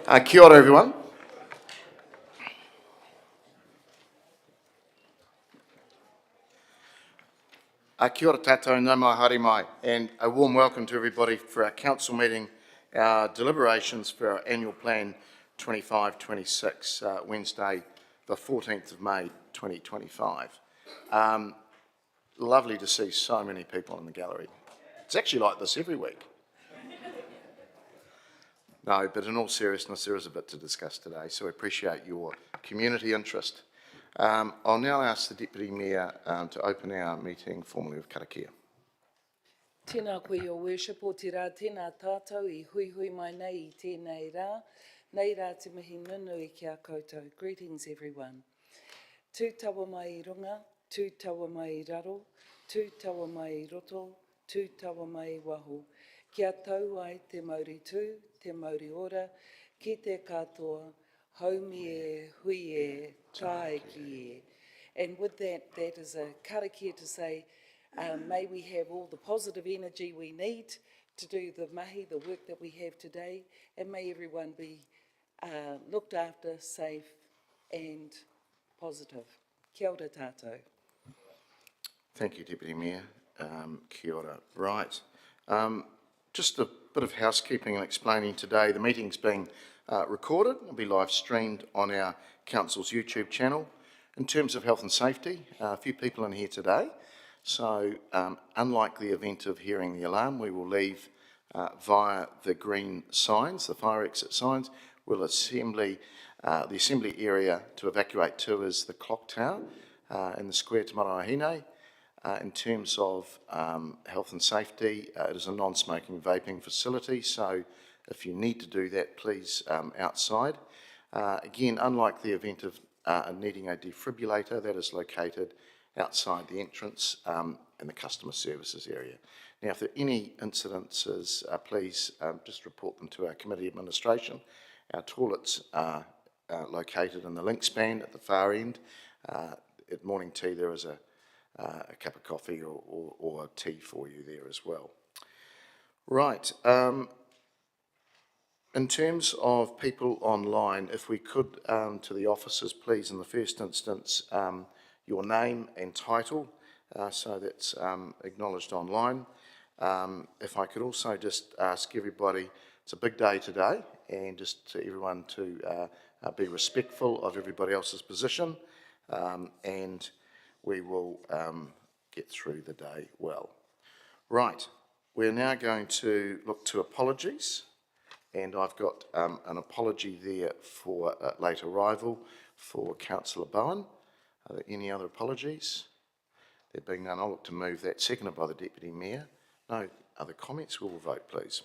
Kia ora, everyone. Kia ora tātou, nau mai, haere mai, and a warm welcome to everybody for our council meeting, our deliberations for our annual plan 25-26, Wednesday, the 14th of May, 2025. Lovely to see so many people in the gallery. It's actually like this every week. No, but in all seriousness, there is a bit to discuss today, so I appreciate your community interest. I'll now ask the Deputy Mayor to open our meeting formally with karakia. Tēnā koe o worship o te rā, tēnā tātou I hui hui mai nei I tēnei rā. Nei rā te mihi nunui ki a koutou. Greetings everyone. Tū tawa mai I runga, tū tawa mai I raro, tū tawa mai I roto, tū tawa mai I waho. Kia tau ai te mauri tū, te mauri ora, ki te katoa, haumi e, hui e, tae ki e. And with that, that is a karakia to say, may we have all the positive energy we need to do the mahi, the work that we have today, and may everyone be looked after, safe and positive. Kia ora tātou. Thank you, Deputy Mayor. Kia ora. Right. Just a bit of housekeeping and explaining today. The meeting's being recorded. It'll be live streamed on our council's YouTube channel. In terms of health and safety, a few people in here today. So, unlike the event of hearing the alarm, we will leave via the green signs, the fire exit signs. We'll the assembly area to evacuate to is the clock tower in the square Te Maraahine. In terms of health and safety, it is a non-smoking vaping facility, so if you need to do that, please outside. Again, unlike the event of needing a defibrillator, that is located outside the entrance in the customer services area. Now, if there are any incidences, please just report them to our committee administration. Our toilets are located in the link span at the far end. At morning tea, there is a cup of coffee or tea for you there as well. Right. In terms of people online, if we could, to the officers, please, in the first instance, your name and title, so that's acknowledged online. If I could also just ask everybody, it's a big day today, and just to everyone to be respectful of everybody else's position, and we will get through the day well. Right, we're now going to look to apologies, and I've got an apology there for late arrival for Councillor Bowen. Are there any other apologies? There being none, I'll look to move that. Seconded by the Deputy Mayor. No other comments? We will vote, please.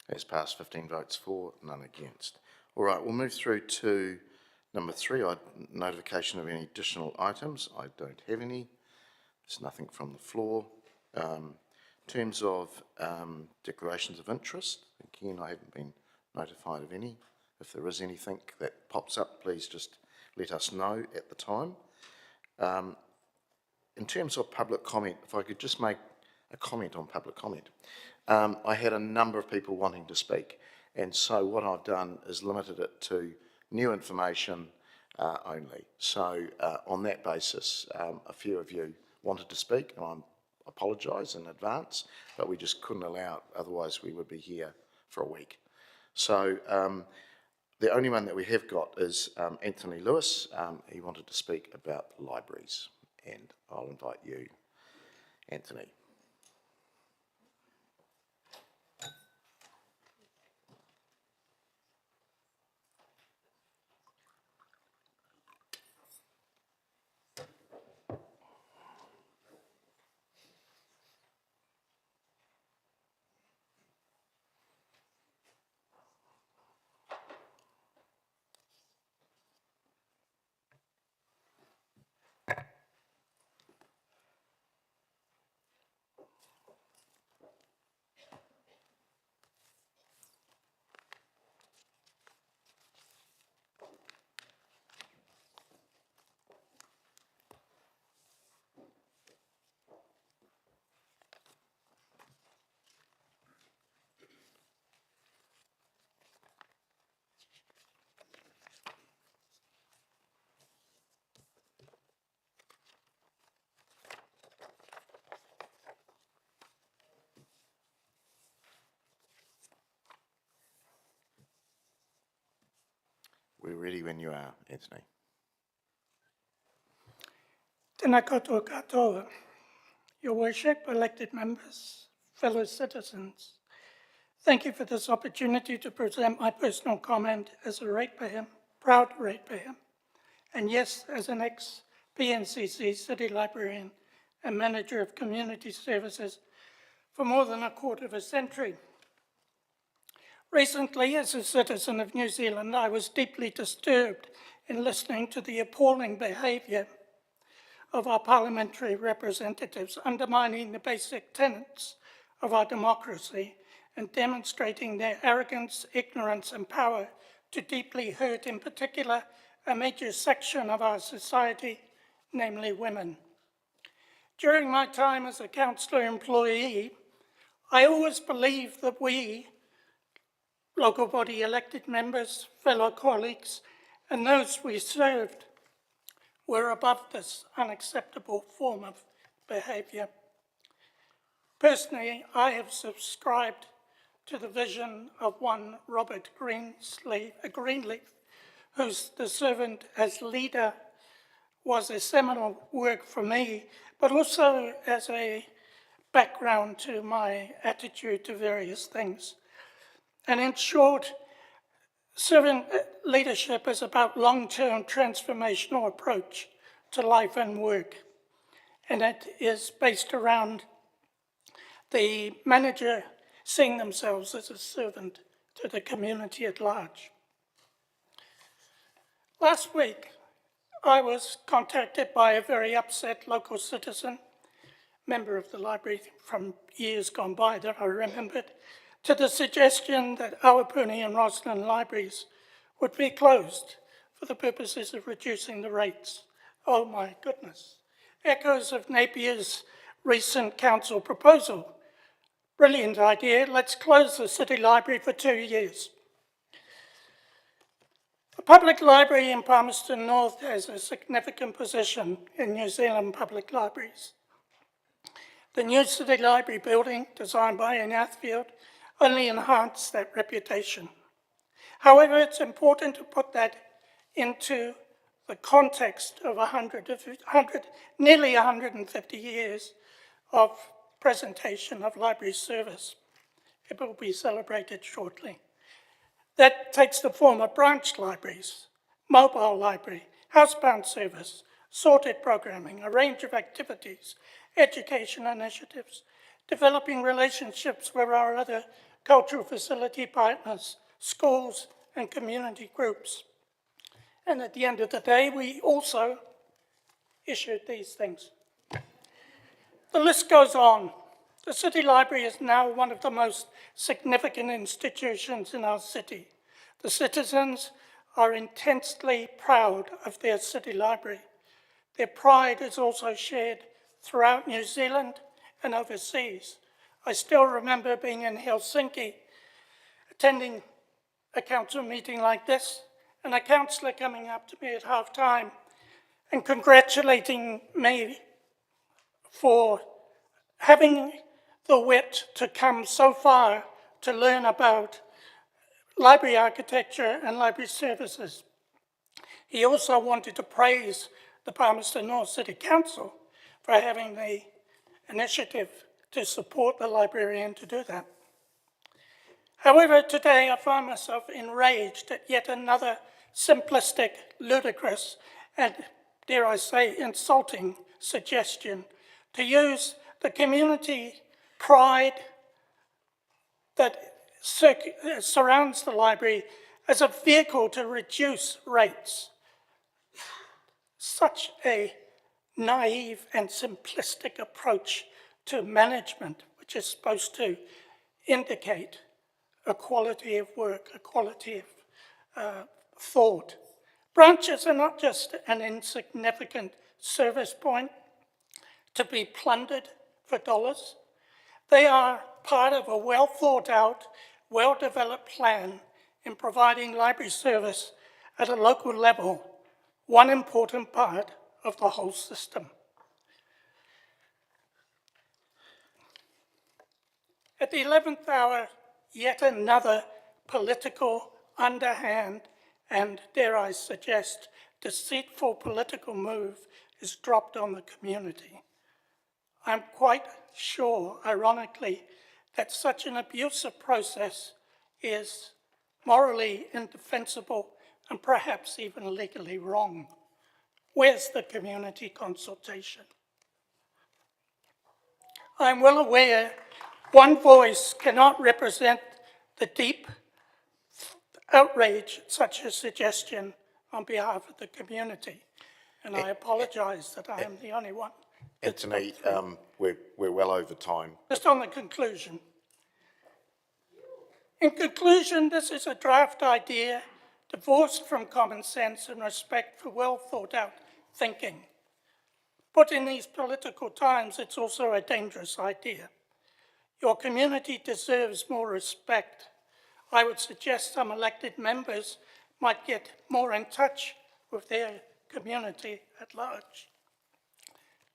That's passed, 15 votes for, none against. All right, we'll move through to number 3, notification of any additional items. I don't have any. There's nothing from the floor. In terms of declarations of interest, again, I haven't been notified of any. If there is anything that pops up, please just let us know at the time. In terms of public comment, if I could just make a comment on public comment. I had a number of people wanting to speak, and so what I've done is limited it to new information only. So on that basis, a few of you wanted to speak, and I apologise in advance, but we just couldn't allow it, otherwise we would be here for a week. So the only one that we have got is Anthony Lewis. He wanted to speak about libraries, and I'll invite you, Anthony. We're ready when you are, Anthony. Tēnā koutou katoa. Your Worship, elected members, fellow citizens, thank you for this opportunity to present my personal comment as a ratepayer, proud ratepayer, and yes, as an ex-PNCC City Librarian and Manager of Community Services for more than a quarter of a century. Recently, as a citizen of New Zealand, I was deeply disturbed in listening to the appalling behaviour of our parliamentary representatives, undermining the basic tenets of our democracy and demonstrating their arrogance, ignorance and power to deeply hurt, in particular, a major section of our society, namely women. During my time as a councillor employee, I always believed that we, local body elected members, fellow colleagues, and those we served, were above this unacceptable form of behaviour. Personally, I have subscribed to the vision of one Robert Greenleaf, whose The Servant as Leader was a seminal work for me, but also as a background to my attitude to various things. And in short, servant leadership is about long-term transformational approach to life and work. And it is based around the manager seeing themselves as a servant to the community at large. Last week, I was contacted by a very upset local citizen, member of the library from years gone by that I remembered, to the suggestion that Awapuni and Roslyn libraries would be closed for the purposes of reducing the rates. Oh my goodness. Echoes of Napier's recent council proposal. Brilliant idea, let's close the city library for 2 years. The public library in Palmerston North has a significant position in New Zealand public libraries. The new City Library building, designed by Ian Athfield, only enhanced that reputation. However, it's important to put that into the context of nearly 150 years of presentation of library service. It will be celebrated shortly. That takes the form of branch libraries, mobile library, housebound service, sorted programming, a range of activities, education initiatives, developing relationships with our other cultural facility partners, schools and community groups. And at the end of the day, we also issued these things. The list goes on. The City Library is now one of the most significant institutions in our city. The citizens are intensely proud of their City Library. Their pride is also shared throughout New Zealand and overseas. I still remember being in Helsinki, attending a council meeting like this, and a councillor coming up to me at half-time and congratulating me for having the wit to come so far to learn about library architecture and library services. He also wanted to praise the Palmerston North City Council for having the initiative to support the librarian to do that. However, today I find myself enraged at yet another simplistic, ludicrous, and dare I say, insulting suggestion to use the community pride that surrounds the library as a vehicle to reduce rates. Such a naive and simplistic approach to management, which is supposed to indicate a quality of work, a quality of thought. Branches are not just an insignificant service point to be plundered for dollars. They are part of a well thought out, well developed plan in providing library service at a local level, one important part of the whole system. At the 11th hour, yet another political, underhand and, dare I suggest, deceitful political move is dropped on the community. I'm quite sure, ironically, that such an abusive process is morally indefensible and perhaps even legally wrong. Where's the community consultation? I'm well aware one voice cannot represent the deep outrage such a suggestion on behalf of the community, and I apologise that I am the only one. Anthony, we're well over time. Just on the conclusion. In conclusion, this is a draft idea divorced from common sense and respect for well thought out thinking. But in these political times, it's also a dangerous idea. Your community deserves more respect. I would suggest some elected members might get more in touch with their community at large.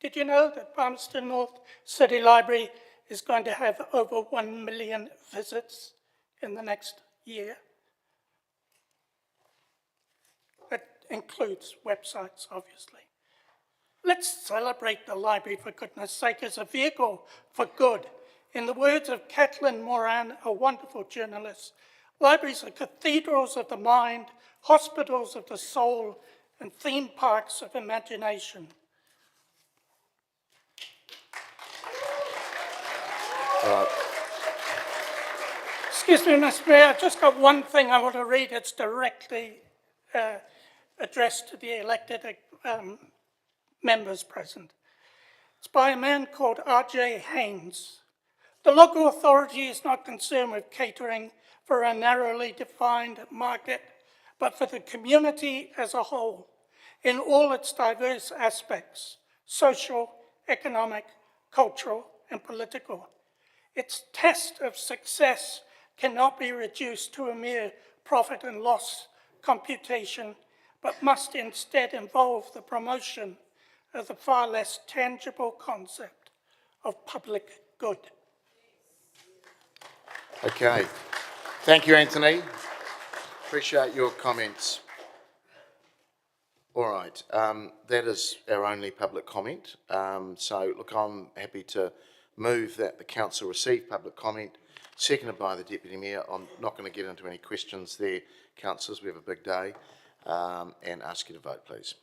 Did you know that Palmerston North City Library is going to have over 1 million visits in the next year? That includes websites, obviously. Let's celebrate the library, for goodness sake, as a vehicle for good. In the words of Caitlin Moran, a wonderful journalist, libraries are cathedrals of the mind, hospitals of the soul, and theme parks of imagination. Excuse me, Mr. Mayor, I've just got one thing I want to read. It's directly addressed to the elected members present. It's by a man called R.J. Haynes. The local authority is not concerned with catering for a narrowly defined market, but for the community as a whole, in all its diverse aspects, social, economic, cultural, and political. Its test of success cannot be reduced to a mere profit and loss computation, but must instead involve the promotion of the far less tangible concept of public good. Okay. Thank you, Anthony. Appreciate your comments. All right. That is our only public comment. So, look, I'm happy to move that the council receive public comment, seconded by the Deputy Mayor. I'm not going to get into any questions there, councillors. We have a big day. And ask you to vote, please.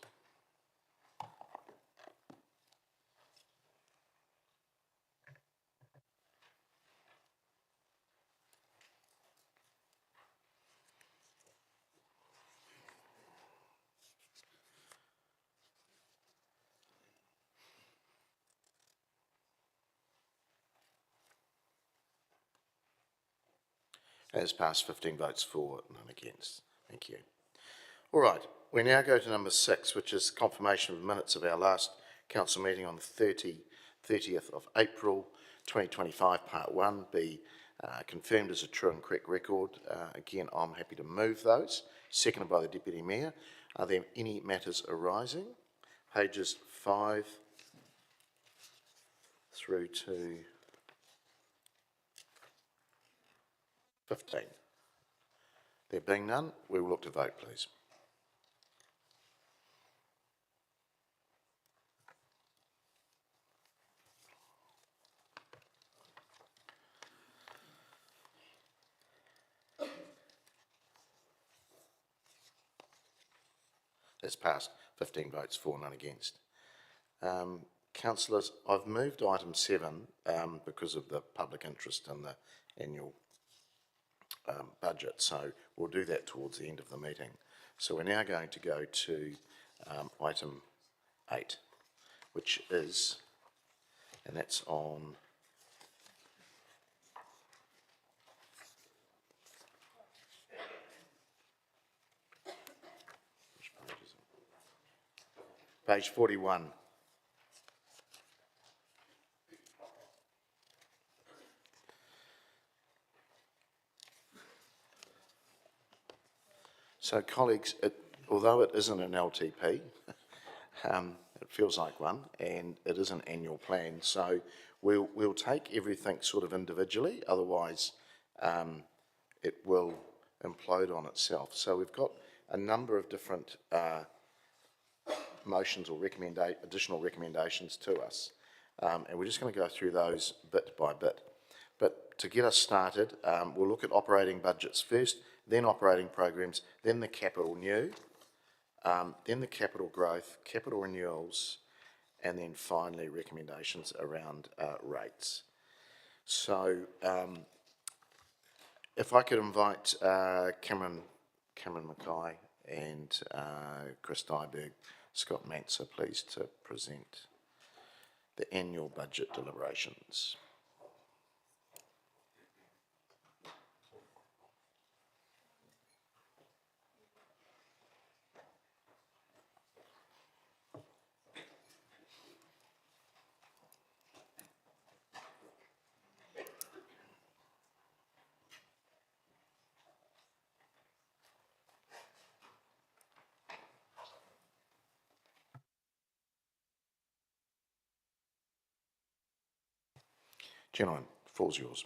Has passed, 15 votes for, none against. Thank you. All right, we now go to number 6, which is confirmation of minutes of our last council meeting on the 30th of April 2025, part 1, be confirmed as a true and correct record. Again, I'm happy to move those, seconded by the Deputy Mayor. Are there any matters arising? Pages 5 through to 15. There being none, we will look to vote, please. That's passed, 15 votes for, none against. Councillors, I've moved item 7 because of the public interest in the annual budget, so we'll do that towards the end of the meeting. So we're now going to go to item 8, which is, and that's on which page is it? Page 41. So, colleagues, although it isn't an LTP, it feels like one, and it is an annual plan. So, we'll take everything sort of individually. Otherwise, it will implode on itself. So, we've got a number of different motions or additional recommendations to us. And we're just going to go through those bit by bit. But to get us started, we'll look at operating budgets first, then operating programs, then the capital new, then the capital growth, capital renewals, and then finally recommendations around rates. So if I could invite Cameron Mackay and Chris Dyberg, Scott Manser, please, to present the annual budget deliberations. Gentlemen, the floor's yours.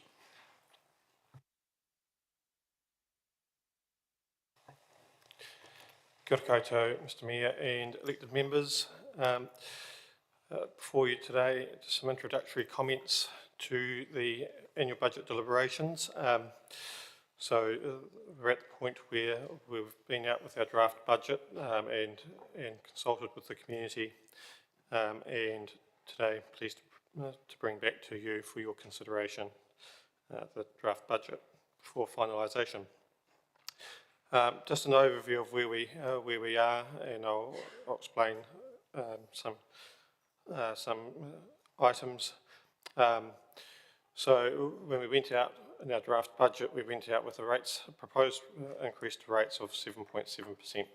Kia ora koutou, Mr Mayor and elected members. Before you today, just some introductory comments to the annual budget deliberations. We're at the point where we've been out with our draft budget and consulted with the community, and today pleased to bring back to you for your consideration the draft budget for finalisation. Just an overview of where we are, and I'll explain some items. So when we went out in our draft budget, we went out with the rates, proposed increased rates of 7.7%.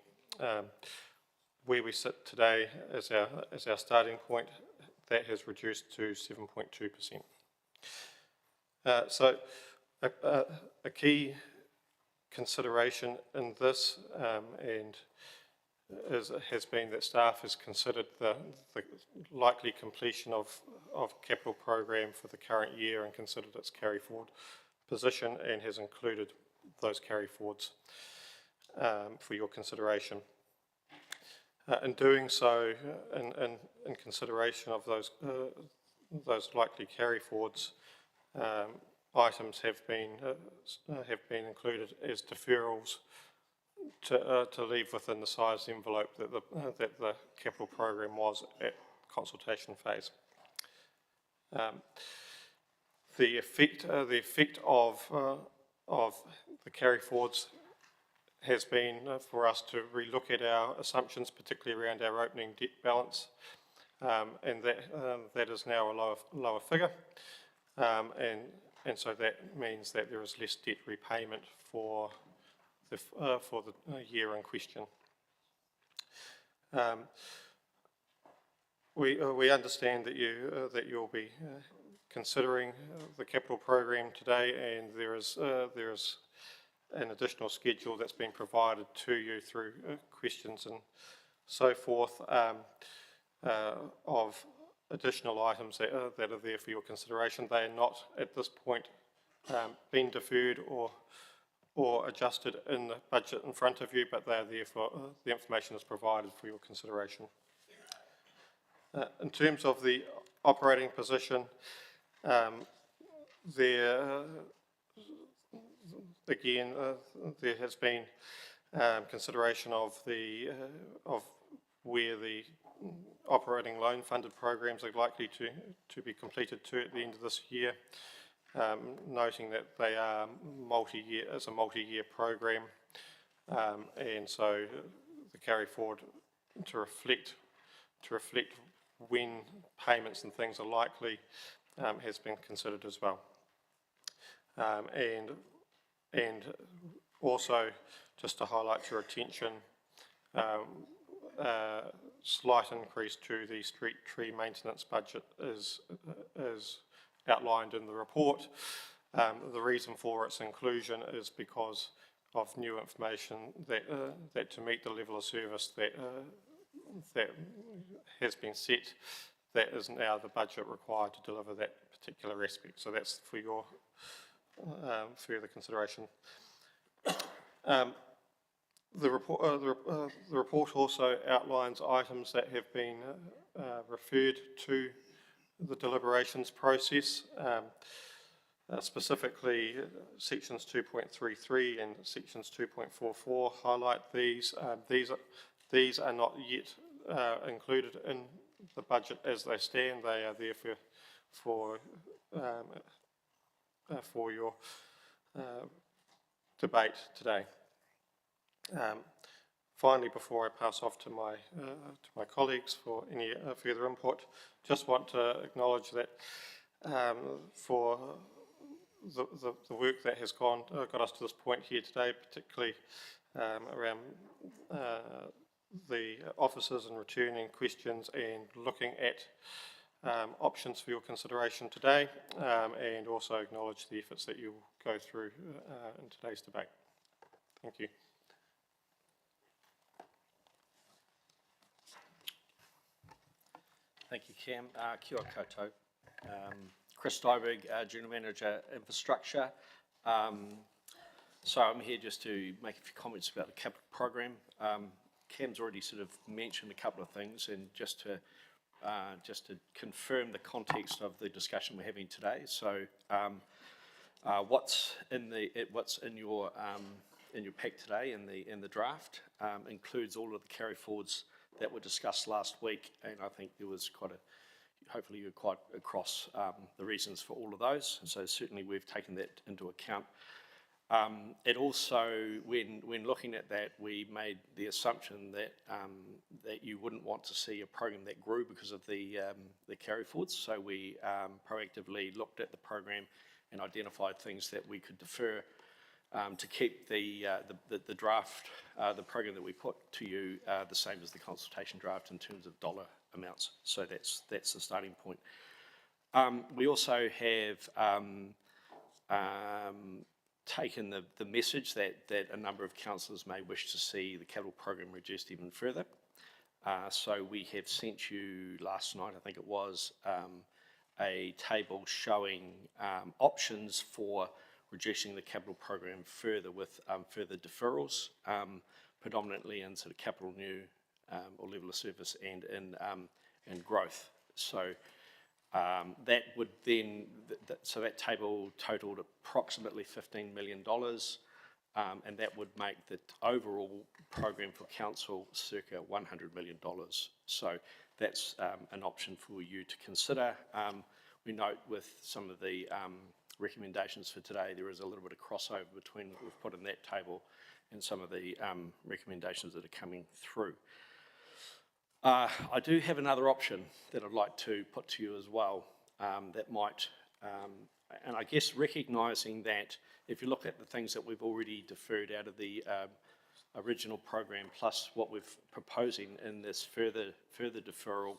Where we sit today as our starting point, that has reduced to 7.2%. So a key consideration in this has been that staff has considered the likely completion of capital program for the current year and considered its carry forward position and has included those carry forwards for your consideration. In doing so, in consideration of those likely carry forwards, items have been included as deferrals to leave within the size envelope that the capital program was at consultation phase. The effect of the carry forwards has been for us to relook at our assumptions, particularly around our opening debt balance, and that is now a lower figure, and so that means that there is less debt repayment for the year in question. We understand that you'll be considering the capital program today, and there is an additional schedule that's been provided to you through questions and so forth of additional items that are there for your consideration. They are not at this point been deferred or adjusted in the budget in front of you, but they are there for the information is provided for your consideration. In terms of the operating position, there has been consideration of where the operating loan funded programs are likely to be completed at the end of this year, noting that they are multi-year, as a multi-year program, and so the carry forward to reflect when payments and things are likely has been considered as well. And also, just to highlight your attention, slight increase to the street tree maintenance budget is outlined in the report. The reason for its inclusion is because of new information that to meet the level of service that has been set, that is now the budget required to deliver that particular aspect. So that's for your further consideration. The report also outlines items that have been referred to the deliberations process. Specifically, sections 2.33 and sections 2.44 highlight these. These are not yet included in the budget as they stand. They are there for your debate today. Finally, before I pass off to my colleagues for any further input, just want to acknowledge that for the work that has got us to this point here today, particularly around the officers and returning questions and looking at options for your consideration today, and also acknowledge the efforts that you'll go through in today's debate. Thank you. Thank you, Cam. Kia ora koutou. Chris Dyberg, General Manager, Infrastructure. So I'm here just to make a few comments about the capital program. Cam's already sort of mentioned a couple of things, and just to confirm the context of the discussion we're having today. So what's in your pack today in the draft includes all of the carry forwards that were discussed last week, and I think there was hopefully you're quite across the reasons for all of those, and so certainly we've taken that into account. It also, when looking at that, we made the assumption that that you wouldn't want to see a program that grew because of the carry forwards, so we proactively looked at the program and identified things that we could defer to keep the draft, the program that we put to you, the same as the consultation draft in terms of dollar amounts. So that's the starting point. We also have taken the message that a number of councillors may wish to see the capital program reduced even further. So we have sent you last night, I think it was, a table showing options for reducing the capital program further with further deferrals, predominantly in sort of capital new or level of service and in growth. So that would then, so that table totaled approximately $15 million, and that would make the overall program for council circa $100 million. So that's an option for you to consider. We note with some of the recommendations for today, there is a little bit of crossover between what we've put in that table and some of the recommendations that are coming through. I do have another option that I'd like to put to you as well, that might, and I guess recognising that if you look at the things that we've already deferred out of the original program, plus what we're proposing in this further deferral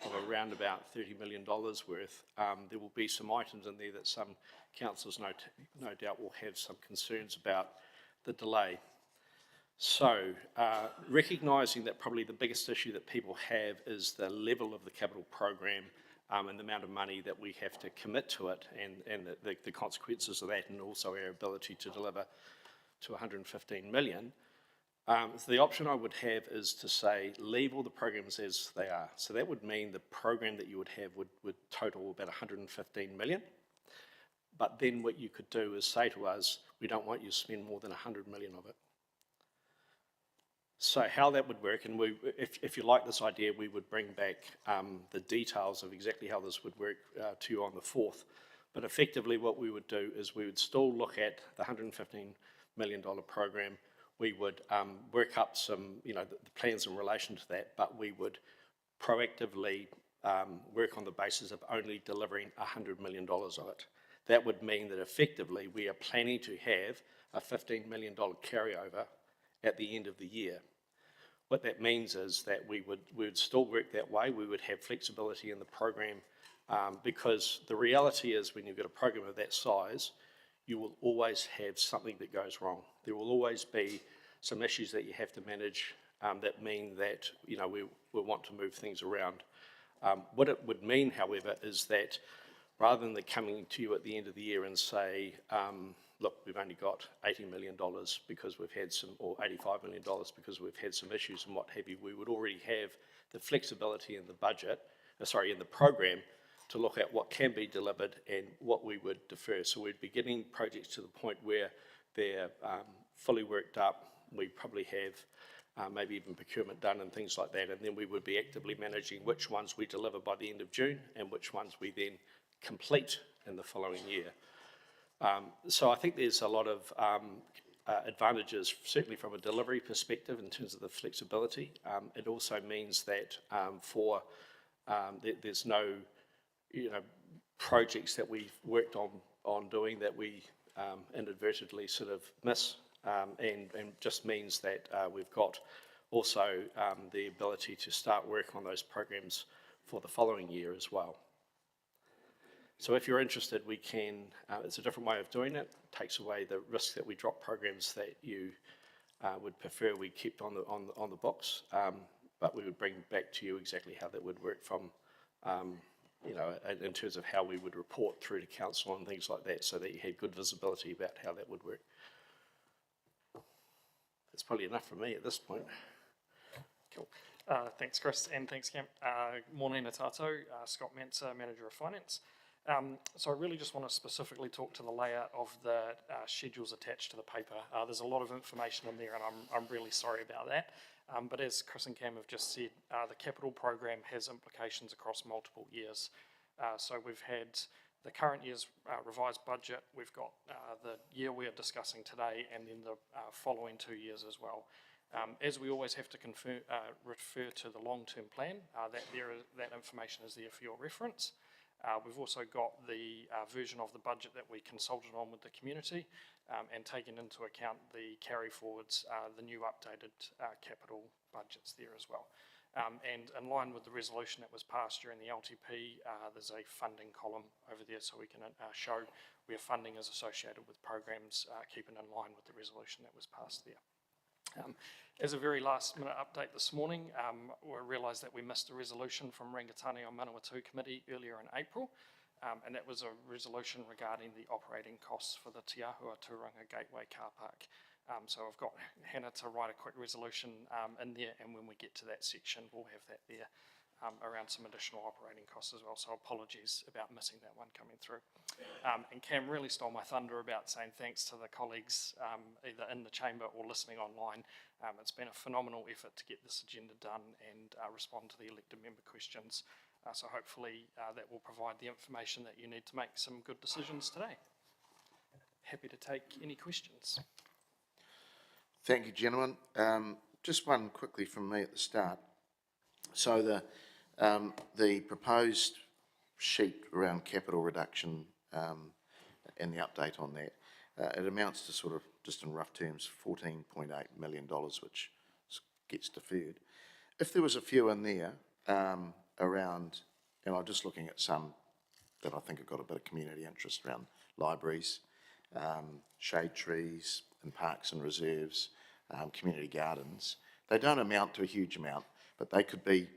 of around about $30 million worth, there will be some items in there that some councillors no doubt will have some concerns about the delay. So recognising that probably the biggest issue that people have is the level of the capital program and the amount of money that we have to commit to it, and the consequences of that, and also our ability to deliver to 115 million. So the option I would have is to say, leave all the programs as they are. So that would mean the program that you would have would total about 115 million. But then what you could do is say to us, we don't want you to spend more than 100 million of it. So how that would work, and if you like this idea, we would bring back the details of exactly how this would work to you on the 4th. But effectively what we would do is we would still look at the $115 million program. We would work up some, the plans in relation to that, but we would proactively work on the basis of only delivering $100 million of it. That would mean that effectively we are planning to have a $15 million carryover at the end of the year. What that means is that we would still work that way. We would have flexibility in the program because the reality is when you've got a program of that size, you will always have something that goes wrong. There will always be some issues that you have to manage that mean that we want to move things around. What it would mean, however, is that rather than coming to you at the end of the year and say, look, we've only got $80 million because we've had some, or $85 million because we've had some issues and what have you, we would already have the flexibility in the budget, in the program, to look at what can be delivered and what we would defer. So we'd be getting projects to the point where they're fully worked up. We probably have maybe even procurement done and things like that, and then we would be actively managing which ones we deliver by the end of June and which ones we then complete in the following year. So I think there's a lot of advantages, certainly from a delivery perspective in terms of the flexibility. It also means that there's no projects that we've worked on doing that we inadvertently sort of miss, and just means that we've got also the ability to start work on those programs for the following year as well. So if you're interested, we can, it's a different way of doing it. It takes away the risk that we drop programs that you would prefer we kept on the books, but we would bring back to you exactly how that would work from, in terms of how we would report through to council and things like that, so that you had good visibility about how that would work. That's probably enough for me at this point. Cool. Thanks, Chris, and thanks, Cam. Morning, Tato. Scott Manser, Manager of Finance. So I really just want to specifically talk to the layout of the schedules attached to the paper. There's a lot of information in there, and I'm really sorry about that. But as Chris and Cam have just said, the capital program has implications across multiple years. So we've had the current year's revised budget, we've got the year we are discussing today, and then the following 2 years as well. As we always have to refer to the long-term plan, that information is there for your reference. We've also got the version of the budget that we consulted on with the community, and taken into account the carry forwards, the new updated capital budgets there as well. And in line with the resolution that was passed during the LTP, there's a funding column over there so we can show where funding is associated with programs, keeping in line with the resolution that was passed there. As a very last minute update this morning, we realised that we missed a resolution from Rangitaneo Manawatu Committee earlier in April, and that was a resolution regarding the operating costs for the Te Ahua Turanga Gateway Car Park. So I've got Hannah to write a quick resolution in there, and when we get to that section, we'll have that there around some additional operating costs as well. So apologies about missing that one coming through. And Cam really stole my thunder about saying thanks to the colleagues either in the chamber or listening online. It's been a phenomenal effort to get this agenda done and respond to the elected member questions. So hopefully that will provide the information that you need to make some good decisions today. Happy to take any questions. Thank you, gentlemen. Just one quickly from me at the start. So the proposed sheet around capital reduction and the update on that, it amounts to sort of, just in rough terms, $14.8 million, which gets deferred. If there was a few in there around, and I'm just looking at some that I think have got a bit of community interest around libraries, shade trees and parks and reserves, community gardens. They don't amount to a huge amount, but they could be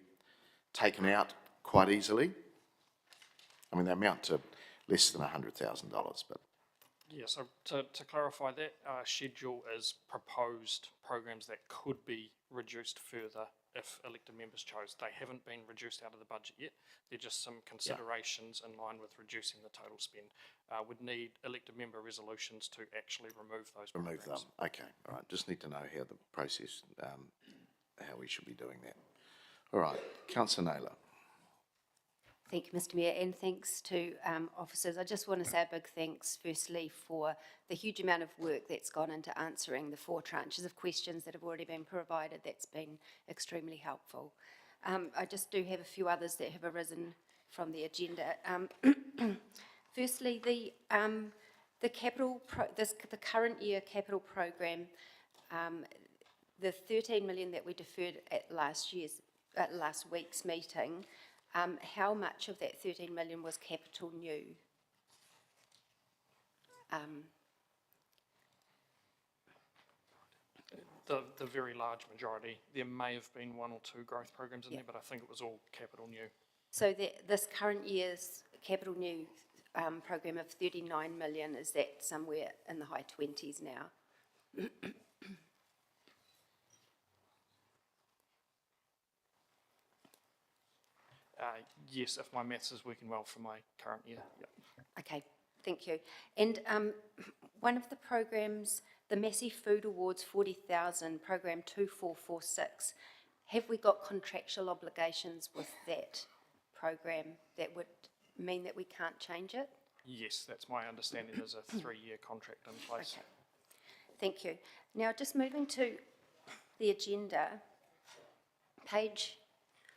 taken out quite easily. I mean, they amount to less than $100,000, but... Yeah, so to clarify, that schedule is proposed programs that could be reduced further if elected members chose. They haven't been reduced out of the budget yet. They're just some considerations in line with reducing the total spend. Would need elected member resolutions to actually remove those programs. Remove them, okay, all right. Just need to know how the process, how we should be doing that. All right, Councillor Naylor. Thank you, Mr Mayor, and thanks to officers. I just want to say a big thanks, firstly, for the huge amount of work that's gone into answering the 4 tranches of questions that have already been provided. That's been extremely helpful. I just do have a few others that have arisen from the agenda. Firstly, the current year capital program, the 13 million that we deferred at last week's meeting. How much of that 13 million was capital new? The very large majority. There may have been 1 or 2 growth programs in there, but I think it was all capital new. So this current year's capital new program of 39 million, is that somewhere in the high 20s now? Yes, if my maths is working well for my current year. Yep. Okay, thank you. And one of the programs, the Massey Food Awards 40,000, program 2446, have we got contractual obligations with that program that would mean that we can't change it? Yes, that's my understanding. There's a 3-year contract in place. Okay, thank you. Now, just moving to the agenda, page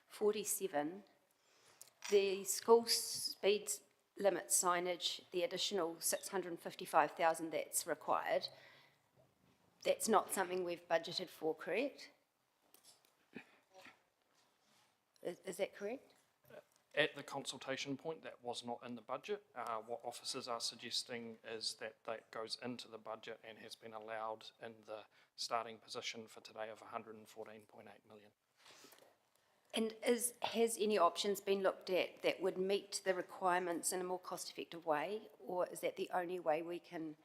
47, the school speed limit signage, the additional 655,000 that's required, that's not something we've budgeted for, correct? Is that correct? At the consultation point, that was not in the budget. What officers are suggesting is that that goes into the budget and has been allowed in the starting position for today of 114.8 million. And has any options been looked at that would meet the requirements in a more cost-effective way, or is that the only way we can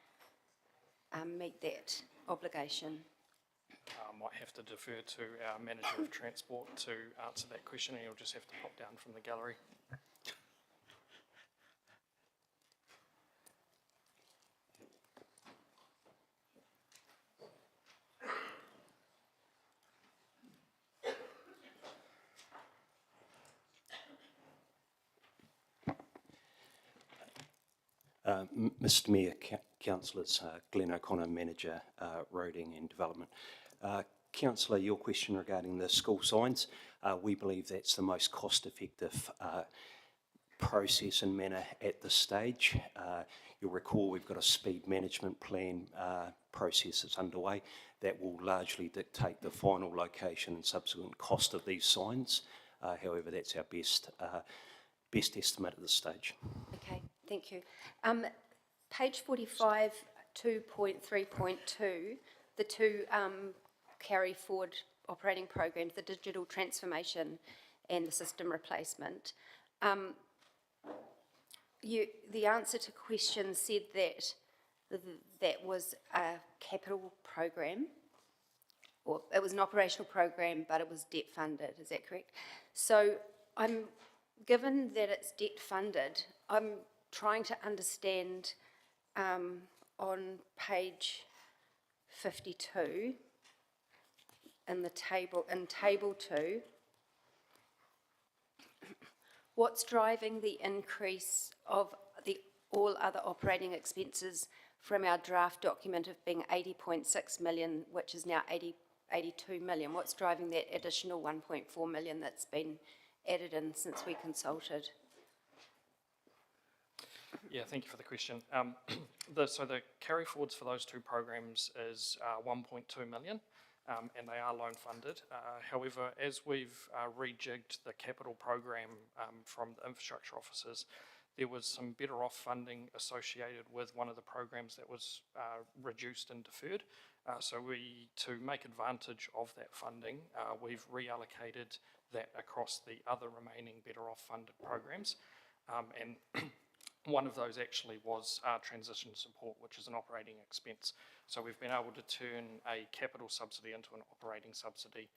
meet that obligation? I might have to defer to our manager of transport to answer that question, and you'll just have to pop down from the gallery. Mr Mayor, Councillors, Glenn O'Connor, Manager, Roading and Development. Councillor, your question regarding the school signs, we believe that's the most cost-effective process and manner at this stage. You'll recall we've got a speed management plan process that's underway that will largely dictate the final location and subsequent cost of these signs. However, that's our best estimate at this stage. Okay, thank you. Page 45, 2.3.2, the two carry forward operating programs, the digital transformation and the system replacement. The answer to question said that that was a capital program, or it was an operational program, but it was debt funded. Is that correct? So given that it's debt funded, I'm trying to understand on page 52 in table 2, what's driving the increase of the all other operating expenses from our draft document of being 80.6 million, which is now 82 million? What's driving that additional 1.4 million that's been added in since we consulted? Yeah, thank you for the question. So the carry forwards for those two programs is 1.2 million, and they are loan funded. However, as we've rejigged the capital program from the infrastructure officers, there was some better off funding associated with one of the programs that was reduced and deferred. So to make advantage of that funding, we've reallocated that across the other remaining better off funded programs. And one of those actually was transition support, which is an operating expense. So we've been able to turn a capital subsidy into an operating subsidy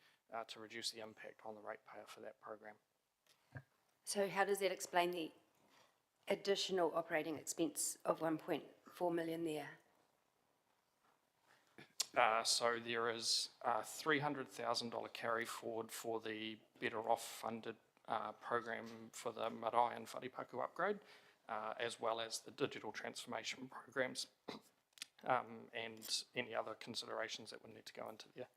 to reduce the impact on the ratepayer for that program. So how does that explain the additional operating expense of 1.4 million there? So there is a $300,000 carry forward for the better off funded program for the Marae and Wharipaku upgrade, as well as the digital transformation programs and any other considerations that would need to go into there.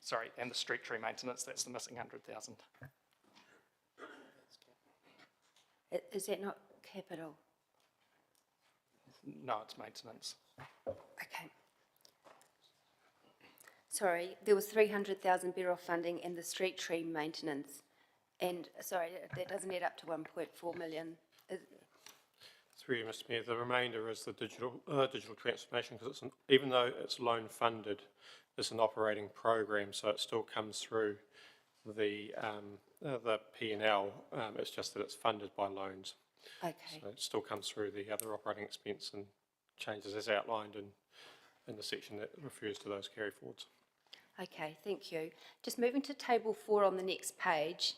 Sorry, and the street tree maintenance, that's the missing 100,000. Is that not capital? No, it's maintenance. Okay. Sorry, there was 300,000 better off funding and the street tree maintenance. And, sorry, that doesn't add up to 1.4 million. Through you, Mr Mayor, the remainder is the digital transformation, because even though it's loan funded, it's an operating program, so it still comes through the P&L, it's just that it's funded by loans. Okay. So it still comes through the other operating expense and changes as outlined in the section that refers to those carry forwards. Okay, thank you. Just moving to table 4 on the next page,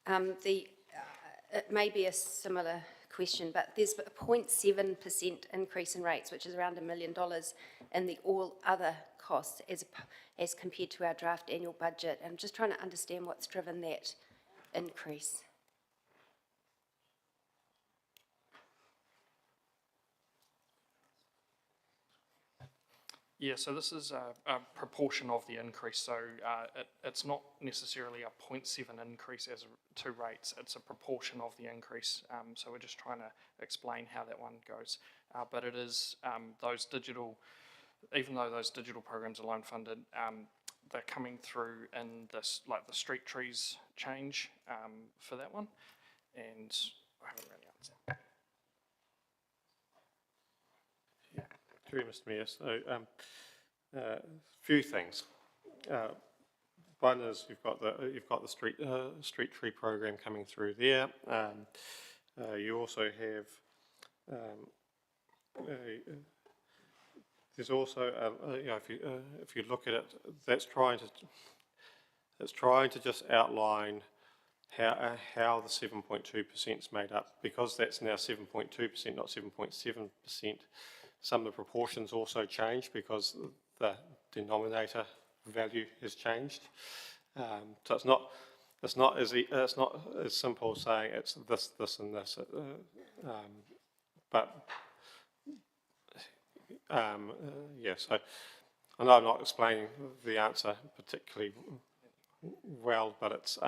it may be a similar question, but there's a 0.7% increase in rates, which is around $1 million in the all other costs as compared to our draft annual budget. I'm just trying to understand what's driven that increase. Yeah, so this is a proportion of the increase, so it's not necessarily a 0.7 increase as to rates, it's a proportion of the increase, so we're just trying to explain how that one goes. But it is those digital, even though those digital programs are loan funded, they're coming through in this, like the street trees change for that one, and I haven't really answered. Through Mr. Mayor, so a few things. One is you've got the street tree program coming through there. You also have there's also you know, if you look at it, that's trying to just outline how the 7.2% is made up, because that's now 7.2%, not 7.7%. Some of the proportions also change because the denominator value has changed. So it's not as simple as saying it's this, and this. Yeah. So I know I'm not explaining the answer particularly well, but it's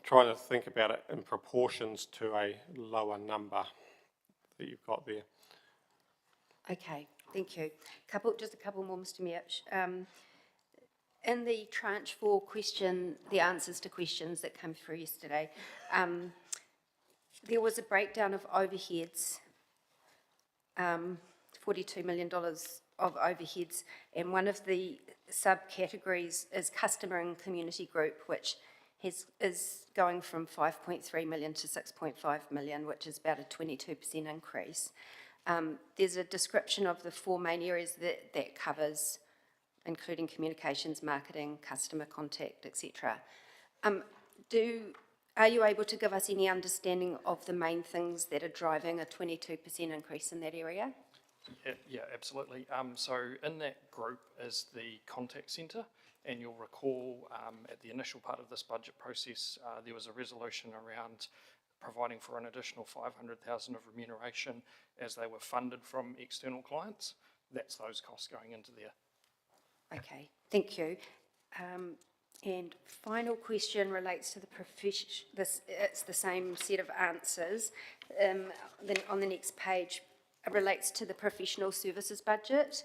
trying to think about it in proportions to a lower number that you've got there. Okay, thank you. Just a couple more, Mr. Mayor. In the tranche 4 question, the answers to questions that came through yesterday, there was a breakdown of overheads, $42 million of overheads, and one of the subcategories is customer and community group, which is going from 5.3 million to 6.5 million, which is about a 22% increase. There's a description of the 4 main areas that covers, including communications, marketing, customer contact, etc. Are you able to give us any understanding of the main things that are driving a 22% increase in that area? Yeah, absolutely. So in that group is the contact centre, and you'll recall at the initial part of this budget process, there was a resolution around providing for an additional $500,000 of remuneration as they were funded from external clients. That's those costs going into there. Okay, thank you. And final question relates to the profession. It's the same set of answers. Then on the next page, it relates to the professional services budget,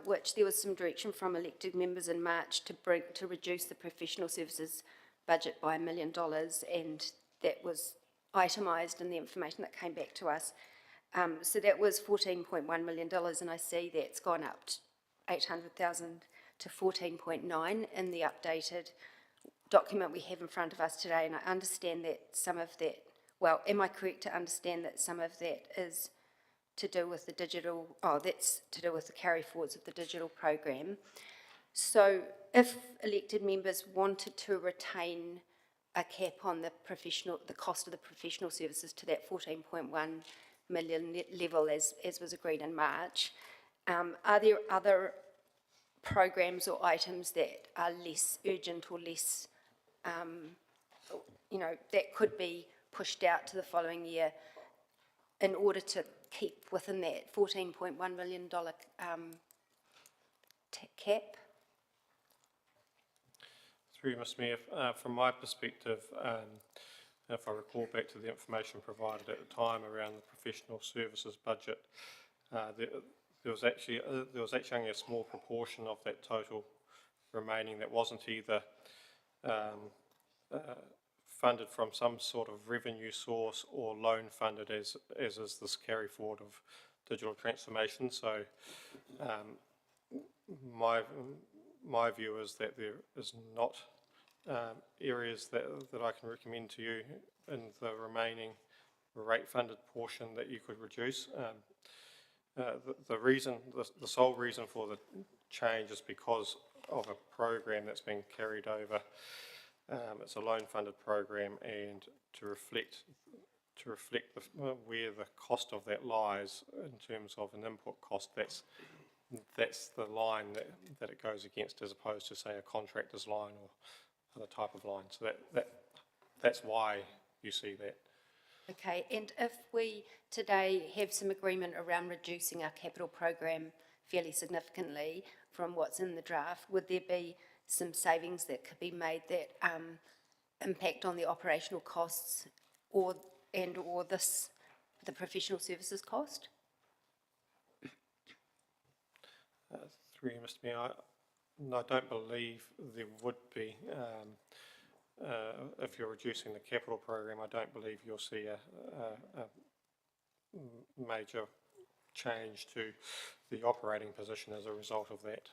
which there was some direction from elected members in March to reduce the professional services budget by $1 million, and that was itemised in the information that came back to us. So that was $14.1 million, and I see that's gone up to $800,000 to 14.9 in the updated document we have in front of us today, and I understand that some of that, well, am I correct to understand that some of that is to do with the digital, that's to do with the carry forwards of the digital program. So if elected members wanted to retain a cap on the cost of the professional services to that 14.1 million level as was agreed in March, are there other programs or items that are less urgent or less, that could be pushed out to the following year in order to keep within that $14.1 million cap? Through Mr. Mayor, from my perspective, if I recall back to the information provided at the time around the professional services budget, there was actually only a small proportion of that total remaining that wasn't either funded from some sort of revenue source or loan funded, as is this carry forward of digital transformation. So my view is that there is not areas that I can recommend to you in the remaining rate-funded portion that you could reduce. The sole reason for the change is because of a program that's been carried over. It's a loan-funded program, and to reflect where the cost of that lies in terms of an input cost, that's the line that it goes against, as opposed to, say, a contractor's line or other type of line. So that's why you see that. Okay, and if we today have some agreement around reducing our capital program fairly significantly from what's in the draft, would there be some savings that could be made that impact on the operational costs or the professional services cost? Through you, Mr. Mayor, I don't believe there would be. If you're reducing the capital program, I don't believe you'll see a major change to the operating position as a result of that.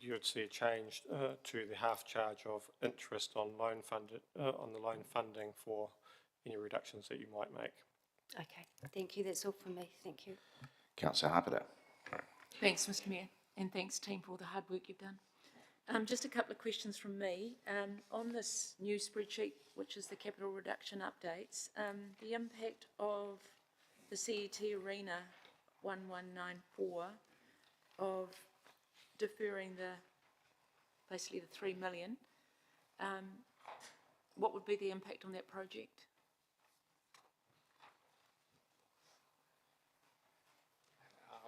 You would see a change to the half charge of interest on on the loan funding for any reductions that you might make. Okay, thank you. That's all from me. Thank you. Councillor Harper. Thanks, Mr. Mayor, and thanks, team, for all the hard work you've done. Just a couple of questions from me. On this new spreadsheet, which is the capital reduction updates, the impact of the CET Arena 1194 of deferring basically the 3 million, what would be the impact on that project?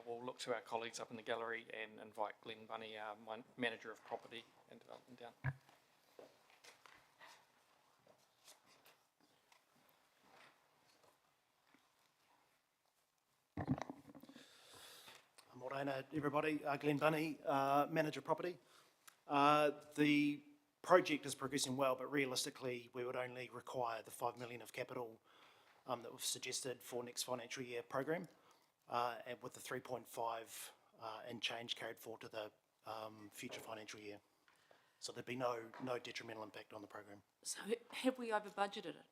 We'll look to our colleagues up in the gallery and invite Glenn Bunny, our Manager of Property and Development, down. Morena, everybody. Glenn Bunny, Manager of Property. The project is progressing well, but realistically, we would only require the 5 million of capital that we've suggested for next financial year program, and with the 3.5 and change carried forward to the future financial year. So there'd be no detrimental impact on the program. So have we over budgeted it?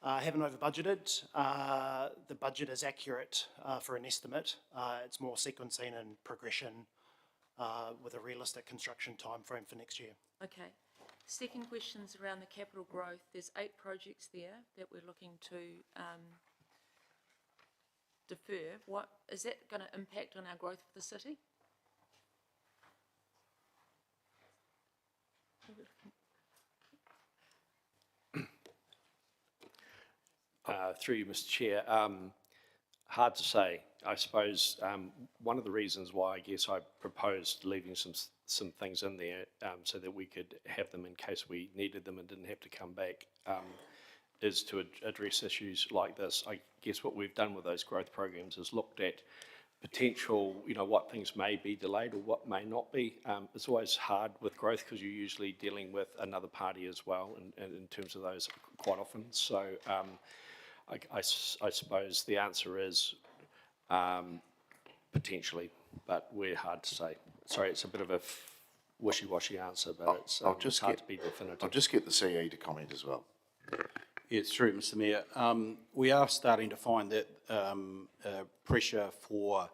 Haven't over budgeted. The budget is accurate for an estimate. It's more sequencing and progression with a realistic construction timeframe for next year. Okay. Second question's around the capital growth. There's 8 projects there that we're looking to defer. What is that going to impact on our growth of the city? Through you, Mr. Chair, hard to say. I suppose one of the reasons why I guess I proposed leaving some things in there so that we could have them in case we needed them and didn't have to come back is to address issues like this. I guess what we've done with those growth programs is looked at potential, what things may be delayed or what may not be. It's always hard with growth because you're usually dealing with another party as well in terms of those quite often. So I suppose the answer is potentially, but we're hard to say. Sorry, it's a bit of a wishy-washy answer, but it's hard to be definitive. I'll just get the CE to comment as well. Yeah, it's true, Mr. Mayor. We are starting to find that pressure for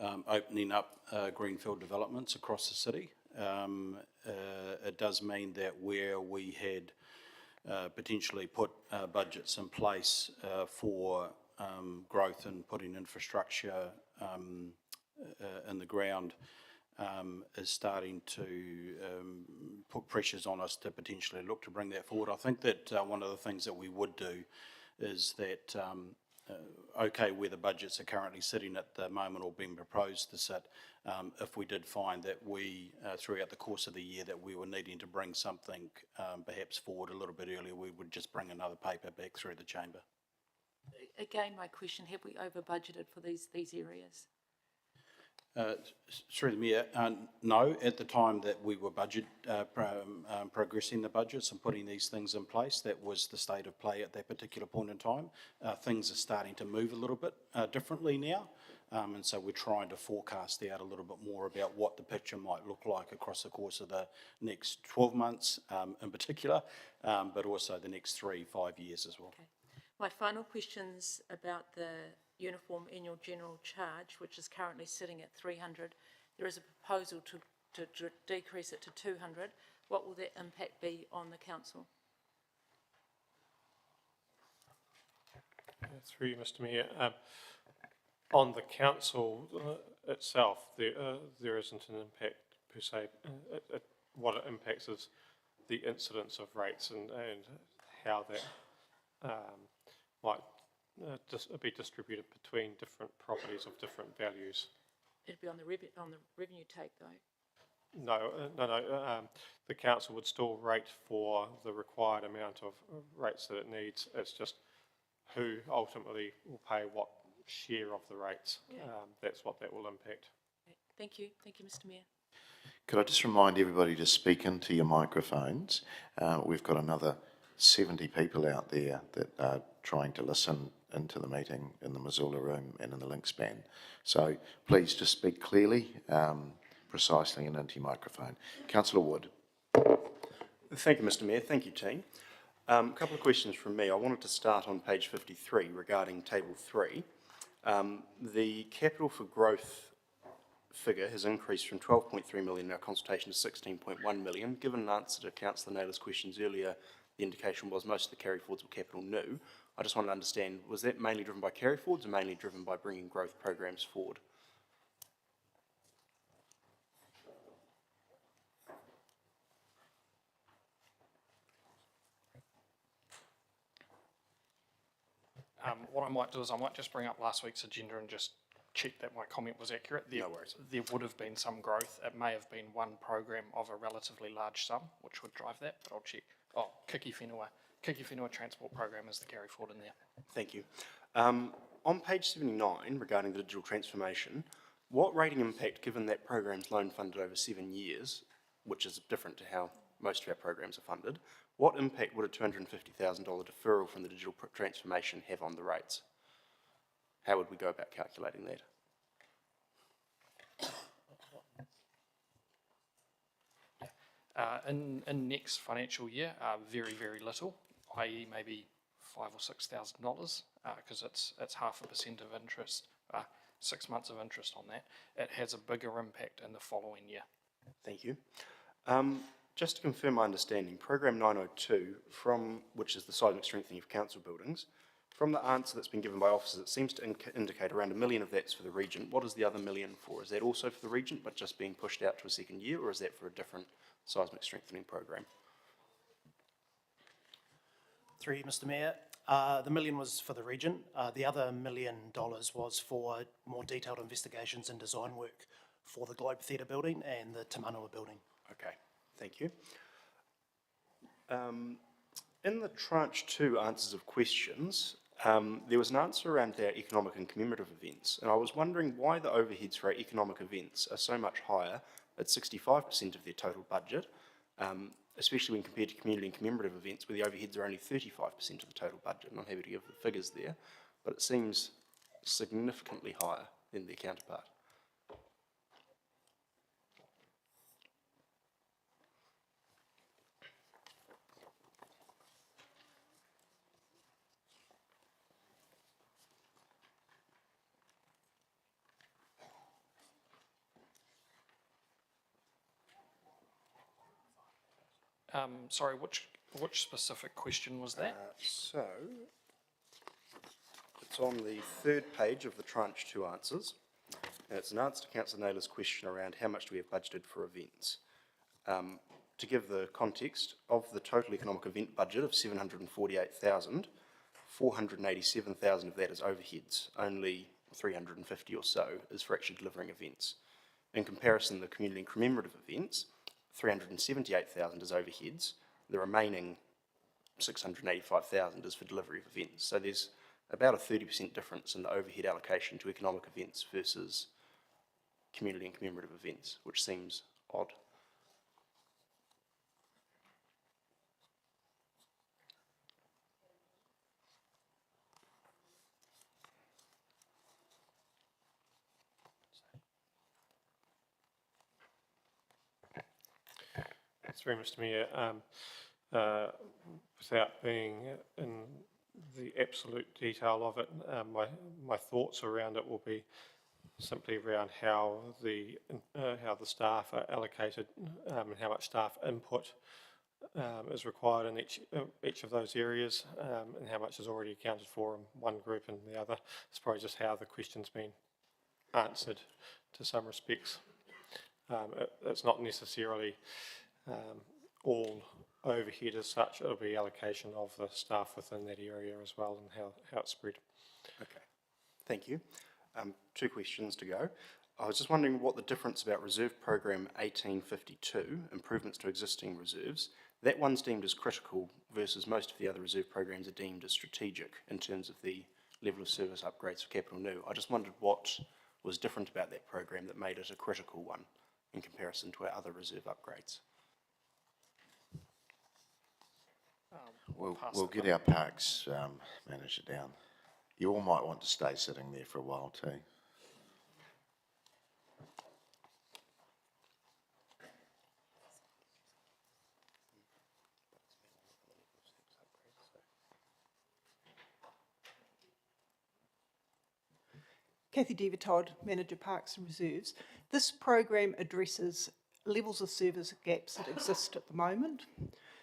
opening up greenfield developments across the city. It does mean that where we had potentially put budgets in place for growth and putting infrastructure in the ground is starting to put pressures on us to potentially look to bring that forward. I think that one of the things that we would do is that, okay, where the budgets are currently sitting at the moment or being proposed to sit, if we did find that we, throughout the course of the year, that we were needing to bring something perhaps forward a little bit earlier, we would just bring another paper back through the chamber. Again, my question, have we over budgeted for these areas? Through the Mayor, no. At the time that we were progressing the budgets and putting these things in place, that was the state of play at that particular point in time. Things are starting to move a little bit differently now, And so we're trying to forecast out a little bit more about what the picture might look like across the course of the next 12 months in particular, but also the next 3-5 years as well. Okay. My final question's about the uniform annual general charge, which is currently sitting at 300. There is a proposal to decrease it to 200. What will that impact be on the council? Through you, Mr Mayor. On the council itself, there isn't an impact per se. What it impacts is the incidence of rates and how that might be distributed between different properties of different values. It'd be on the revenue take, though. No. The council would still rate for the required amount of rates that it needs. It's just who ultimately will pay what share of the rates. Okay. That's what that will impact. Okay. Thank you, Mr Mayor. Could I just remind everybody to speak into your microphones? We've got another 70 people out there that are trying to listen into the meeting in the Missoula room and in the link span. So please just speak clearly, precisely and into your microphone. Councillor Wood. Thank you, Mr Mayor. Thank you, team. A couple of questions from me. I wanted to start on page 53 regarding table 3. The capital for growth figure has increased from 12.3 million in our consultation to 16.1 million. Given an answer to Councillor Naylor's questions earlier, the indication was most of the carry forwards were capital new. I just wanted to understand, was that mainly driven by carry forwards or mainly driven by bringing growth programs forward? What I might do is I might just bring up last week's agenda and just check that my comment was accurate. No worries. There would have been some growth. It may have been one program of a relatively large sum, which would drive that, but I'll check. Oh, Kiki Whenua Transport Program is the carry forward in there. Thank you. On page 79, regarding the digital transformation, what rating impact, given that program's loan funded over 7 years, which is different to how most of our programs are funded, what impact would a $250,000 deferral from the digital transformation have on the rates? How would we go about calculating that? In next financial year, very, very little, i.e. maybe $5,000 or $6,000, because it's 0.5% of interest, 6 months of interest on that. It has a bigger impact in the following year. Thank you. Just to confirm my understanding, Program 902, which is the seismic strengthening of council buildings, from the answer that's been given by officers, it seems to indicate around $1 million of that's for the Regent. What is the other $1 million for? Is that also for the Regent, but just being pushed out to a second year, or is that for a different seismic strengthening program? Through you, Mr Mayor. The $1 million was for the Regent. The other $1 million was for more detailed investigations and design work for the Globe Theatre building and the Te Manua building. Okay, thank you. In the tranche 2 answers of questions, there was an answer around our economic and commemorative events, and I was wondering why the overheads for our economic events are so much higher at 65% of their total budget, especially when compared to community and commemorative events where the overheads are only 35% of the total budget. And I'm happy to give the figures there, but it seems significantly higher than their counterpart. Sorry, which specific question was that? So, it's on the 3rd page of the tranche 2 answers, and it's an answer to Councillor Naylor's question around how much do we have budgeted for events. To give the context, of the total economic event budget of $748,000, $487,000 of that is overheads. Only 350 or so is for actually delivering events. In comparison, the community and commemorative events, 378,000 is overheads. The remaining 685,000 is for delivery of events. So there's about a 30% difference in the overhead allocation to economic events versus community and commemorative events, which seems odd. Through Mr Mayor, without being in the absolute detail of it, my thoughts around it will be simply around how the staff are allocated and how much staff input is required in each of those areas, and how much is already accounted for in one group and the other. It's probably just how the question's been answered to some respects. It's not necessarily all overhead as such. It'll be allocation of the staff within that area as well, and how it's spread. Okay, thank you. 2 questions to go. I was just wondering what the difference about Reserve Program 1852, improvements to existing reserves, that one's deemed as critical versus most of the other reserve programs are deemed as strategic in terms of the level of service upgrades for Capital New. I just wondered what was different about that program that made it a critical one in comparison to our other reserve upgrades. We'll get our parks manager down. You all might want to stay sitting there for a while too. Kathy Dever-Todd, Manager Parks and Reserves. This program addresses levels of service gaps that exist at the moment.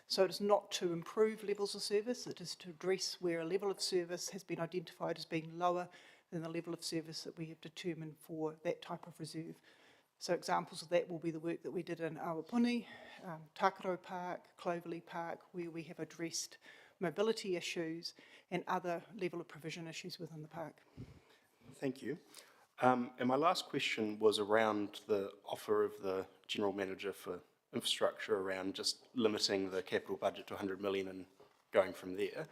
So it is not to improve levels of service, it is to address where a level of service has been identified as being lower than the level of service that we have determined for that type of reserve. So examples of that will be the work that we did in Awapuni, Takaro Park, Cloverley Park, where we have addressed mobility issues and other level of provision issues within the park. Thank you. And my last question was around the offer of the General Manager for Infrastructure around just limiting the capital budget to 100 million and going from there.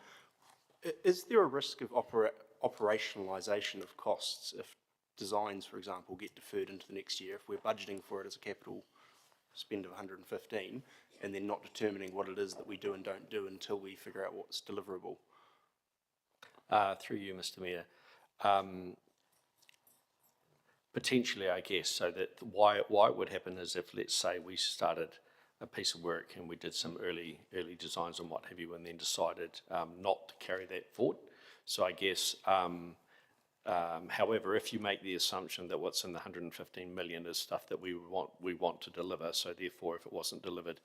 Is there a risk of operationalisation of costs if designs, for example, get deferred into the next year, if we're budgeting for it as a capital spend of 115 and then not determining what it is that we do and don't do until we figure out what's deliverable? Through you, Mr Mayor. Potentially, I guess, so that why it would happen is if, let's say, we started a piece of work and we did some early designs and what have you, and then decided not to carry that forward. So I guess, however, if you make the assumption that what's in the 115 million is stuff that we want to deliver, so therefore, if it wasn't delivered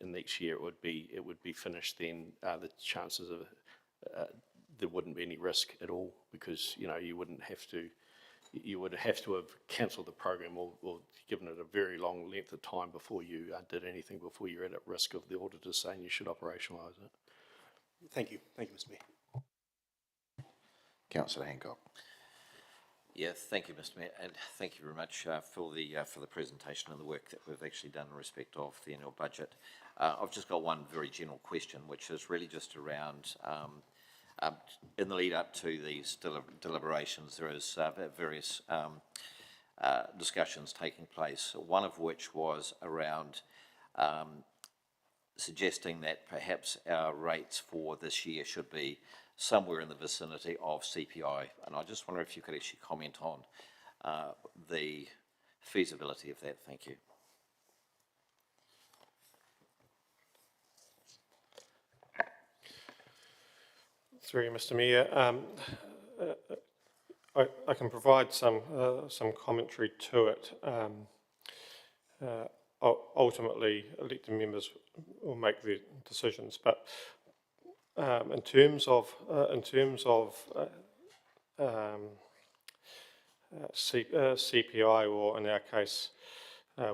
in next year, it would be finished. Then the chances of there wouldn't be any risk at all, because you would have to have cancelled the program or given it a very long length of time before you did anything, before you're at risk of the auditors saying you should operationalise it. Thank you, Mr Mayor. Councillor Hancock. Yeah, thank you, Mr Mayor, and thank you very much for the presentation and the work that we've actually done in respect of the annual budget. I've just got one very general question, which is really just around in the lead up to these deliberations, there is various discussions taking place, one of which was around suggesting that perhaps our rates for this year should be somewhere in the vicinity of CPI. And I just wonder if you could actually comment on the feasibility of that. Thank you. Through you, Mr Mayor, I can provide some commentary to it. Ultimately, elected members will make the decisions, but in terms of CPI, or in our case,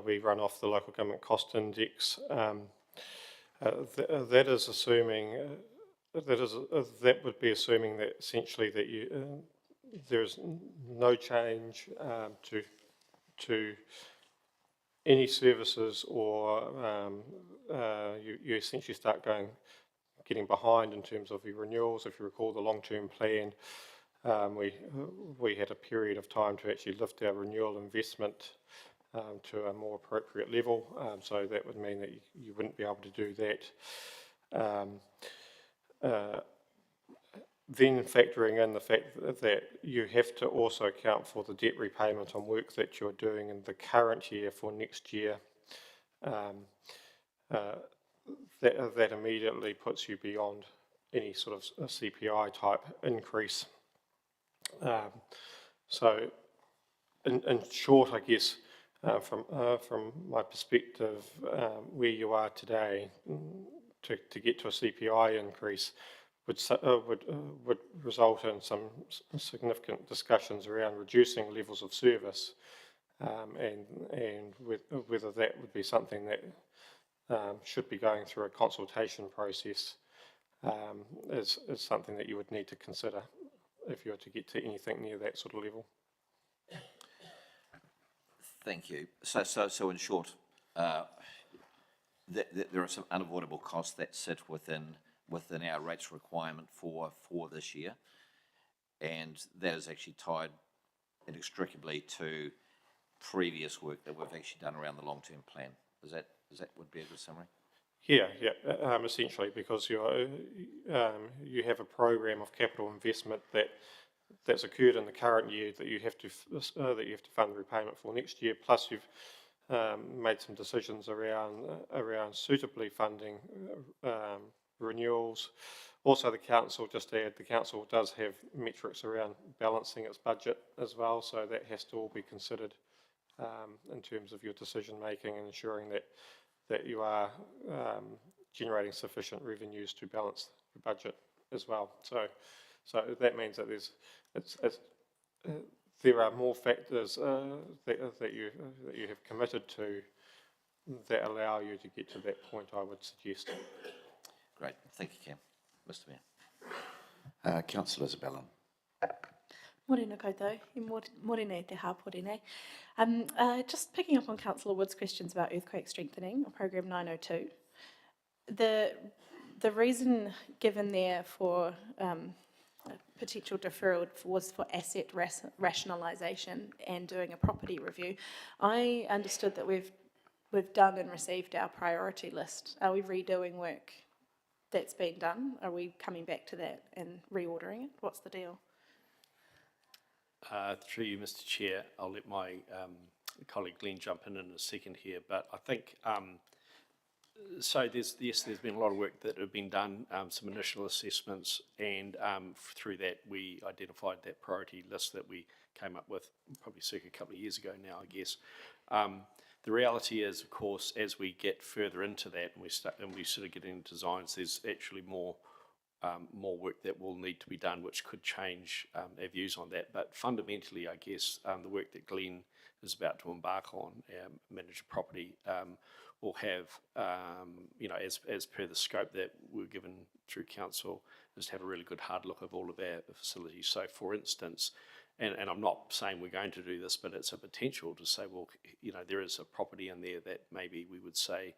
we run off the local government cost index. That is assuming. That would be assuming that essentially that there's no change to any services, or you essentially start getting behind in terms of your renewals. If you recall the long-term plan, we had a period of time to actually lift our renewal investment to a more appropriate level. So that would mean that you wouldn't be able to do that. Then factoring in the fact that you have to also account for the debt repayment on work that you're doing in the current year for next year, that immediately puts you beyond any sort of CPI type increase. So in short, I guess, from my perspective, where you are today, to get to a CPI increase would result in some significant discussions around reducing levels of service, and whether that would be something that should be going through a consultation process, is something that you would need to consider if you were to get to anything near that sort of level. Thank you. So in short, there are some unavoidable costs that sit within our rates requirement for this year, and that is actually tied inextricably to previous work that we've actually done around the long-term plan. Is that would be a good summary? Yeah, essentially, because you have a program of capital investment that's occurred in the current year that you have to fund the repayment for next year. Plus, you've made some decisions around suitably funding renewals. Also, the council, just to add, the council does have metrics around balancing its budget as well, so that has to all be considered in terms of your decision making and ensuring that you are generating sufficient revenues to balance the budget as well. So that means that there are more factors that you have committed to that allow you to get to that point, I would suggest. Great, thank you, Cam. Mr. Mayor. Councillor Isabella. Morena koutou, morena te hapori nei. Just picking up on Councillor Wood's questions about earthquake strengthening, or Program 902. The reason given there for potential deferral was for asset rationalisation and doing a property review. I understood that we've done and received our priority list. Are we redoing work that's been done? Are we coming back to that and reordering it? What's the deal? Through you, Mr. Chair, I'll let my colleague Glenn jump in a second here, but I think, so there's been a lot of work that have been done, some initial assessments, and through that we identified that priority list that we came up with probably circa a couple of years ago now, I guess. The reality is, of course, as we get further into that and we sort of get into designs, there's actually more work that will need to be done, which could change our views on that. But fundamentally, I guess, the work that Glenn is about to embark on, manager property, will have, as per the scope that we're given through council, is to have a really good hard look of all of our facilities. So, for instance, and I'm not saying we're going to do this, but it's a potential to say, well, there is a property in there that maybe we would say,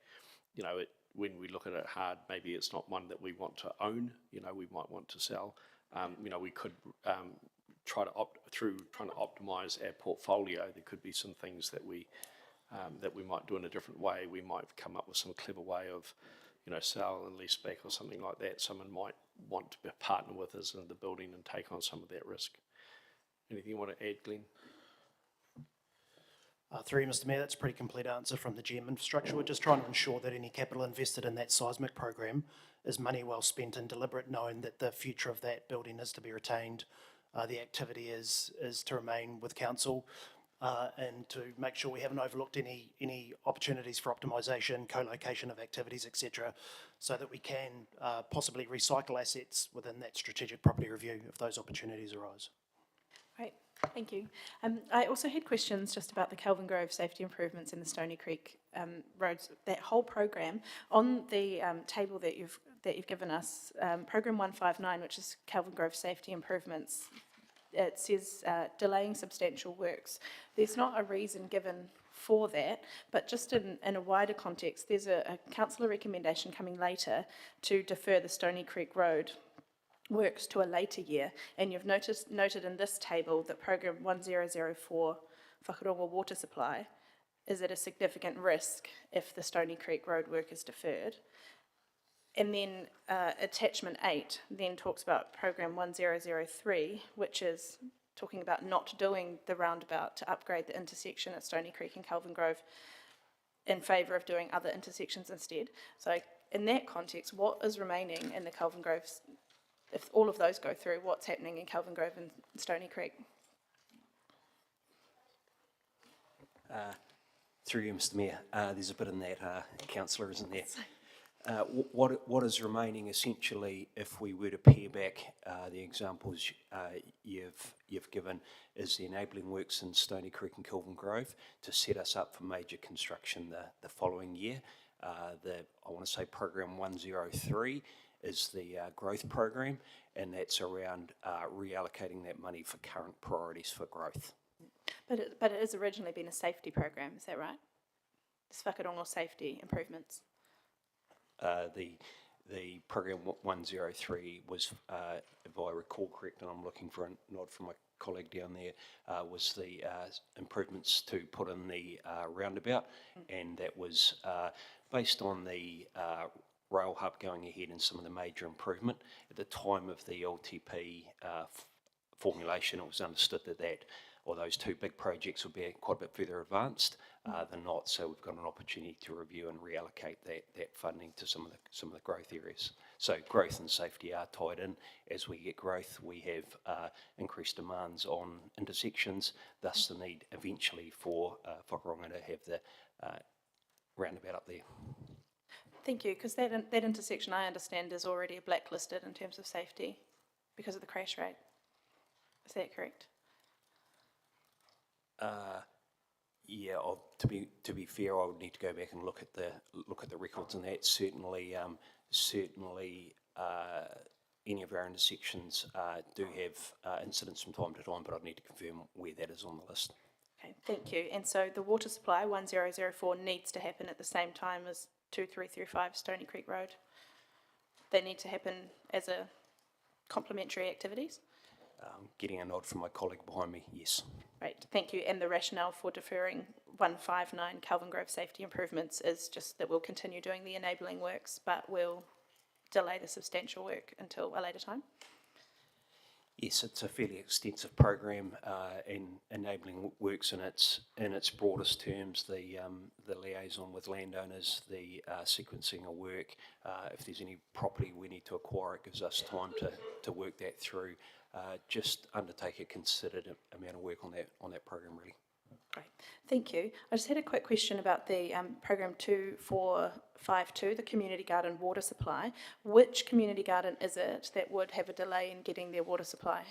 when we look at it hard, maybe it's not one that we want to own, we might want to sell. We could trying to optimise our portfolio, there could be some things that we might do in a different way. We might come up with some clever way of, sell and lease back or something like that. Someone might want to partner with us in the building and take on some of that risk. Anything you want to add, Glenn? Through you, Mr. Mayor, that's a pretty complete answer from the GM Infrastructure. We're just trying to ensure that any capital invested in that seismic program is money well spent and deliberate, knowing that the future of that building is to be retained. The activity is to remain with council, and to make sure we haven't overlooked any opportunities for optimisation, co-location of activities, etc., so that we can possibly recycle assets within that strategic property review if those opportunities arise. Right, thank you. I also had questions just about the Kelvin Grove safety improvements in the Stony Creek roads. That whole program on the table that you've given us, Program 159, which is Kelvin Grove safety improvements. It says delaying substantial works. There's not a reason given for that, but just in a wider context, there's a councillor recommendation coming later to defer the Stony Creek Road works to a later year, and you've noted in this table that Program 1004, Whakarongo Water Supply, is at a significant risk if the Stony Creek Road work is deferred. And then Attachment 8 then talks about Program 1003, which is talking about not doing the roundabout to upgrade the intersection at Stony Creek and Kelvin Grove. in favour of doing other intersections instead. So in that context, what is remaining in the Kelvin Groves? If all of those go through, what's happening in Kelvin Grove and Stony Creek? Through you, Mr Mayor, there's a bit in that, councillor, isn't there? What is remaining essentially, if we were to pare back the examples you've given, is the enabling works in Stony Creek and Kelvin Grove to set us up for major construction the following year. I want to say program 103 is the growth program, and that's around reallocating that money for current priorities for growth. But it has originally been a safety program, is that right? It's whakarongo safety improvements. The program 103 was, if I recall correct, and I'm looking for a nod from my colleague down there, was the improvements to put in the roundabout, and that was based on the rail hub going ahead and some of the major improvement. At the time of the LTP formulation, it was understood that or those two big projects would be quite a bit further advanced than not. So we've got an opportunity to review and reallocate that funding to some of the growth areas. So growth and safety are tied in. As we get growth, we have increased demands on intersections, thus the need eventually for Whakaronga to have the roundabout up there. Thank you, because that intersection, I understand, is already blacklisted in terms of safety because of the crash rate. Is that correct? Yeah, to be fair, I would need to go back and look at the records on that. Certainly, any of our intersections do have incidents from time to time, but I'd need to confirm where that is on the list. Okay, thank you. And so the water supply 1004 needs to happen at the same time as 2335 Stony Creek Road. They need to happen as a complementary activities. Getting a nod from my colleague behind me, yes. Right, thank you. And the rationale for deferring 159 Kelvin Grove safety improvements is just that we'll continue doing the enabling works, but we'll delay the substantial work until a later time? Yes, it's a fairly extensive program in enabling works in its broadest terms, the liaison with landowners, the sequencing of work. If there's any property we need to acquire, it gives us time to work that through. Just undertake a considered amount of work on that program, really. Great, thank you. I just had a quick question about the program 2452, the community garden water supply. Which community garden is it that would have a delay in getting their water supply?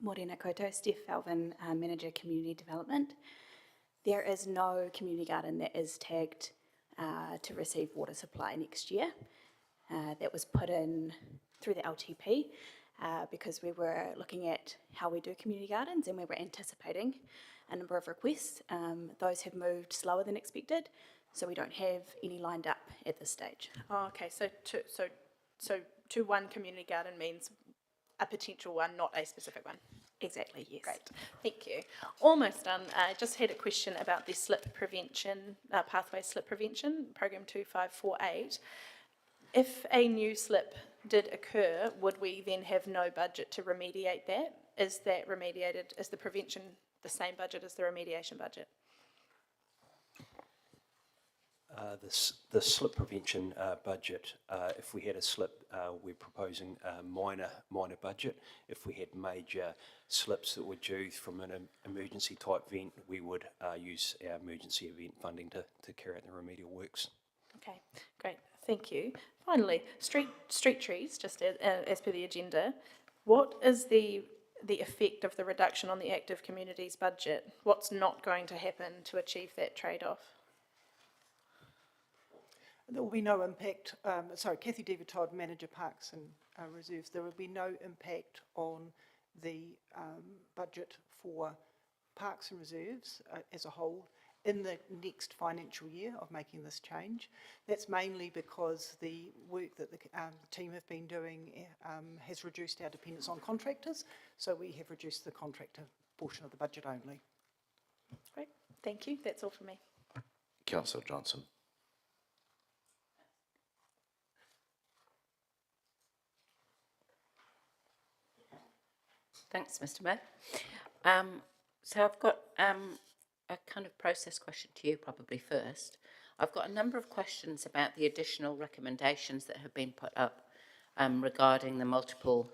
Morena koutou, Steph Alvin, Manager Community Development. There is no community garden that is tagged to receive water supply next year. That was put in through the LTP because we were looking at how we do community gardens and we were anticipating a number of requests. Those have moved slower than expected, so we don't have any lined up at this stage. Oh, okay, so to one community garden means a potential one, not a specific one. Exactly, yes. Great, thank you. Almost done. I just had a question about the slip prevention, pathway slip prevention, program 2548. If a new slip did occur, would we then have no budget to remediate that? Is that remediated, is the prevention the same budget as the remediation budget? The slip prevention budget, if we had a slip, we're proposing a minor budget. If we had major slips that were due from an emergency type event, we would use our emergency event funding to carry out the remedial works. Okay, great, thank you. Finally, street trees, just as per the agenda. What is the effect of the reduction on the active communities budget? What's not going to happen to achieve that trade-off? There will be no impact, Kathy Dever-Todd, Manager Parks and Reserves, there will be no impact on the budget for Parks and Reserves as a whole in the next financial year of making this change. That's mainly because the work that the team have been doing has reduced our dependence on contractors, so we have reduced the contractor portion of the budget only. Great, thank you. That's all from me. Councillor Johnson. Thanks, Mr. Mayor. So I've got a kind of process question to you probably first. I've got a number of questions about the additional recommendations that have been put up regarding the multiple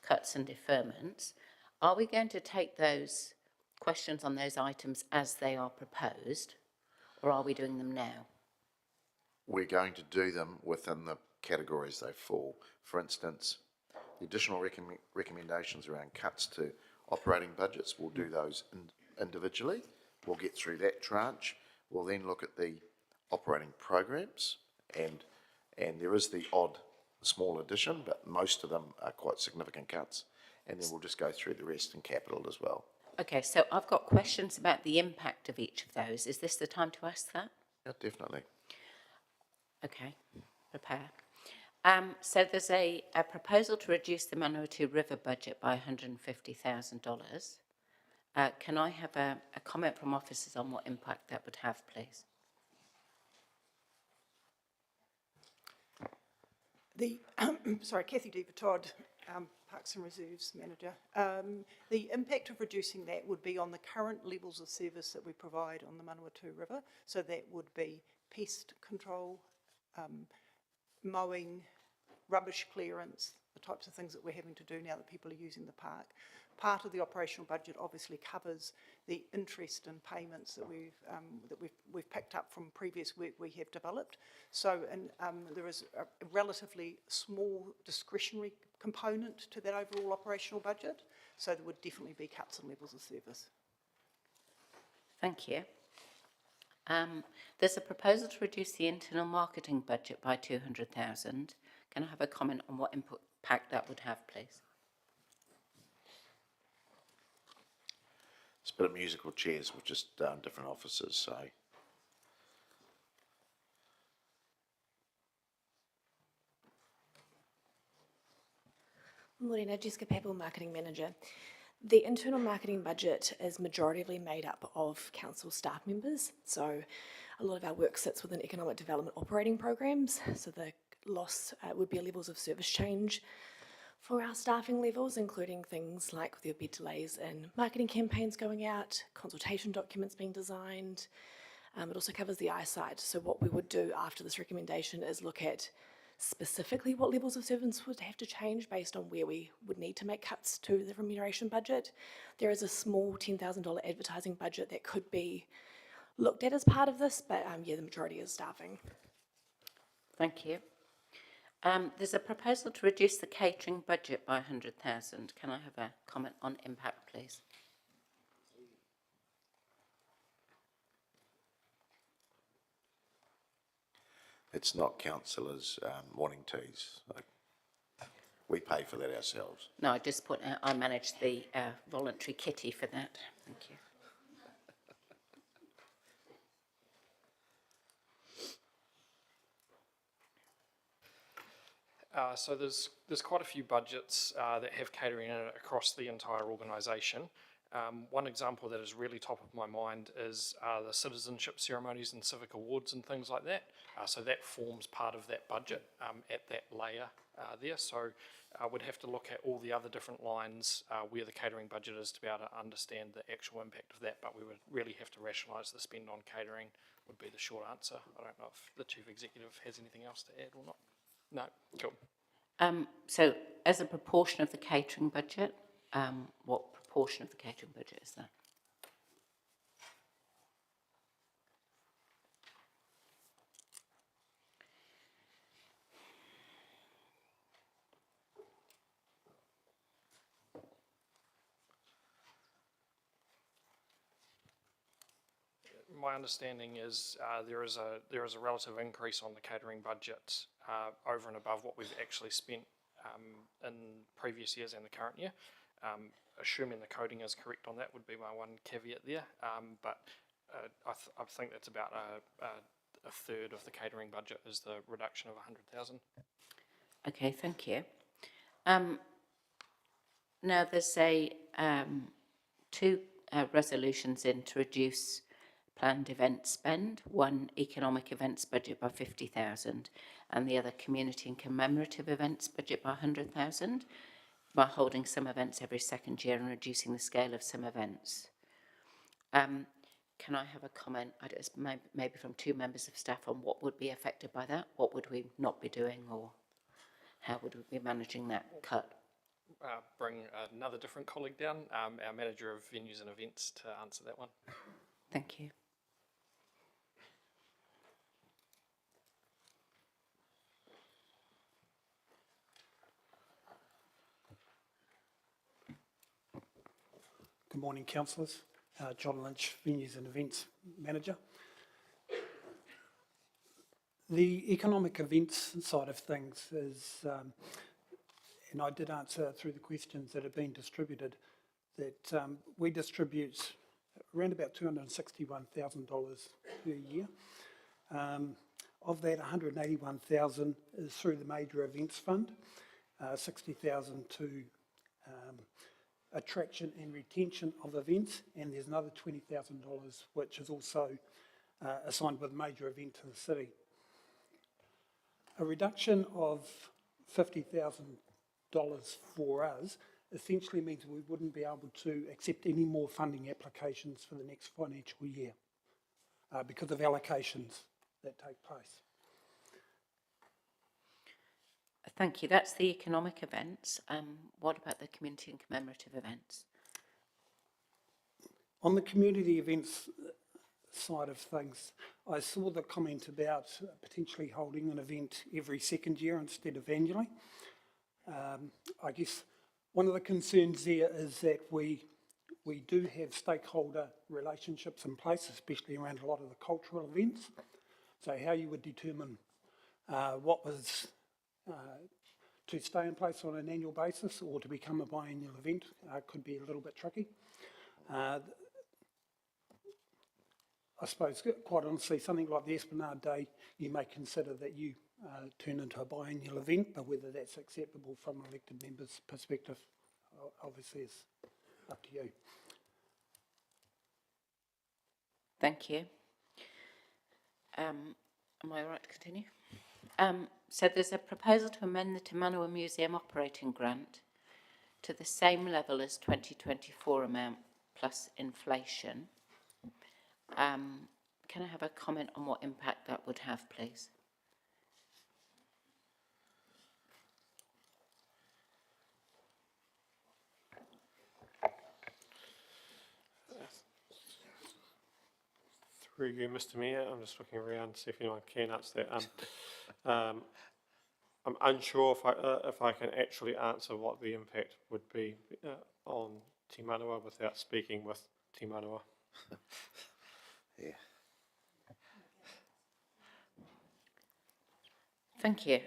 cuts and deferments. Are we going to take those questions on those items as they are proposed, or are we doing them now? We're going to do them within the categories they fall. For instance, the additional recommendations around cuts to operating budgets, we'll do those individually. We'll get through that tranche. We'll then look at the operating programs, and there is the odd small addition, but most of them are quite significant cuts. And then we'll just go through the rest in capital as well. Okay, so I've got questions about the impact of each of those. Is this the time to ask that? Yeah, definitely. Okay, prepare. So there's a proposal to reduce the Manawatu River budget by $150,000. Can I have a comment from officers on what impact that would have, please? Sorry, Kathy Deaver-Todd, Parks and Reserves Manager. The impact of reducing that would be on the current levels of service that we provide on the Manawatu River. So that would be pest control, mowing, rubbish clearance, the types of things that we're having to do now that people are using the park. Part of the operational budget obviously covers the interest and payments that we've picked up from previous work we have developed. So there is a relatively small discretionary component to that overall operational budget. So there would definitely be cuts in levels of service. Thank you. There's a proposal to reduce the internal marketing budget by $200,000. Can I have a comment on what impact that would have, please? It's a bit of musical chairs with just different officers, so. Morena, Jessica Papel, Marketing Manager. The internal marketing budget is majoritively made up of council staff members. So a lot of our work sits within economic development operating programs. So the loss would be levels of service change for our staffing levels, including things like there would be delays in marketing campaigns going out, consultation documents being designed. It also covers the eyesight. So what we would do after this recommendation is look at specifically what levels of service would have to change based on where we would need to make cuts to the remuneration budget. There is a small $10,000 advertising budget that could be looked at as part of this, but yeah, the majority is staffing. Thank you. There's a proposal to reduce the catering budget by $100,000. Can I have a comment on impact, please? It's not councillors wanting teas. We pay for that ourselves. No, I manage the voluntary kitty for that. Thank you. So there's quite a few budgets that have catering in it across the entire organisation. One example that is really top of my mind is the citizenship ceremonies and civic awards and things like that. So that forms part of that budget at that layer there. So we'd have to look at all the other different lines where the catering budget is to be able to understand the actual impact of that, but we would really have to rationalise the spend on catering would be the short answer. I don't know if the Chief Executive has anything else to add or not. No, cool. So as a proportion of the catering budget, what proportion of the catering budget is that? My understanding is there is a relative increase on the catering budget over and above what we've actually spent in previous years and the current year. Assuming the coding is correct on that would be my one caveat there, but I think that's about a third of the catering budget is the reduction of 100,000. Okay, thank you. Now there's two resolutions in to reduce planned event spend, one economic events budget by 50,000 and the other community and commemorative events budget by 100,000 by holding some events every second year and reducing the scale of some events. Can I have a comment, maybe from two members of staff, on what would be affected by that? What would we not be doing, or how would we be managing that cut? Bring another different colleague down, our manager of venues and events, to answer that one. Thank you. Good morning, councillors. John Lynch, Venues and Events Manager. The economic events side of things is, and I did answer through the questions that have been distributed, that we distribute around about $261,000 per year. Of that, $181,000 is through the Major Events Fund, $60,000 to attraction and retention of events, and there's another $20,000 which is also assigned with a major event to the city. A reduction of $50,000 for us essentially means we wouldn't be able to accept any more funding applications for the next financial year because of allocations that take place. Thank you. That's the economic events. What about the community and commemorative events? On the community events side of things, I saw the comment about potentially holding an event every second year instead of annually. I guess one of the concerns there is that we do have stakeholder relationships in place, especially around a lot of the cultural events. So how you would determine what was to stay in place on an annual basis or to become a biannual event could be a little bit tricky. I suppose, quite honestly, something like the Esplanade Day, you may consider that you turn into a biannual event, but whether that's acceptable from an elected member's perspective, obviously is up to you. Thank you. Am I right to continue? So there's a proposal to amend the Te Manawa Museum operating grant to the same level as 2024 amount plus inflation. Can I have a comment on what impact that would have, please? Through you, Mr. Mayor, I'm just looking around to see if anyone can answer that. I'm unsure if I can actually answer what the impact would be on Te Manawa without speaking with Te Manawa. Yeah. Thank you.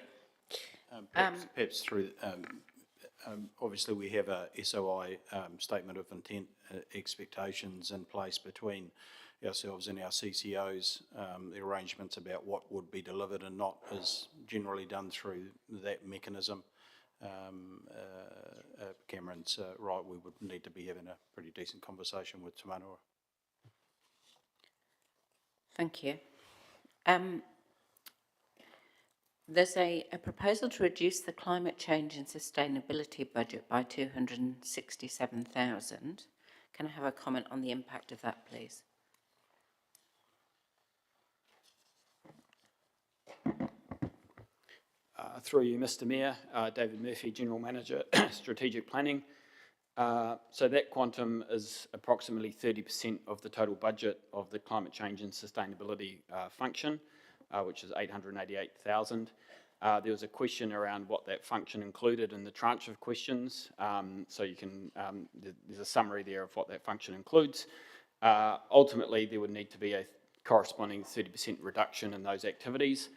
Perhaps through, obviously we have a SOI statement of intent expectations in place between ourselves and our CCOs. The arrangements about what would be delivered and not is generally done through that mechanism. Cameron's right, we would need to be having a pretty decent conversation with Te Manawa. Thank you. There's a proposal to reduce the climate change and sustainability budget by 267,000. Can I have a comment on the impact of that, please? Through you, Mr. Mayor, David Murphy, General Manager, Strategic Planning. So that quantum is approximately 30% of the total budget of the climate change and sustainability function, which is 888,000. There was a question around what that function included in the tranche of questions. So you can, there's a summary there of what that function includes. Ultimately, there would need to be a corresponding 30% reduction in those activities.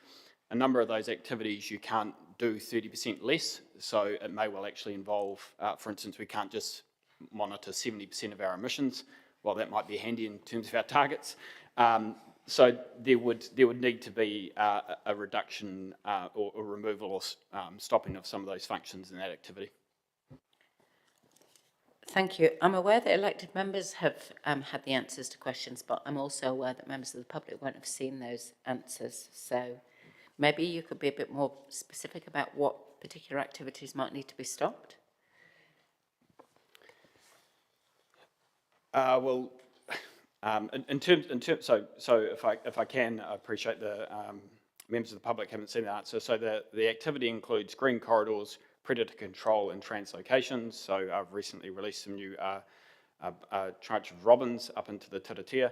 A number of those activities you can't do 30% less, so it may well actually involve, for instance, we can't just monitor 70% of our emissions. While that might be handy in terms of our targets. So there would need to be a reduction or removal or stopping of some of those functions in that activity. Thank you. I'm aware that elected members have had the answers to questions, but I'm also aware that members of the public won't have seen those answers. So maybe you could be a bit more specific about what particular activities might need to be stopped? Well, in terms, so if I can, I appreciate the members of the public haven't seen the answer. So the activity includes green corridors, predator control and translocations. So I've recently released some new tranche of robins up into the Tiratea.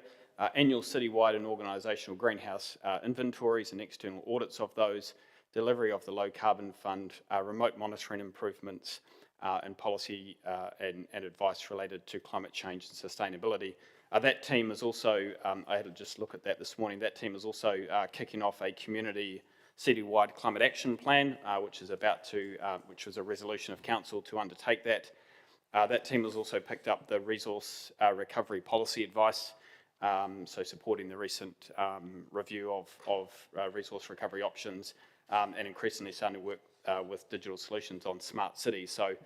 Annual citywide and organisational greenhouse inventories and external audits of those, delivery of the low carbon fund, remote monitoring improvements, and policy and advice related to climate change and sustainability. That team is also, I had to just look at that this morning, that team is also kicking off a community citywide climate action plan, which is about to, which was a resolution of council to undertake that. That team has also picked up the resource recovery policy advice, so supporting the recent review of resource recovery options, and increasingly starting to work with digital solutions on smart cities. So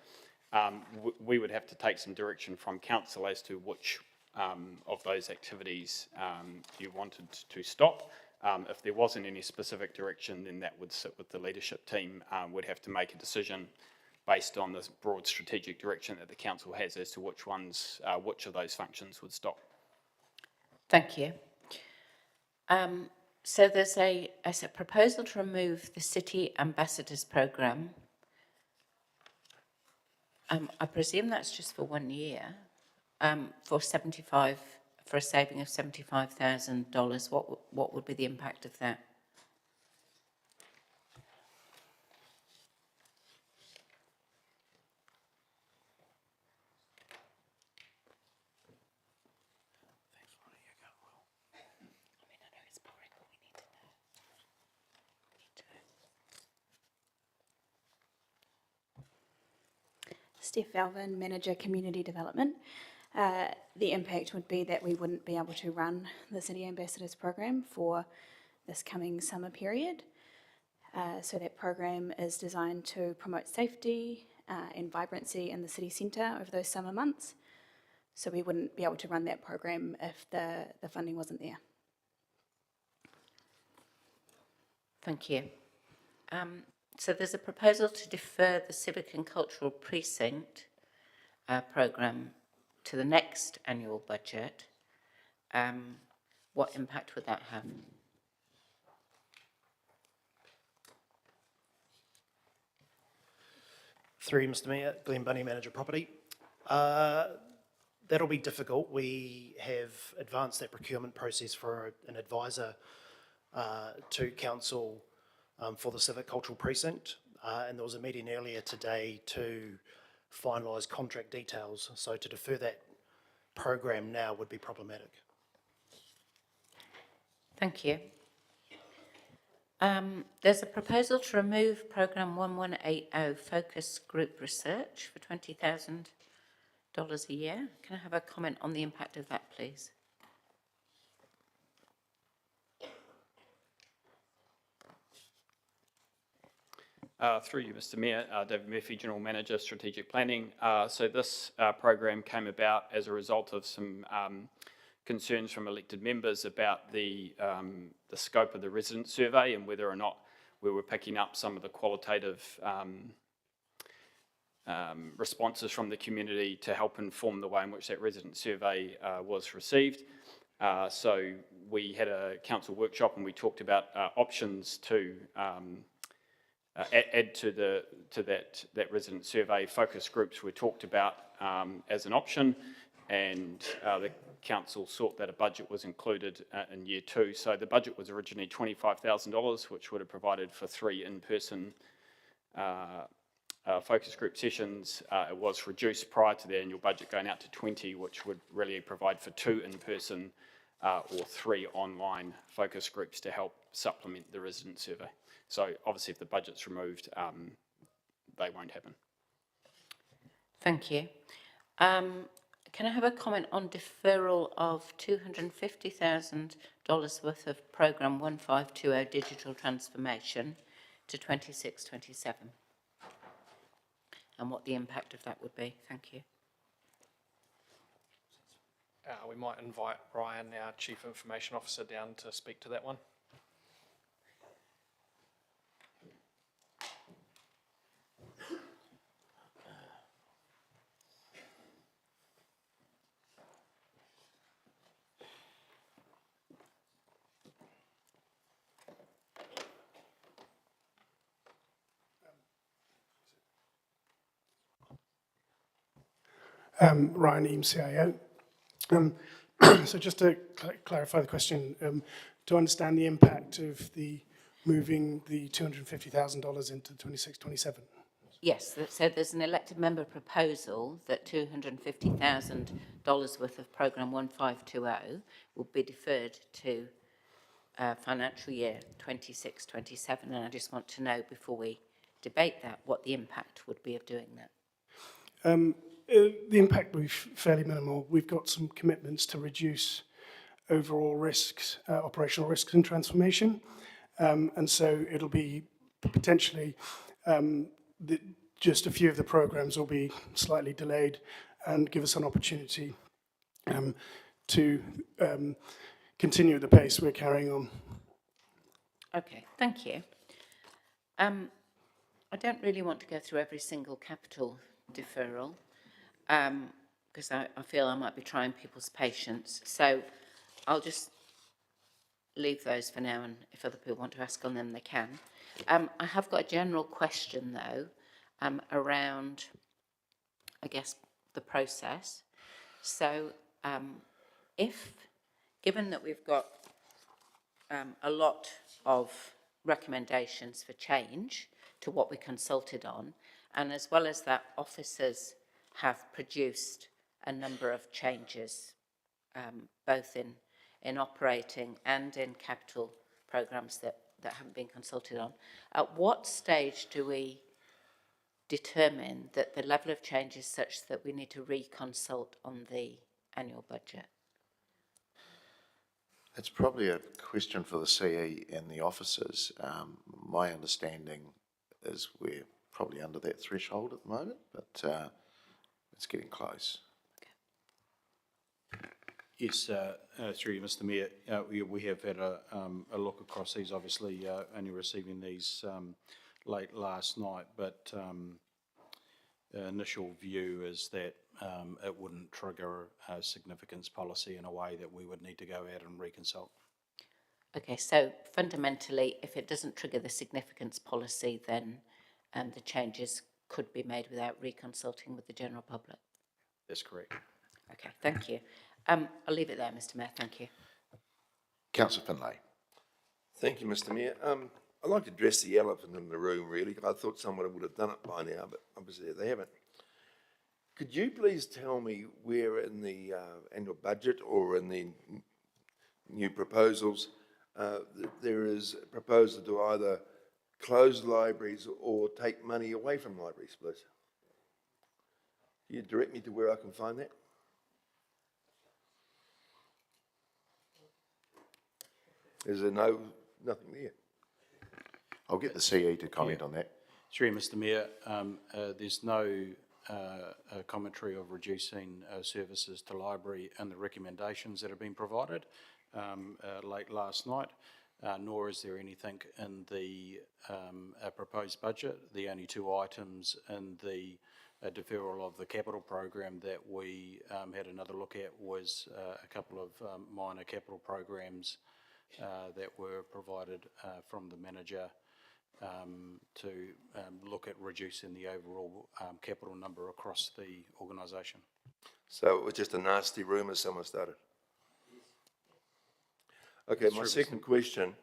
we would have to take some direction from council as to which of those activities you wanted to stop. If there wasn't any specific direction, then that would sit with the leadership team. We'd have to make a decision based on this broad strategic direction that the council has as to which ones, which of those functions would stop. Thank you. So there's a proposal to remove the City Ambassadors Programme. I presume that's just for 1 year, for a saving of $75,000. What would be the impact of that? Steph Alvin, Manager Community Development. The impact would be that we wouldn't be able to run the City Ambassadors program for this coming summer period. So that program is designed to promote safety and vibrancy in the city centre over those summer months. So we wouldn't be able to run that program if the funding wasn't there. Thank you. So there's a proposal to defer the Civic and Cultural Precinct programme to the next annual budget. What impact would that have? Through Mr Mayor, Glenn Bunny, Manager Property. That'll be difficult. We have advanced that procurement process for an advisor to council for the Civic Cultural Precinct, and there was a meeting earlier today to finalise contract details, so to defer that program now would be problematic. Thank you. There's a proposal to remove Programme 1180 Focus Group Research for $20,000 a year. Can I have a comment on the impact of that, please? Through you, Mr Mayor, David Murphy, General Manager, Strategic Planning. So this program came about as a result of some concerns from elected members about the scope of the resident survey and whether or not we were picking up some of the qualitative responses from the community to help inform the way in which that resident survey was received. So we had a council workshop and we talked about options to add to that resident survey. Focus groups were talked about as an option, and the council sought that a budget was included in year 2. So the budget was originally $25,000, which would have provided for 3 in-person focus group sessions. It was reduced prior to the annual budget going out to 20, which would really provide for 2 in-person or 3 online focus groups to help supplement the resident survey. So obviously if the budget's removed, they won't happen. Thank you. Can I have a comment on deferral of $250,000 worth of Programme 1520 Digital Transformation to 26-27? And what the impact of that would be? Thank you. we might invite Ryan, our Chief Information Officer, down to speak to that one. Ryan Eames, CIO. So just to clarify the question, to understand the impact of the moving the $250,000 into 26-27. Yes, so there's an elected member proposal that $250,000 worth of programme 1520 will be deferred to financial year 26-27, and I just want to know before we debate that what the impact would be of doing that. The impact will be fairly minimal. We've got some commitments to reduce overall risks, operational risks and transformation. And so it'll be potentially just a few of the programs will be slightly delayed and give us an opportunity to continue at the pace we're carrying on. Okay, thank you. I don't really want to go through every single capital deferral because I feel I might be trying people's patience. So I'll just leave those for now, and if other people want to ask on them, they can. I have got a general question, though, around, I guess, the process. So given that we've got a lot of recommendations for change to what we consulted on, and as well as that, officers have produced a number of changes, both in operating and in capital programmes that haven't been consulted on. At what stage do we determine that the level of change is such that we need to reconsult on the annual budget? It's probably a question for the CE and the officers. My understanding is we're probably under that threshold at the moment, but it's getting close. Yes, through you, Mr. Mayor, we have had a look across these, obviously only receiving these late last night, but initial view is that it wouldn't trigger a significance policy in a way that we would need to go out and reconsult. Okay, so fundamentally, if it doesn't trigger the significance policy, then the changes could be made without reconsulting with the general public. That's correct. Okay, thank you. I'll leave it there, Mr. Mayor. Thank you. Councillor Finlay. Thank you, Mr. Mayor. I'd like to address the elephant in the room, really. I thought someone would have done it by now, but obviously they haven't. Could you please tell me where in the annual budget or in the new proposals there is a proposal to either close libraries or take money away from libraries, please? Can you direct me to where I can find that? Is there nothing there? I'll get the CE to comment on that. Through Mr. Mayor, there's no commentary of reducing services to library and the recommendations that have been provided late last night, nor is there anything in the proposed budget. The only two items in the deferral of the capital program that we had another look at was a couple of minor capital programs that were provided from the manager to look at reducing the overall capital number across the organisation. So it was just a nasty rumour someone started? Okay, my second question.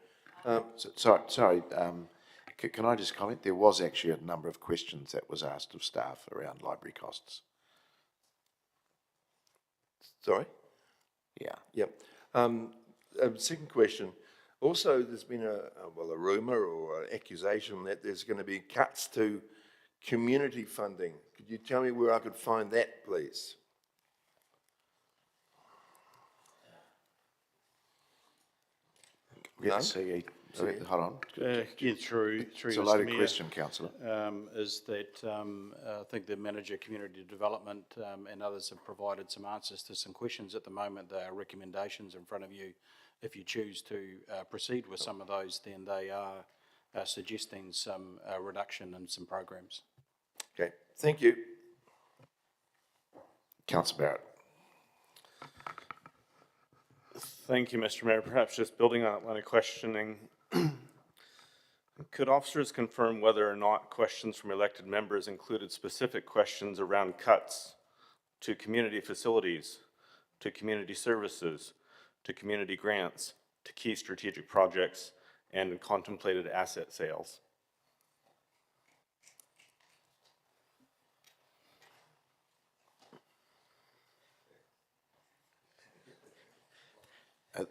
Sorry, can I just comment? There was actually a number of questions that was asked of staff around library costs. Sorry? Yeah. Yep. Second question. Also, there's been a rumour or an accusation that there's going to be cuts to community funding. Could you tell me where I could find that, please? Get the CE Hold on. Again, through It's Mr. a loaded Mayor, question, councillor. is that I think the Manager Community Development and others have provided some answers to some questions. At the moment, there are recommendations in front of you. If you choose to proceed with some of those, then they are suggesting some reduction in some programs. Okay, thank you. Councillor Barrett. Thank you, Mr. Mayor. Perhaps just building on that line of questioning, could officers confirm whether or not questions from elected members included specific questions around cuts to community facilities, to community services, to community grants, to key strategic projects, and contemplated asset sales?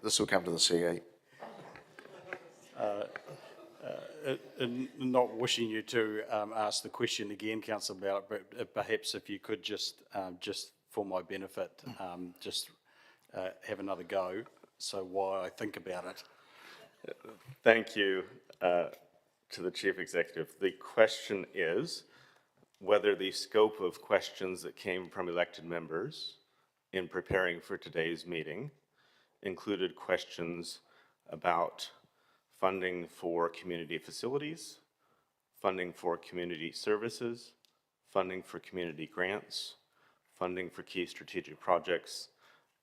This will come to the CE. Not wishing you to ask the question again, Councillor Ballard, but perhaps if you could just for my benefit, have another go, so while I think about it. Thank you to the Chief Executive. The question is whether the scope of questions that came from elected members in preparing for today's meeting included questions about funding for community facilities, funding for community services, funding for community grants, funding for key strategic projects,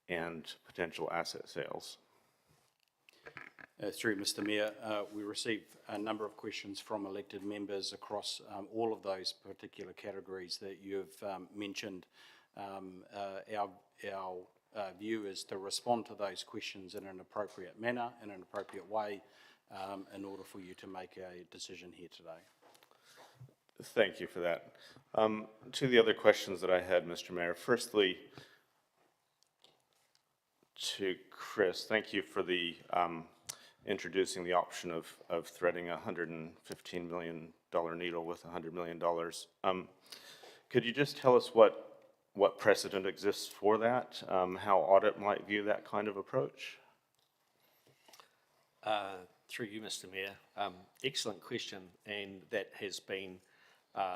and potential asset sales. Through Mr. Mayor, we received a number of questions from elected members across all of those particular categories that you've mentioned. Our view is to respond to those questions in an appropriate manner, in an appropriate way, in order for you to make a decision here today. Thank you for that. To the other questions that I had, Mr. Mayor, firstly, to Chris, thank you for the introducing the option of threading a $115 million needle with $100 million. Could you just tell us what precedent exists for that, how audit might view that kind of approach? Through you, Mr. Mayor, excellent question, and that has been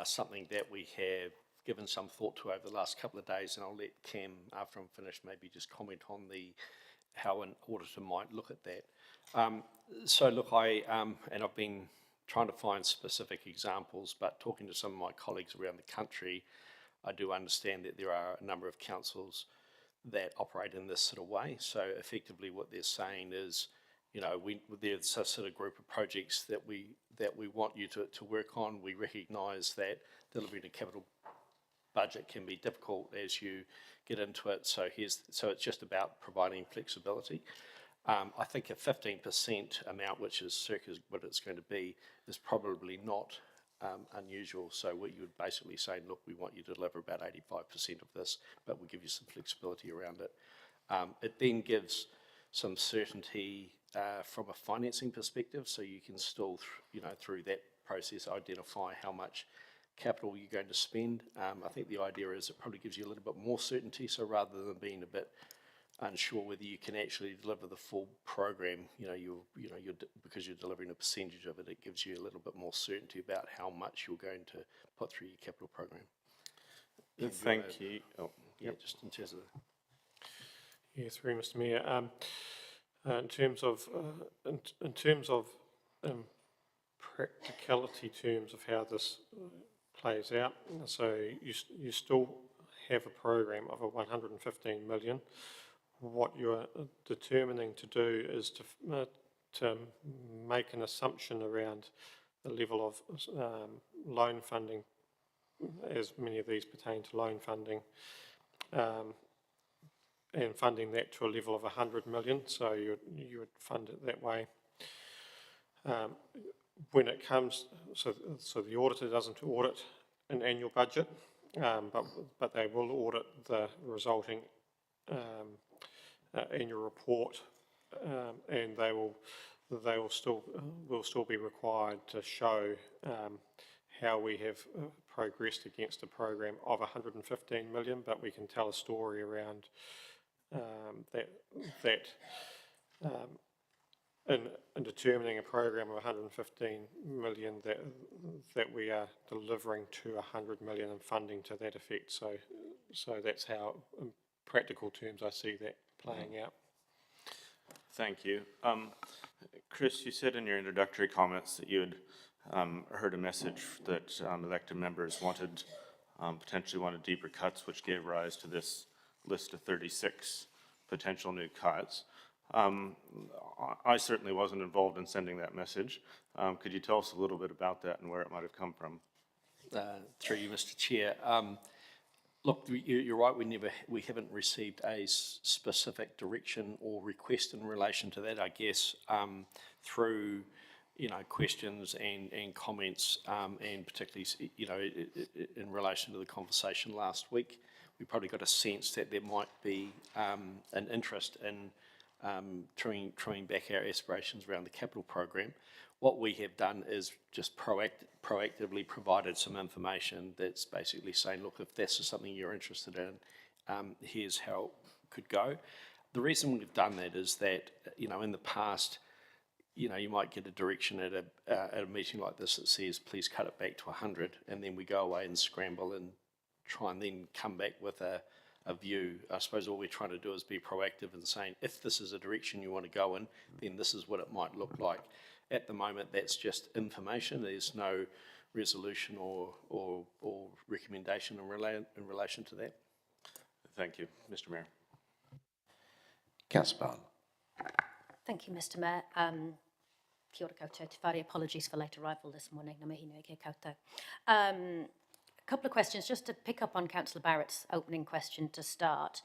something that we have given some thought to over the last couple of days, and I'll let Cam, after I'm finished, maybe just comment on how an auditor might look at that. So look, and I've been trying to find specific examples, but talking to some of my colleagues around the country, I do understand that there are a number of councils that operate in this sort of way. So effectively what they're saying is, you know, there's a sort of group of projects that we want you to work on. We recognise that delivering a capital budget can be difficult as you get into it. So it's just about providing flexibility. I think a 15% amount, which is circa what it's going to be, is probably not unusual. So what you would basically say, look, we want you to deliver about 85% of this, but we'll give you some flexibility around it. It then gives some certainty from a financing perspective, so you can still, through that process, identify how much capital you're going to spend. I think the idea is it probably gives you a little bit more certainty, so rather than being a bit unsure whether you can actually deliver the full program, because you're delivering a percentage of it, it gives you a little bit more certainty about how much you're going to put through your capital program. Thank you. Oh, yeah, just in terms of Yeah, through Mr. Mayor. In terms of practicality terms of how this plays out, so you still have a program of a 115 million. What you're determining to do is to make an assumption around the level of loan funding, as many of these pertain to loan funding, and funding that to a level of 100 million, so you would fund it that way. When it comes, so the auditor doesn't audit an annual budget, but they will audit the resulting annual report, and they will still be required to show how we have progressed against a program of 115 million, but we can tell a story around that in determining a program of 115 million that we are delivering to 100 million in funding to that effect. So that's how, in practical terms, I see that playing out. Thank you. Chris, you said in your introductory comments that you had heard a message that elected members wanted, potentially wanted deeper cuts, which gave rise to this list of 36 potential new cuts. I certainly wasn't involved in sending that message. Could you tell us a little bit about that and where it might have come from? Through you, Mr. Chair. Look, you're right, we haven't received a specific direction or request in relation to that. I guess through, questions and comments, and particularly, in relation to the conversation last week, we probably got a sense that there might be an interest in truing back our aspirations around the capital program. What we have done is just proactively provided some information that's basically saying, look, if this is something you're interested in, here's how it could go. The reason we've done that is that, in the past, you might get a direction at a meeting like this that says, please cut it back to 100, and then we go away and scramble and try and then come back with a view. I suppose what we're trying to do is be proactive in saying, if this is a direction you want to go in, then this is what it might look like. At the moment, that's just information. There's no resolution or recommendation in relation to that. Thank you, Mr. Mayor. Councillor Barton. Thank you, Mr. Mayor. Kia ora koutou, te whare, apologies for late arrival this morning. Ngā mihi nui kia koutou. A couple of questions, just to pick up on Councillor Barrett's opening question to start.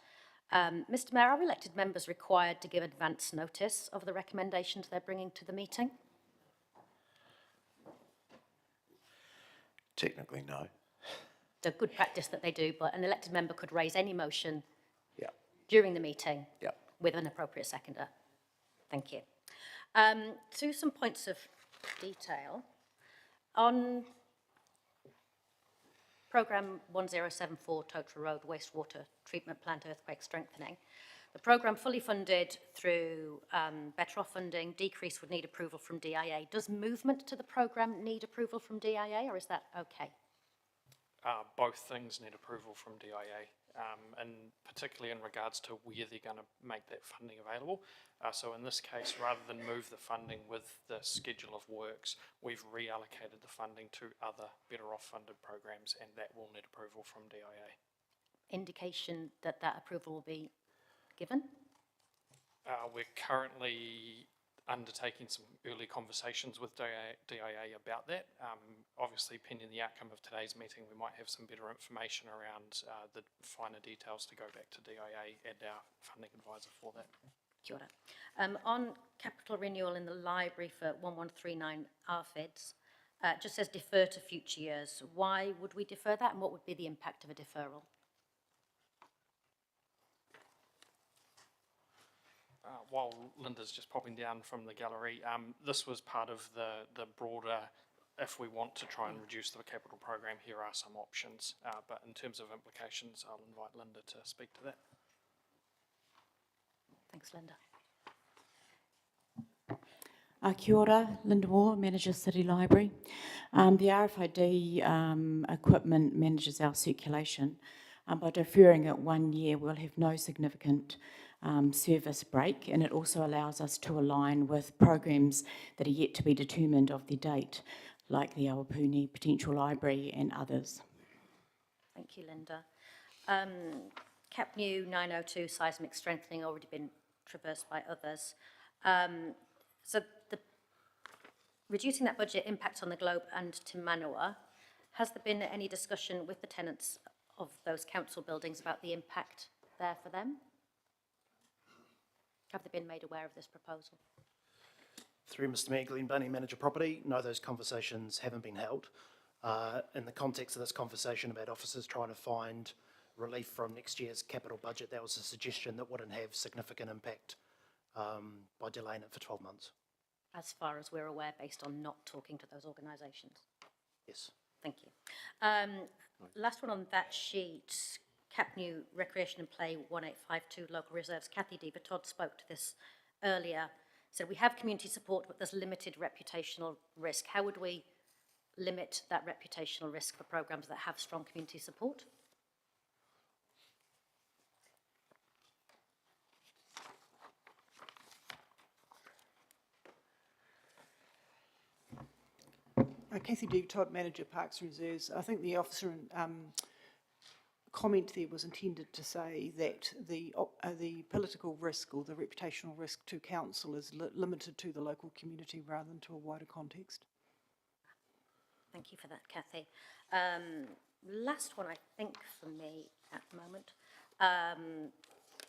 Mr. Mayor, are elected members required to give advance notice of the recommendations they're bringing to the meeting? Technically, no. It's a good practice that they do, but an elected member could raise any motion Yeah. during the meeting Yeah. with an appropriate seconder. Thank you. To some points of detail. On Programme 1074, Total Road Wastewater Treatment Plant Earthquake Strengthening, the programme fully funded through better off funding, decrease would need approval from DIA. Does movement to the programme need approval from DIA, or is that okay? Both things need approval from DIA, and particularly in regards to where they're going to make that funding available. So in this case, rather than move the funding with the schedule of works, we've reallocated the funding to other better off funded programs, and that will need approval from DIA. Indication that that approval will be given? We're currently undertaking some early conversations with DIA about that. Obviously, pending the outcome of today's meeting, we might have some better information around the finer details to go back to DIA and our funding advisor for that. Kia ora. On capital renewal in the library for 1139 RFEDs, it just says defer to future years. Why would we defer that, and what would be the impact of a deferral? While Linda's just popping down from the gallery, this was part of the broader, if we want to try and reduce the capital program, here are some options. But in terms of implications, I'll invite Linda to speak to that. Thanks, Linda. Kia ora, Linda Moore, Manager City Library. The RFID equipment manages our circulation. By deferring it 1 year, we'll have no significant service break, and it also allows us to align with programs that are yet to be determined of their date, like the Awapuni Potential Library and others. Thank you, Linda. CapNew 902 seismic strengthening already been traversed by others. So reducing that budget impact on the Globe and Te Manawa, has there been any discussion with the tenants of those council buildings about the impact there for them? Have they been made aware of this proposal? Through Mr. Mayor, Glenn Bunny, Manager Property. No, those conversations haven't been held. In the context of this conversation about officers trying to find relief from next year's capital budget, that was a suggestion that wouldn't have significant impact by delaying it for 12 months. As far as we're aware, based on not talking to those organisations? Yes. Thank you. Last one on that sheet, CapNew Recreation and Play 1852 Local Reserves. Kathy Deaver Todd spoke to this earlier. So we have community support, but there's limited reputational risk. How would we limit that reputational risk for programs that have strong community support? Kathy Deave, Todd, Manager Parks and Reserves. I think the officer comment there was intended to say that the political risk or the reputational risk to council is limited to the local community rather than to a wider context. Thank you for that, Kathy. Last one, I think, for me at the moment.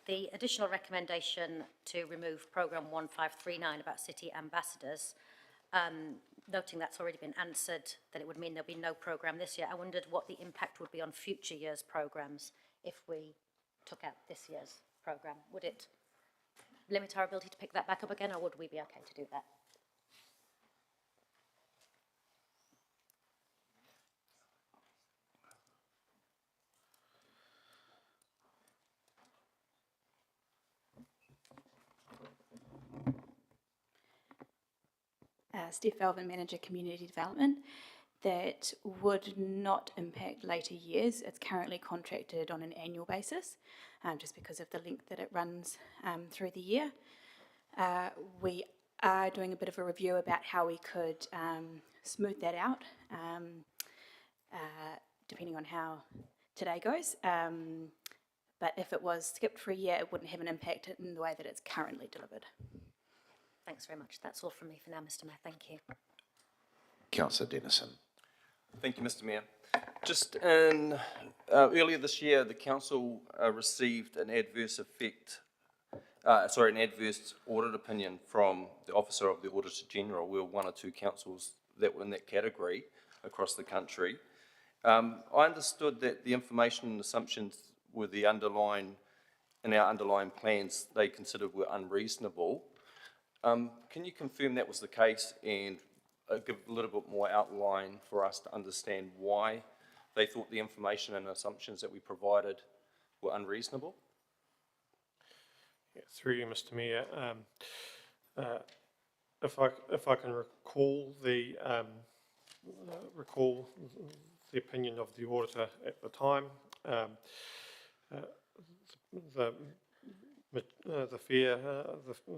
The additional recommendation to remove Programme 1539 about city ambassadors, noting that's already been answered, that it would mean there'll be no programme this year. I wondered what the impact would be on future years' programmes if we took out this year's programme. Would it limit our ability to pick that back up again, or would we be okay to do that? Steph Alvin, Manager Community Development. That would not impact later years. It's currently contracted on an annual basis, just because of the length that it runs through the year. We are doing a bit of a review about how we could smooth that out, depending on how today goes. But if it was skipped for a year, it wouldn't have an impact in the way that it's currently delivered. Thanks very much. That's all from me for now, Mr. Mayor. Thank you. Councillor Dennison. Thank you, Mr. Mayor. Just in earlier this year, the council received an adverse audit opinion from the Officer of the Auditor General. We were one or two councils that were in that category across the country. I understood that the information and assumptions were in our underlying plans they considered were unreasonable. Can you confirm that was the case and give a little bit more outline for us to understand why they thought the information and assumptions that we provided were unreasonable? Yeah, through you, Mr. Mayor. If I can recall the opinion of the auditor at the time, the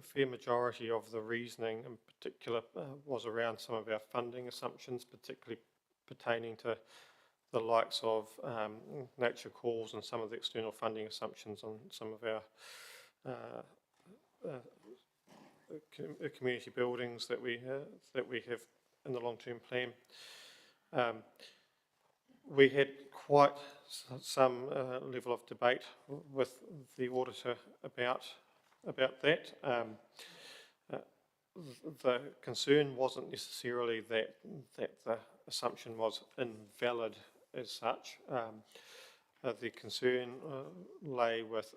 fair majority of the reasoning in particular was around some of our funding assumptions, particularly pertaining to the likes of nature calls and some of the external funding assumptions on some of our community buildings that we have in the long-term plan. We had quite some level of debate with the auditor about that. The concern wasn't necessarily that the assumption was invalid as such. The concern lay with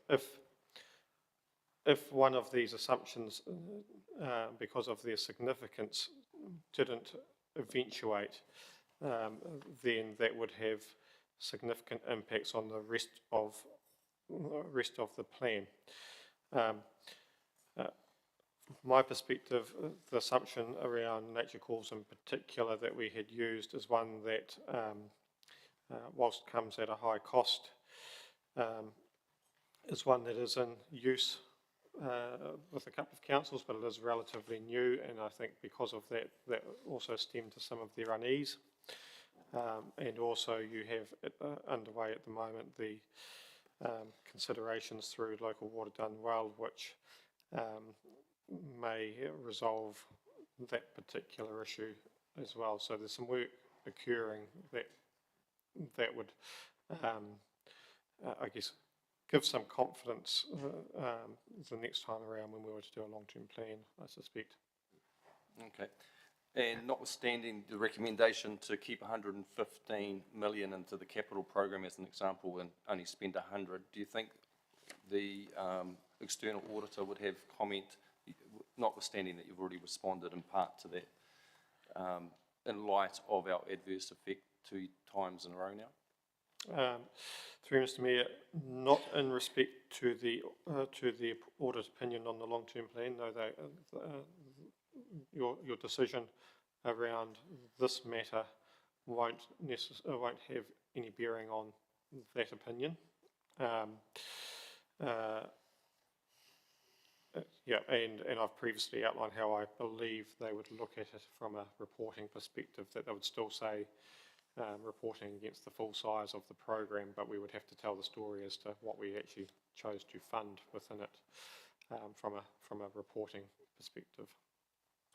if one of these assumptions, because of their significance, didn't eventuate, then that would have significant impacts on the rest of the plan. My perspective, the assumption around nature calls in particular that we had used is one that, whilst comes at a high cost, is one that is in use with a couple of councils, but it is relatively new, and I think because of that, that also stemmed to some of their unease. And also you have underway at the moment the considerations through Local Water Done Well, which may resolve that particular issue as well. So there's some work occurring that would, I guess, give some confidence the next time around when we were to do a long-term plan, I suspect. Okay. And notwithstanding the recommendation to keep 115 million into the capital program as an example and only spend 100, do you think the external auditor would have comment, notwithstanding that you've already responded in part to that, in light of our adverse effect 2 times in a row now? Through Mr. Mayor, not in respect to the audit opinion on the long-term plan, no, your decision around this matter won't have any bearing on that opinion. Yeah, and I've previously outlined how I believe they would look at it from a reporting perspective, that they would still say reporting against the full size of the program, but we would have to tell the story as to what we actually chose to fund within it from a reporting perspective.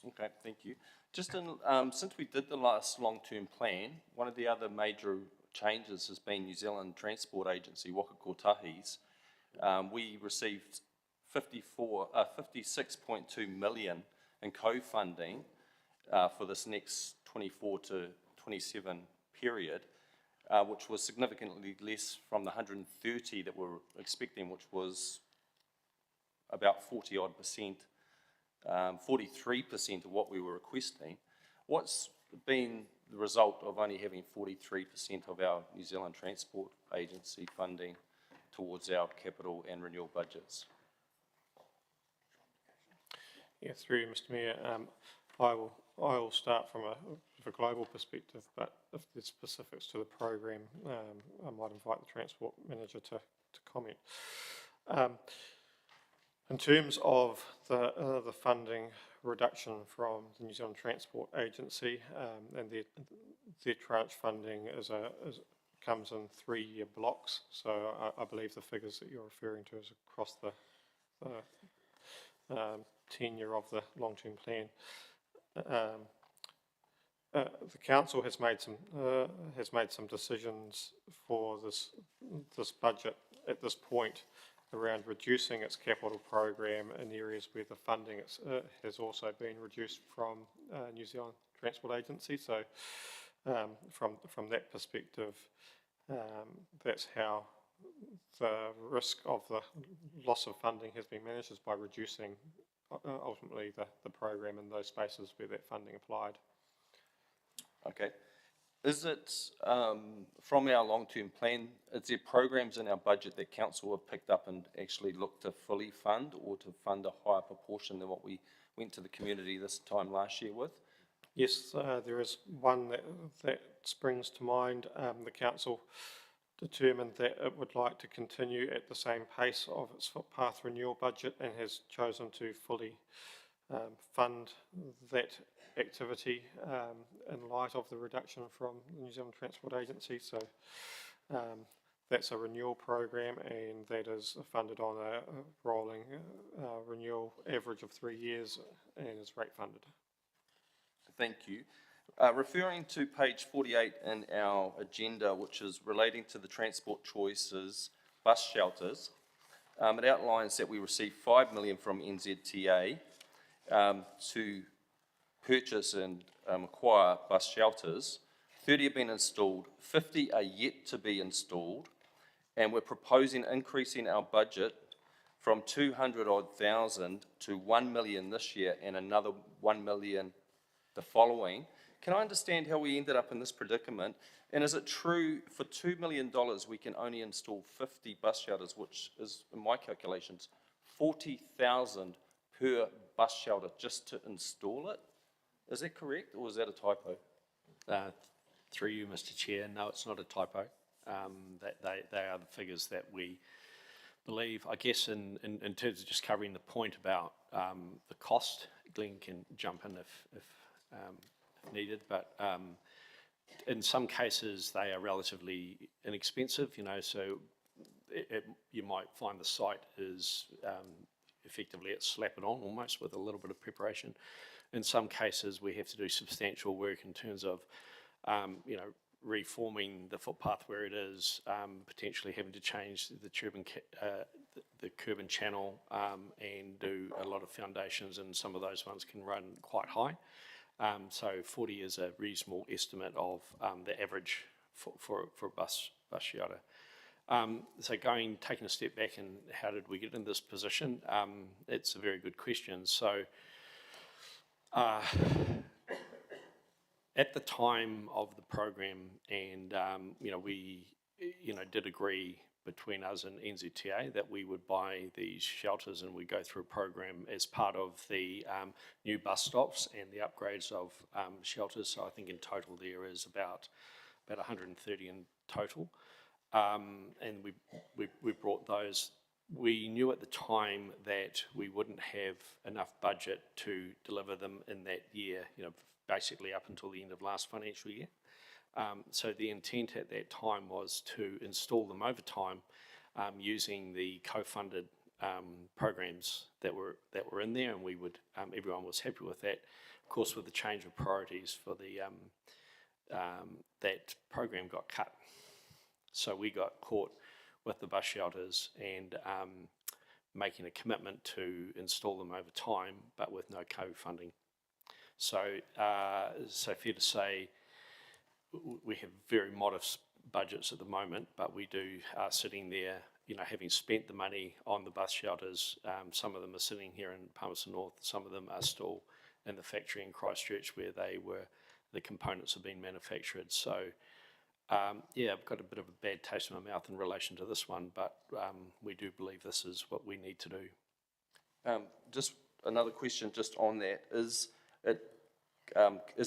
Okay, thank you. Just in, since we did the last long-term plan, one of the other major changes has been New Zealand Transport Agency, Waka Kotahi's. We received 56.2 million in co-funding for this next 24 to 27 period, which was significantly less from the 130 that we were expecting, which was about 40-odd%, 43% of what we were requesting. What's been the result of only having 43% of our New Zealand Transport Agency funding towards our capital and renewal budgets? Yeah, through you, Mr. Mayor, I will start from a global perspective, but if there's specifics to the program, I might invite the Transport Manager to comment. In terms of the funding reduction from the New Zealand Transport Agency, and their tranche funding comes in 3-year blocks, so I believe the figures that you're referring to is across the tenure of the long-term plan. The council has made some decisions for this budget at this point around reducing its capital program in areas where the funding has also been reduced from New Zealand Transport Agency. So from that perspective, that's how the risk of the loss of funding has been managed, is by reducing ultimately the program in those spaces where that funding applied. Okay. Is it, from our long-term plan, is there programs in our budget that council have picked up and actually looked to fully fund, or to fund a higher proportion than what we went to the community this time last year with? Yes, there is one that springs to mind. The council determined that it would like to continue at the same pace of its footpath renewal budget, and has chosen to fully fund that activity in light of the reduction from the New Zealand Transport Agency. So that's a renewal program, and that is funded on a rolling renewal average of 3 years, and is rate funded. Thank you. Referring to page 48 in our agenda, which is relating to the Transport Choices bus shelters, it outlines that we received 5 million from NZTA to purchase and acquire bus shelters. 30 have been installed, 50 are yet to be installed, and we're proposing increasing our budget from 200,000 to 1 million this year, and another 1 million the following. Can I understand how we ended up in this predicament? And is it true for $2 million we can only install 50 bus shelters, which is, in my calculations, 40,000 per bus shelter just to install it? Is that correct, or is that a typo? Through you, Mr. Chair, no, it's not a typo. They are the figures that we believe. I guess in terms of just covering the point about the cost, Glenn can jump in if needed, but in some cases they are relatively inexpensive, you know, so you might find the site is effectively it's slap it on almost with a little bit of preparation. In some cases we have to do substantial work in terms of you know, reforming the footpath where it is, potentially having to change the curb and channel, and do a lot of foundations, and some of those ones can run quite high. So 40 is a reasonable estimate of the average for a bus shelter. So taking a step back, and how did we get in this position? It's a very good question. So at the time of the program, and you know, we did agree between us and NZTA that we would buy these shelters and we go through a program as part of the new bus stops and the upgrades of shelters. So I think in total there is about 130 in total. And we brought those. We knew at the time that we wouldn't have enough budget to deliver them in that year, basically up until the end of last financial year. So the intent at that time was to install them over time using the co-funded programs that were in there, and we would everyone was happy with that. Of course, with the change of priorities for the that program got cut, so we got caught with the bus shelters and making a commitment to install them over time, but with no co-funding. So fair to say, we have very modest budgets at the moment, but we are sitting there, having spent the money on the bus shelters. Some of them are sitting here in Palmerston North. Some of them are still in the factory in Christchurch where the components have been manufactured. So, I've got a bit of a bad taste in my mouth in relation to this one, but we do believe this is what we need to do. Just another question just on that. Is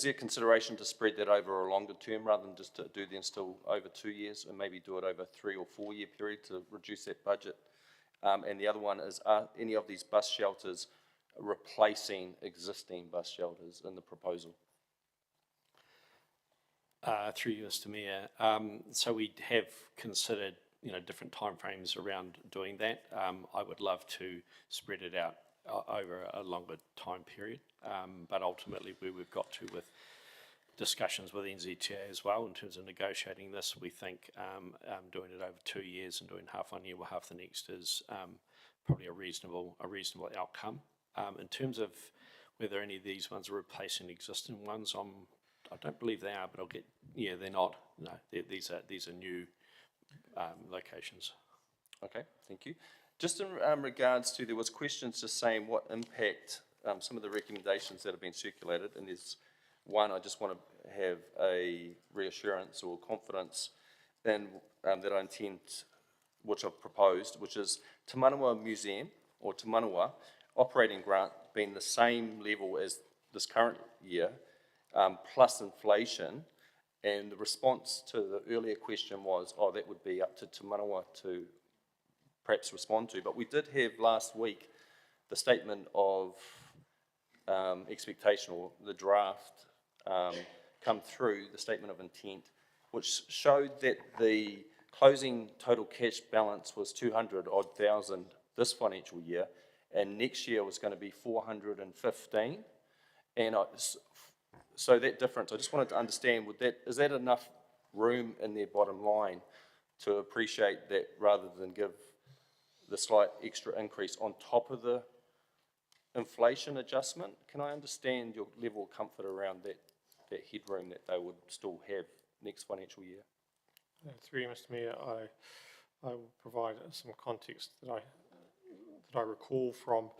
there consideration to spread that over a longer term rather than just to do the install over 2 years and maybe do it over a 3 or 4 year period to reduce that budget? And the other one is, are any of these bus shelters replacing existing bus shelters in the proposal? Through you, Mr. Mayor. So we have considered, different timeframes around doing that. I would love to spread it out over a longer time period, but ultimately where we've got to with discussions with NZTA as well in terms of negotiating this, we think doing it over 2 years and doing half one year or half the next is probably a reasonable outcome. In terms of whether any of these ones are replacing existing ones, I don't believe they are, but they're not. No, these are new locations. Okay, thank you. Just in regards to, there was questions just saying what impact some of the recommendations that have been circulated, and there's one I just want to have a reassurance or confidence in that I intend, which I've proposed, which is Te Manawa Museum or Te Manawa operating grant being the same level as this current year, plus inflation, and the response to the earlier question was, that would be up to Te Manawa to perhaps respond to. But we did have last week the statement of expectation, or the draft come through, the statement of intent, which showed that the closing total cash balance was 200,000 this financial year, and next year was going to be 415. And so that difference, I just wanted to understand, is that enough room in their bottom line to appreciate that rather than give the slight extra increase on top of the inflation adjustment? Can I understand your level of comfort around that headroom that they would still have next financial year? Through you, Mr. Mayor, I will provide some context that I recall from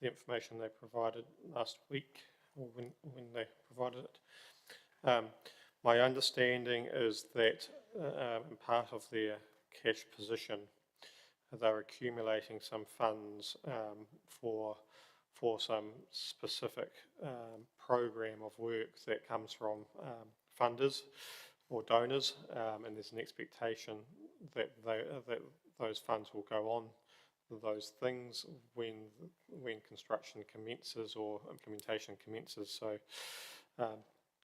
the information they provided last week, or when they provided it. My understanding is that in part of their cash position, they're accumulating some funds for some specific program of work that comes from funders or donors, and there's an expectation that those funds will go on those things when construction commences or implementation commences. So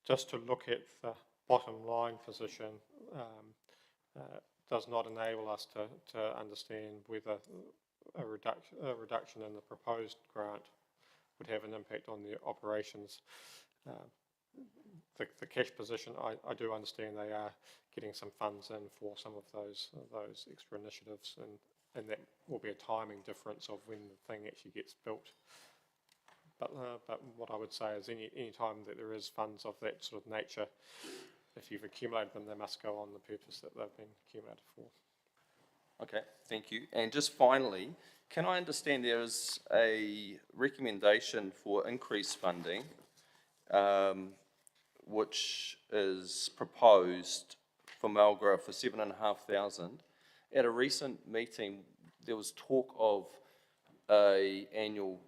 just to look at the bottom line position does not enable us to understand whether a reduction in the proposed grant would have an impact on the operations. The cash position, I do understand they are getting some funds in for some of those extra initiatives, and that will be a timing difference of when the thing actually gets built. But what I would say is any time that there is funds of that sort of nature, if you've accumulated them, they must go on the purpose that they've been accumulated for. Okay, thank you. And just finally, can I understand there is a recommendation for increased funding, which is proposed for Malgra for 7,500. At a recent meeting, there was talk of a annual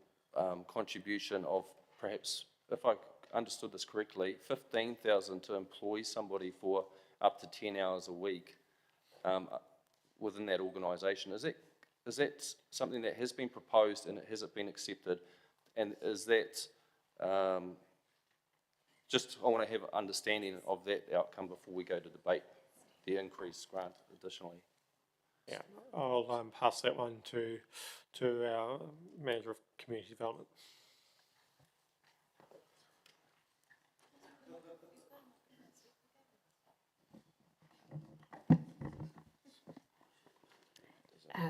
contribution of perhaps, if I understood this correctly, 15,000 to employ somebody for up to 10 hours a week within that organisation. Is that something that has been proposed and has it been accepted? And is that, just I want to have an understanding of that outcome before we go to debate the increased grant additionally. Yeah, I'll pass that one to our Manager of Community Development.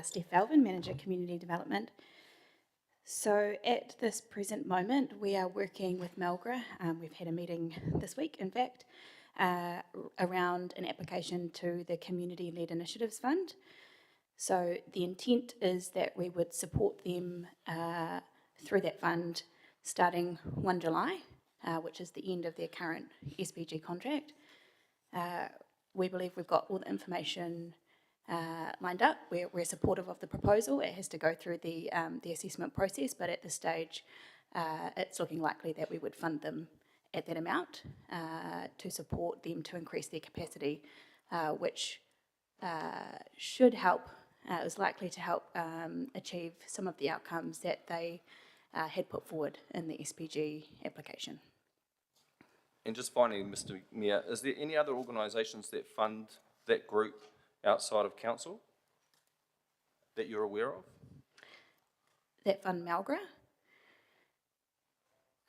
Steph Alvin, Manager Community Development. So at this present moment, we are working with Malgra. We've had a meeting this week, in fact, around an application to the Community-Led Initiatives Fund. So the intent is that we would support them through that fund starting 1 July, which is the end of their current SPG contract. We believe we've got all the information lined up. We're supportive of the proposal. It has to go through the assessment process, but at this stage, it's looking likely that we would fund them at that amount to support them to increase their capacity, which should help, is likely to help achieve some of the outcomes that they had put forward in the SPG application. And just finally, Mr. Mayor, is there any other organisations that fund that group outside of council that you're aware of? That fund Malgra.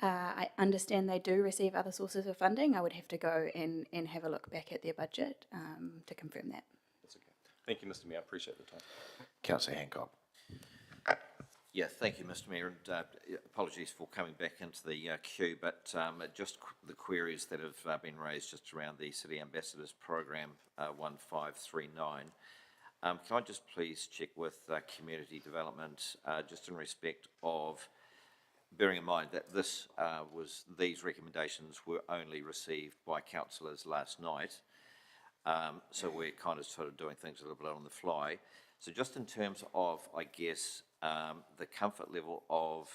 I understand they do receive other sources of funding. I would have to go and have a look back at their budget to confirm that. That's okay. Thank you, Mr. Mayor. I appreciate the time. Councillor Hancock. Yeah, thank you, Mr. Mayor, and apologies for coming back into the queue, but just the queries that have been raised just around the City Ambassadors Program 1539. Can I just please check with Community Development, just in respect of bearing in mind that these recommendations were only received by councillors last night, so we're kind of sort of doing things a little bit on the fly. So just in terms of, I guess, the comfort level of,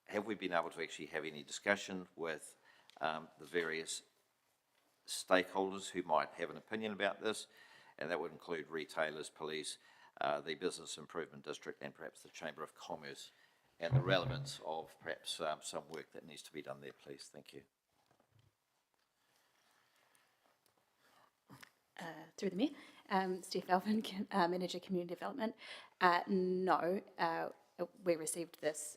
have we been able to actually have any discussion with the various stakeholders who might have an opinion about this? And that would include retailers, police, the Business Improvement District, and perhaps the Chamber of Commerce, and the relevance of perhaps some work that needs to be done there, please. Thank you. Through the Mayor, Steph Alvin, Manager Community Development. No, we received this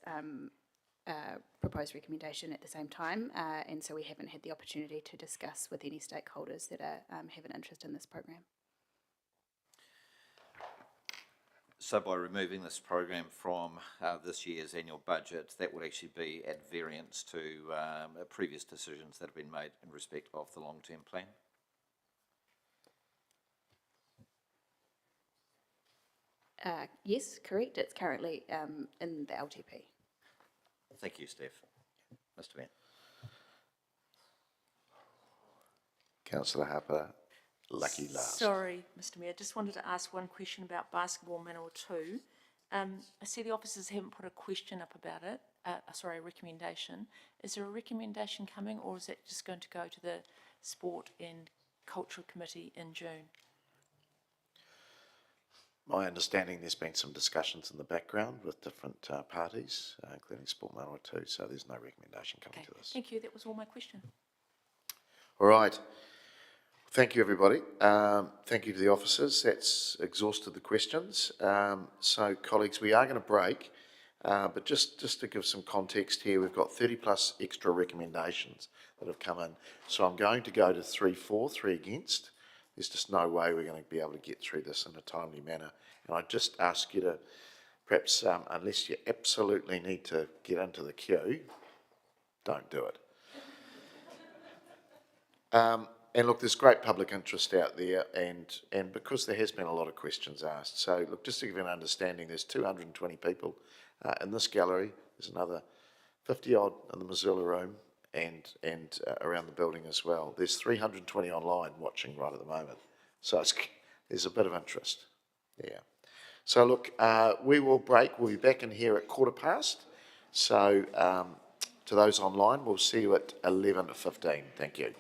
proposed recommendation at the same time, and so we haven't had the opportunity to discuss with any stakeholders that have an interest in this program. So by removing this program from this year's annual budget, that would actually be at variance to previous decisions that have been made in respect of the long-term plan? Yes, correct. It's currently in the LTP. Thank you, Steph. Mr. Mayor. Councillor Harper, lucky last. Sorry, Mr. Mayor, just wanted to ask one question about Basketball Manawa 2. I see the officers haven't put a question up about it, a recommendation. Is there a recommendation coming, or is that just going to go to the Sport and Cultural Committee in June? My understanding, there's been some discussions in the background with different parties, including Sport Manawa 2, so there's no recommendation coming to this. Thank you, that was all my question. All right. Thank you, everybody. Thank you to the officers. That's exhausted the questions. So, colleagues, we are going to break, but just to give some context here, we've got 30 plus extra recommendations that have come in. So I'm going to go to 3 for, 3 against. There's just no way we're going to be able to get through this in a timely manner. And I just ask you to, perhaps, unless you absolutely need to get into the queue, don't do it. And look, there's great public interest out there, and because there has been a lot of questions asked. So look, just to give you an understanding, there's 220 people in this gallery. There's another 50 odd in the Missoula room and around the building as well. There's 320 online watching right at the moment. So there's a bit of interest. Yeah. So look, we will break. We'll be back in here at 15:15. So to those online, we'll see you at 11:15. Thank you.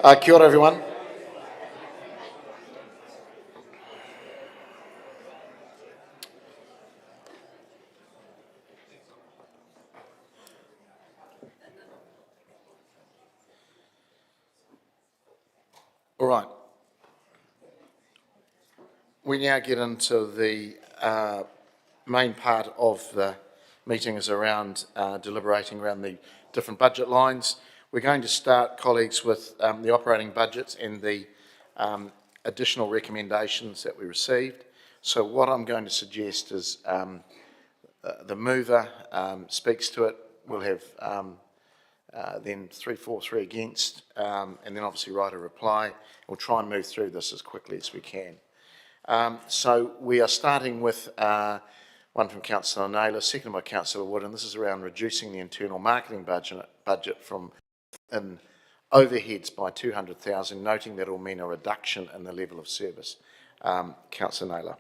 Kia ora, everyone. All right. We now get into the main part of the meeting is around deliberating around the different budget lines. We're going to start, colleagues, with the operating budgets and the additional recommendations that we received. So what I'm going to suggest is the mover speaks to it. We'll have then 3 for, 3 against, and then obviously write a reply. We'll try and move through this as quickly as we can. So we are starting with one from Councillor Naylor, seconded by Councillor Wood, and this is around reducing the internal marketing budget from in overheads by 200,000, noting that will mean a reduction in the level of service. Councillor Naylor.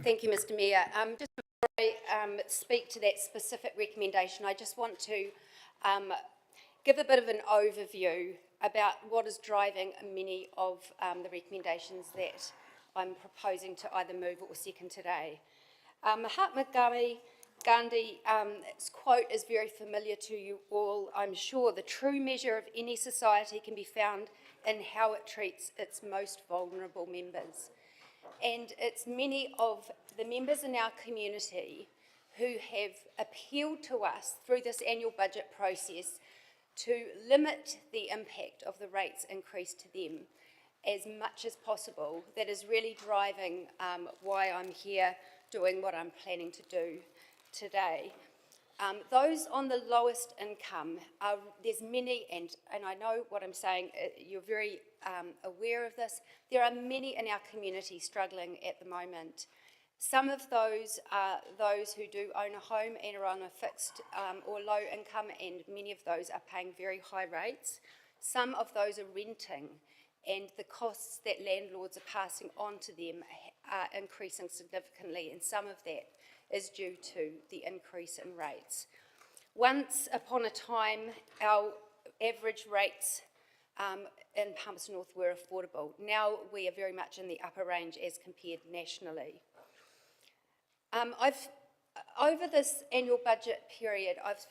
Thank you, Mr Mayor. Just before I speak to that specific recommendation, I just want to give a bit of an overview about what is driving many of the recommendations that I'm proposing to either move or second today. Mahatma Gandhi's quote is very familiar to you all, I'm sure. The true measure of any society can be found in how it treats its most vulnerable members. And it's many of the members in our community who have appealed to us through this annual budget process to limit the impact of the rates increase to them as much as possible. That is really driving why I'm here doing what I'm planning to do today. Those on the lowest income, there's many, and I know what I'm saying, you're very aware of this, there are many in our community struggling at the moment. Some of those are those who do own a home and are on a fixed or low income, and many of those are paying very high rates. Some of those are renting, and the costs that landlords are passing on to them are increasing significantly, and some of that is due to the increase in rates. Once upon a time, our average rates in Palmerston North were affordable. Now we are very much in the upper range as compared nationally. Over this annual budget period, I've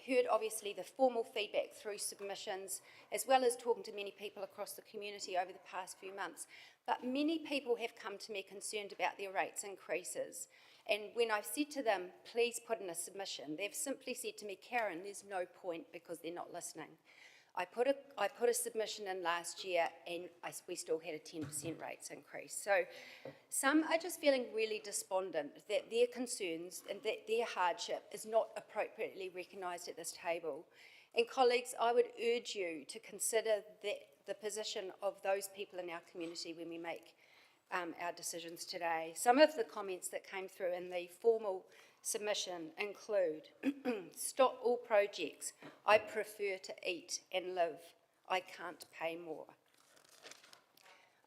heard obviously the formal feedback through submissions, as well as talking to many people across the community over the past few months. But many people have come to me concerned about their rates increases. And when I've said to them, please put in a submission, they've simply said to me, Karen, there's no point because they're not listening. I put a submission in last year and we still had a 10% rates increase. So some are just feeling really despondent that their concerns and that their hardship is not appropriately recognised at this table. And colleagues, I would urge you to consider the position of those people in our community when we make our decisions today. Some of the comments that came through in the formal submission include, stop all projects, I prefer to eat and live, I can't pay more.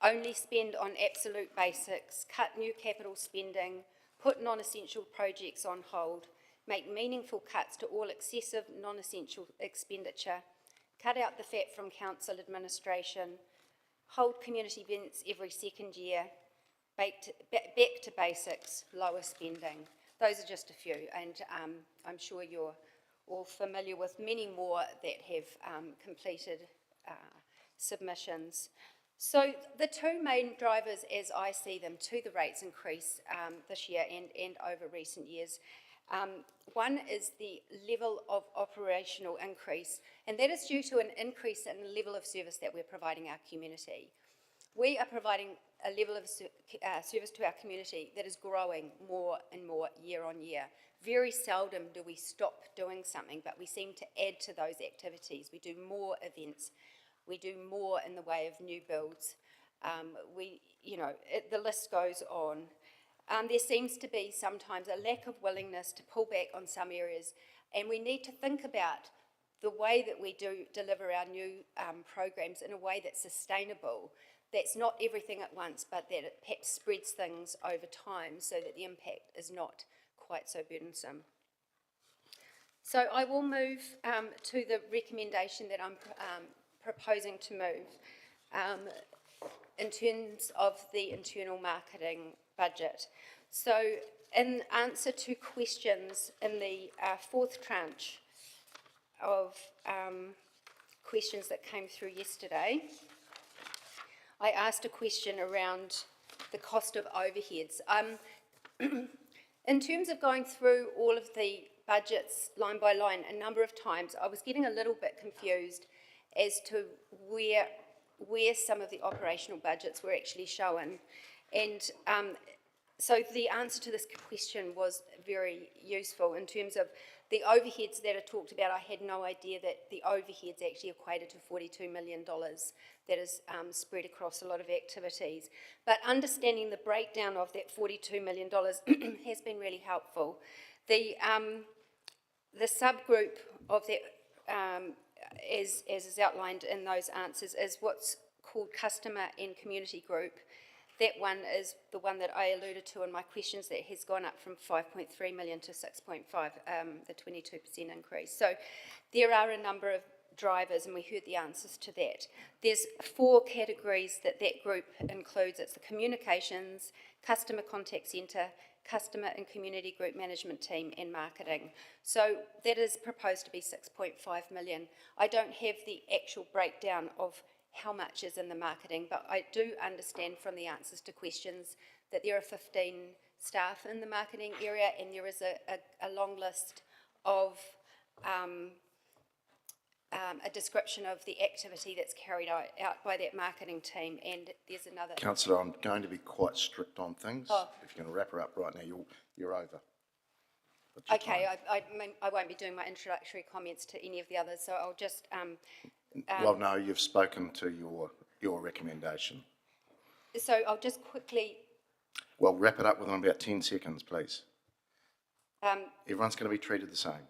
Only spend on absolute basics, cut new capital spending, put non-essential projects on hold, make meaningful cuts to all excessive non-essential expenditure, cut out the fat from council administration, hold community events every second year, back to basics, lower spending. Those are just a few, and I'm sure you're all familiar with many more that have completed submissions. So the two main drivers, as I see them, to the rates increase this year and over recent years, one is the level of operational increase, and that is due to an increase in the level of service that we're providing our community. We are providing a level of service to our community that is growing more and more year on year. Very seldom do we stop doing something, but we seem to add to those activities. We do more events. We do more in the way of new builds. The list goes on. There seems to be sometimes a lack of willingness to pull back on some areas, and we need to think about the way that we do deliver our new programs in a way that's sustainable. That's not everything at once, but that it perhaps spreads things over time so that the impact is not quite so burdensome. So I will move to the recommendation that I'm proposing to move in terms of the internal marketing budget. So in answer to questions in the fourth tranche of questions that came through yesterday, I asked a question around the cost of overheads. In terms of going through all of the budgets line by line a number of times, I was getting a little bit confused as to where some of the operational budgets were actually shown. And so the answer to this question was very useful in terms of the overheads that are talked about. I had no idea that the overheads actually equated to $42 million that is spread across a lot of activities. But understanding the breakdown of that $42 million has been really helpful. The subgroup of that, as is outlined in those answers, is what's called customer and community group. That one is the one that I alluded to in my questions that has gone up from 5.3 million to 6.5, the 22% increase. So there are a number of drivers, and we heard the answers to that. There's 4 categories that group includes. It's the communications, customer contact centre, customer and community group management team, and marketing. So that is proposed to be 6.5 million. I don't have the actual breakdown of how much is in the marketing, but I do understand from the answers to questions that there are 15 staff in the marketing area, and there is a long list of a description of the activity that's carried out by that marketing team, and there's another... Councillor, I'm going to be quite strict on things. Oh. If you're going to wrap her up right now, you're over. Okay, I mean, I won't be doing my introductory comments to any of the others, so I'll just... well, no, you've spoken to your recommendation. So I'll just quickly... Well, wrap it up within about 10 seconds, please. Everyone's going to be treated the same.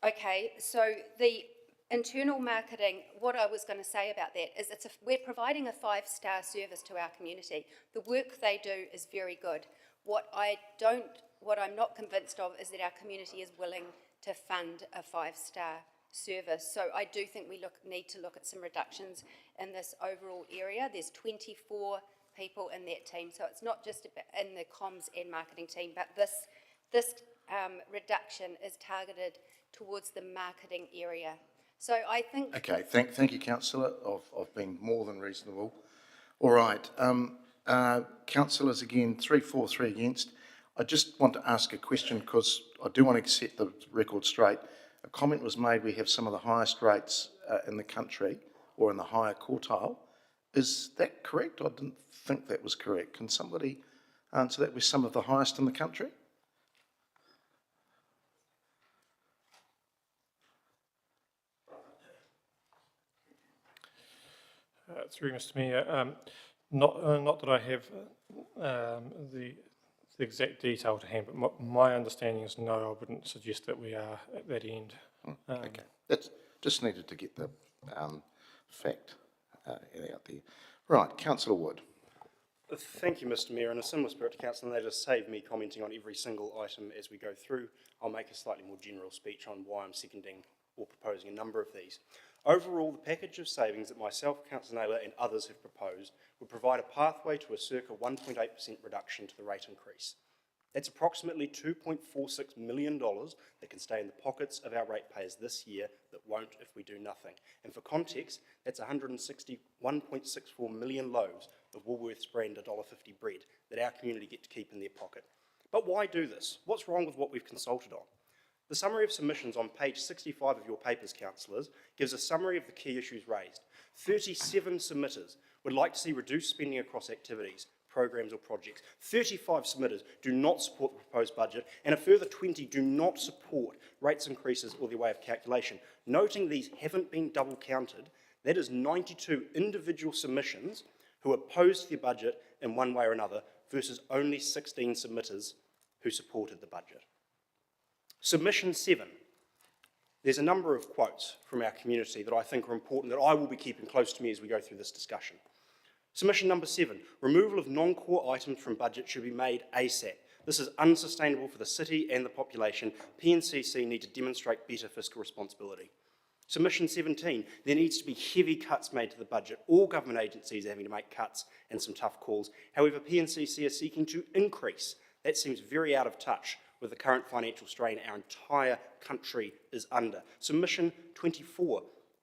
Okay, so the internal marketing, what I was going to say about that is we're providing a 5-star service to our community. The work they do is very good. What I'm not convinced of is that our community is willing to fund a 5-star service. So I do think we need to look at some reductions in this overall area. There's 24 people in that team, so it's not just in the comms and marketing team, but this reduction is targeted towards the marketing area. So I think... Okay, thank you, Councillor. I've been more than reasonable. All right, councillors again, 3 for, 3 against. I just want to ask a question because I do want to set the record straight. A comment was made, we have some of the highest rates in the country, or in the higher quartile. Is that correct? I didn't think that was correct. Can somebody answer that? We're some of the highest in the country? Through Mr Mayor, not that I have the exact detail to hand, but my understanding is no, I wouldn't suggest that we are at that end. Okay, that's just needed to get the fact out there. Right, Councillor Wood. Thank you, Mr Mayor. In a similar spirit to Councillor Naylor, save me commenting on every single item as we go through. I'll make a slightly more general speech on why I'm seconding or proposing a number of these. Overall, the package of savings that myself, Councillor Naylor and others have proposed would provide a pathway to a circa 1.8% reduction to the rate increase. That's approximately $2.46 million that can stay in the pockets of our ratepayers this year that won't if we do nothing. And for context, that's 161.64 million loaves of Woolworths brand $1.50 bread that our community get to keep in their pocket. But why do this? What's wrong with what we've consulted on? The summary of submissions on page 65 of your papers, councillors, gives a summary of the key issues raised. 37 submitters would like to see reduced spending across activities, programs or projects. 35 submitters do not support the proposed budget, and a further 20 do not support rates increases or their way of calculation. Noting these haven't been double counted, that is 92 individual submissions who opposed the budget in one way or another versus only 16 submitters who supported the budget. Submission 7. There's a number of quotes from our community that I think are important that I will be keeping close to me as we go through this discussion. Submission number 7. Removal of non-core items from budget should be made ASAP. This is unsustainable for the city and the population. PNCC need to demonstrate better fiscal responsibility. Submission 17, there needs to be heavy cuts made to the budget. All government agencies are having to make cuts and some tough calls. However, PNCC is seeking to increase. That seems very out of touch with the current financial strain our entire country is under. Submission 24,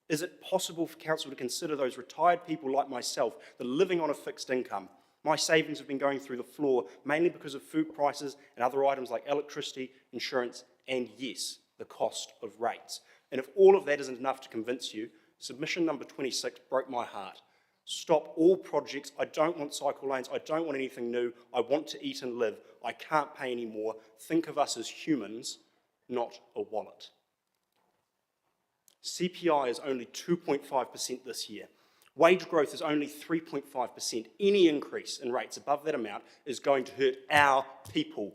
is it possible for council to consider those retired people like myself that are living on a fixed income? My savings have been going through the floor, mainly because of food prices and other items like electricity, insurance, and yes, the cost of rates. And if all of that isn't enough to convince you, submission number 26 broke my heart. Stop all projects. I don't want cycle lanes. I don't want anything new. I want to eat and live. I can't pay any more. Think of us as humans, not a wallet. CPI is only 2.5% this year. Wage growth is only 3.5%. Any increase in rates above that amount is going to hurt our people.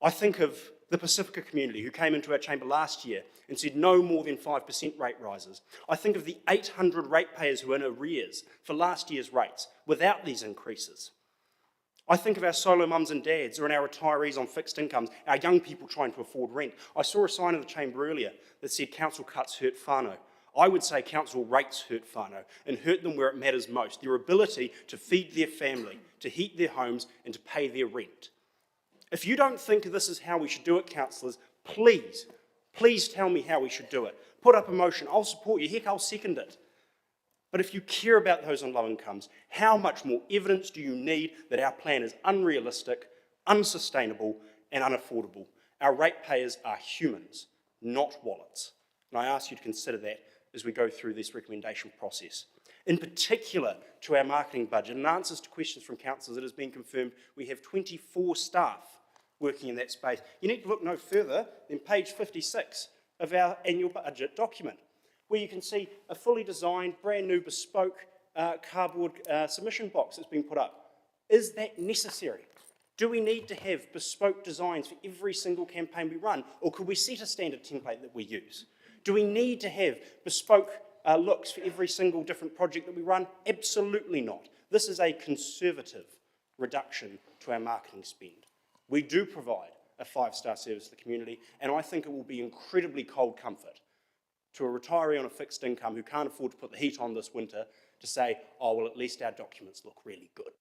I think of the Pacifica community who came into our chamber last year and said no more than 5% rate rises. I think of the 800 ratepayers who are in arrears for last year's rates without these increases. I think of our solo mums and dads or our retirees on fixed incomes, our young people trying to afford rent. I saw a sign in the chamber earlier that said council cuts hurt whānau. I would say council rates hurt whānau and hurt them where it matters most, their ability to feed their family, to heat their homes and to pay their rent. If you don't think this is how we should do it, councillors, please tell me how we should do it. Put up a motion, I'll support you, heck, I'll second it. But if you care about those on low incomes, how much more evidence do you need that our plan is unrealistic, unsustainable, and unaffordable? Our ratepayers are humans, not wallets. And I ask you to consider that as we go through this recommendation process. In particular, to our marketing budget, in answers to questions from councillors, it has been confirmed we have 24 staff working in that space. You need to look no further than page 56 of our annual budget document, where you can see a fully designed, brand new, bespoke cardboard submission box that's been put up. Is that necessary? Do we need to have bespoke designs for every single campaign we run, or could we set a standard template that we use? Do we need to have bespoke looks for every single different project that we run? Absolutely not. This is a conservative reduction to our marketing spend. We do provide a 5-star service to the community, and I think it will be incredibly cold comfort to a retiree on a fixed income who can't afford to put the heat on this winter to say, oh, well, at least our documents look really good.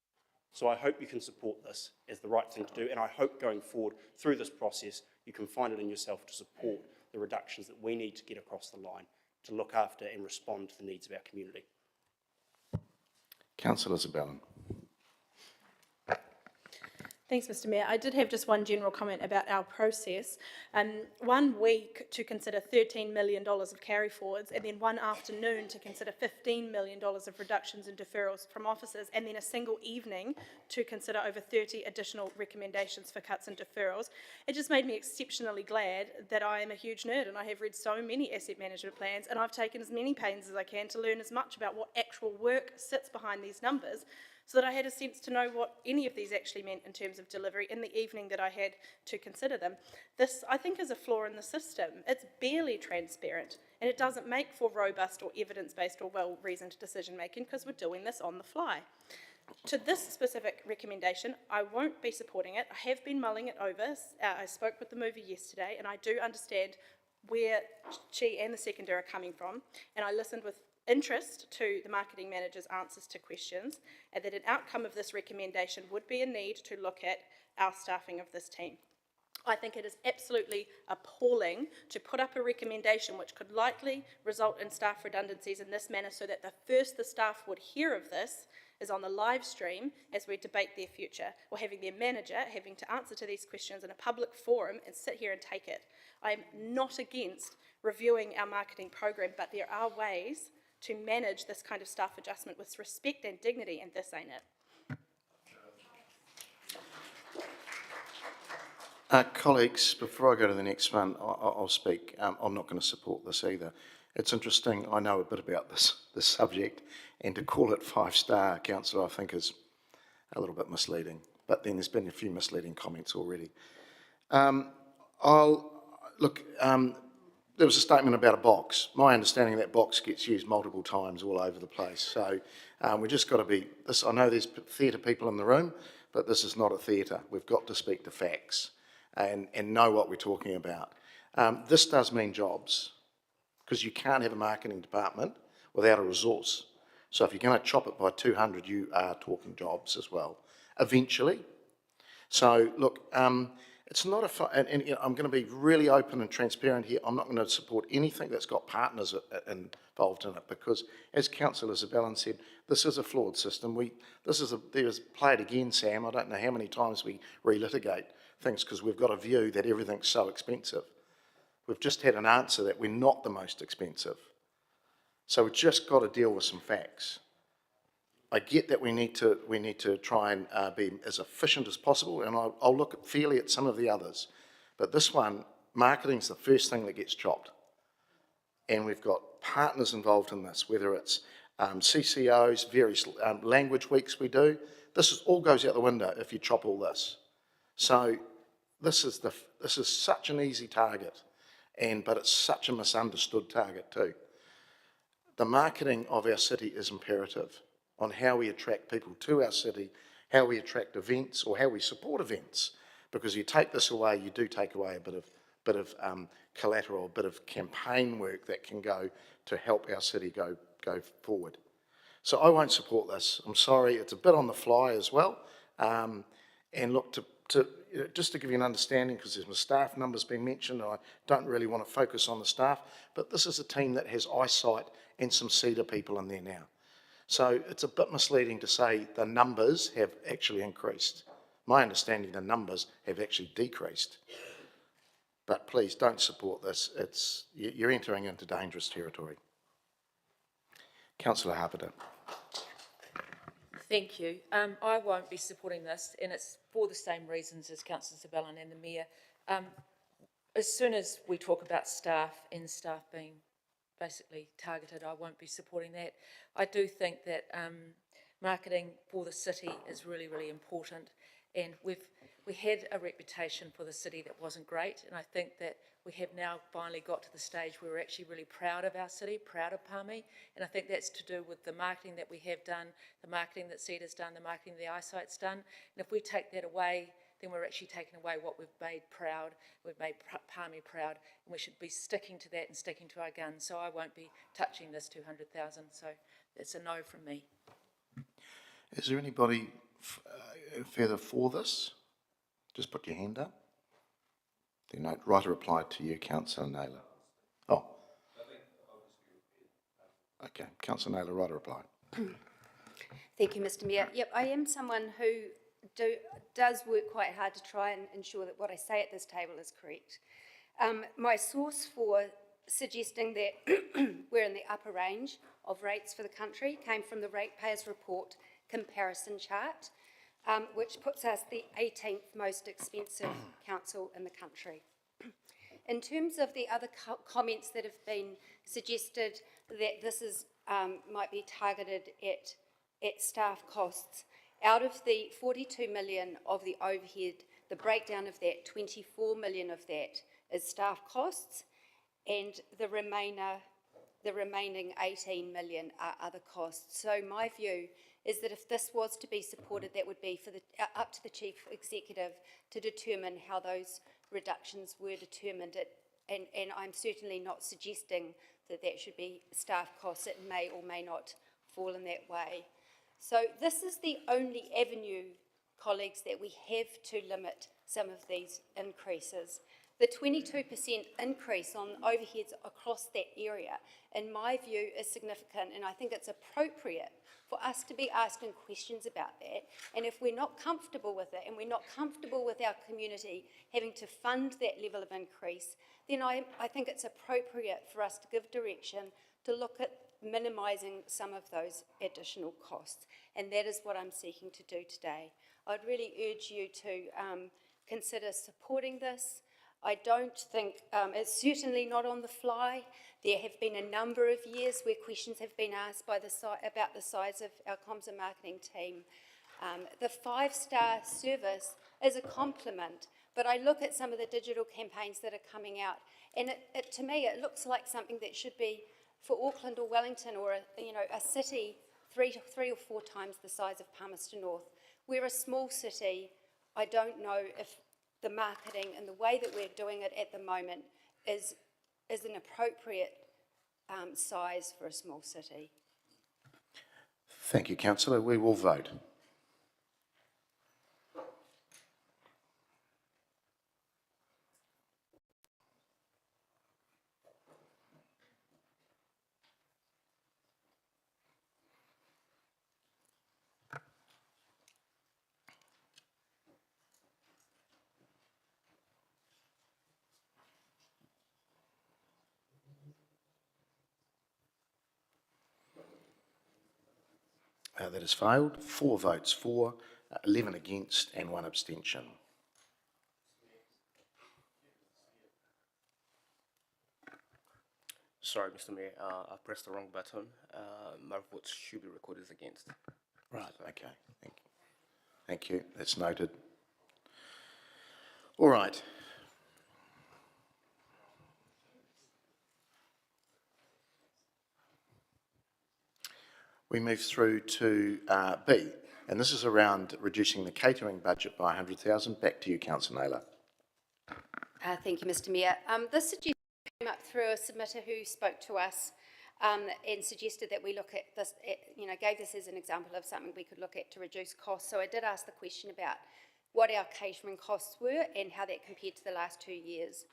So I hope you can support this as the right thing to do, and I hope going forward through this process, you can find it in yourself to support the reductions that we need to get across the line to look after and respond to the needs of our community. Councillor Zabellin. Thanks, Mr Mayor. I did have just one general comment about our process. 1 week to consider $13 million of carry forwards, and then 1 afternoon to consider $15 million of reductions and deferrals from officers, and then a single evening to consider over 30 additional recommendations for cuts and deferrals. It just made me exceptionally glad that I am a huge nerd and I have read so many asset management plans, and I've taken as many pains as I can to learn as much about what actual work sits behind these numbers, so that I had a sense to know what any of these actually meant in terms of delivery in the evening that I had to consider them. This, I think, is a flaw in the system. It's barely transparent, and it doesn't make for robust or evidence-based or well-reasoned decision-making because we're doing this on the fly. To this specific recommendation, I won't be supporting it. I have been mulling it over. I spoke with the mover yesterday, and I do understand where she and the seconder are coming from, and I listened with interest to the marketing manager's answers to questions, and that an outcome of this recommendation would be a need to look at our staffing of this team. I think it is absolutely appalling to put up a recommendation which could likely result in staff redundancies in this manner, so that the first the staff would hear of this is on the live stream as we debate their future, or having their manager having to answer to these questions in a public forum and sit here and take it. I am not against reviewing our marketing program, but there are ways to manage this kind of staff adjustment with respect and dignity, and this ain't it. Colleagues, before I go to the next one, I'll speak. I'm not going to support this either. It's interesting, I know a bit about this subject, and to call it 5-star, councillor, I think is a little bit misleading. But then there's been a few misleading comments already. there was a statement about a box. My understanding that box gets used multiple times all over the place. So we just got to be, I know there's theatre people in the room, but this is not a theatre. We've got to speak to facts and know what we're talking about. This does mean jobs, because you can't have a marketing department without a resource. So if you're going to chop it by 200, you are talking jobs as well, eventually. So look, it's not and you know, I'm going to be really open and transparent here. I'm not going to support anything that's got partners involved in it, because as Councillor Isabellan said, this is a flawed system. There's play it again, Sam. I don't know how many times we relitigate things because we've got a view that everything's so expensive. We've just had an answer that we're not the most expensive. So we've just got to deal with some facts. I get that we need to try and be as efficient as possible, and I'll look fairly at some of the others. But this one, marketing's the first thing that gets chopped. And we've got partners involved in this, whether it's CCOs, various language weeks we do. All goes out the window if you chop all this. So this is such an easy target, but it's such a misunderstood target too. The marketing of our city is imperative on how we attract people to our city, how we attract events, or how we support events. Because you take this away, you do take away a bit of collateral, a bit of campaign work that can go to help our city go forward. So I won't support this. I'm sorry, it's a bit on the fly as well. And look, just to give you an understanding, because there's my staff numbers being mentioned, and I don't really want to focus on the staff, but this is a team that has eyesight and some CEDA people in there now. So it's a bit misleading to say the numbers have actually increased. My understanding, the numbers have actually decreased. But please don't support this. You're entering into dangerous territory. Councillor Harpiter. Thank you. I won't be supporting this, and it's for the same reasons as Councillor Isabellan and the Mayor. As soon as we talk about staff and staff being basically targeted, I won't be supporting that. I do think that marketing for the city is really, really important, and we had a reputation for the city that wasn't great, and I think that we have now finally got to the stage where we're actually really proud of our city, proud of Palmy, and I think that's to do with the marketing that we have done, the marketing that CEDA's done, the marketing the eyesight's done, and if we take that away, then we're actually taking away what we've made proud. We've made Palmy proud, and we should be sticking to that and sticking to our guns. So I won't be touching this 200,000. So that's a no from me. Is there anybody further for this? Just put your hand up. Then I'd write a reply to you, Councillor Naylor. Oh. Okay, Councillor Naylor, write a reply. Thank you, Mr. Mayor. Yep, I am someone who does work quite hard to try and ensure that what I say at this table is correct. My source for suggesting that we're in the upper range of rates for the country came from the Ratepayers Report comparison chart, which puts us the 18th most expensive council in the country. In terms of the other comments that have been suggested that this is might be targeted at staff costs, out of the 42 million of the overhead, the breakdown of that, 24 million of that is staff costs, and the remaining 18 million are other costs. So my view is that if this was to be supported, that would be for up to the Chief Executive to determine how those reductions were determined. And I'm certainly not suggesting that that should be staff costs. It may or may not fall in that way. So this is the only avenue, colleagues, that we have to limit some of these increases. The 22% increase on overheads across that area, in my view, is significant, and I think it's appropriate for us to be asking questions about that. And if we're not comfortable with it, and we're not comfortable with our community having to fund that level of increase, then I think it's appropriate for us to give direction to look at minimising some of those additional costs. And that is what I'm seeking to do today. I'd really urge you to consider supporting this. I don't think, it's certainly not on the fly. There have been a number of years where questions have been asked by about the size of our comms and marketing team. The 5-star service is a compliment, But I look at some of the digital campaigns that are coming out, and to me, it looks like something that should be for Auckland or Wellington or a city three or four times the size of Palmerston North. We're a small city. I don't know if the marketing and the way that we're doing it at the moment is an appropriate size for a small city. Thank you, councillor. We will vote. That has failed. 4 votes for, 11 against and 1 abstention. Sorry, Mr. Mayor, I pressed the wrong button. My vote should be recorded as against. Right, okay, thank you. Thank you, that's noted. All right. We move through to B, and this is around reducing the catering budget by 100,000. Back to you, Councillor Naylor. Thank you, Mr. Mayor. This suggestion came up through a submitter who spoke to us and suggested that we look at this, gave this as an example of something we could look at to reduce costs. So I did ask the question about what our catering costs were and how that compared to the last 2 years.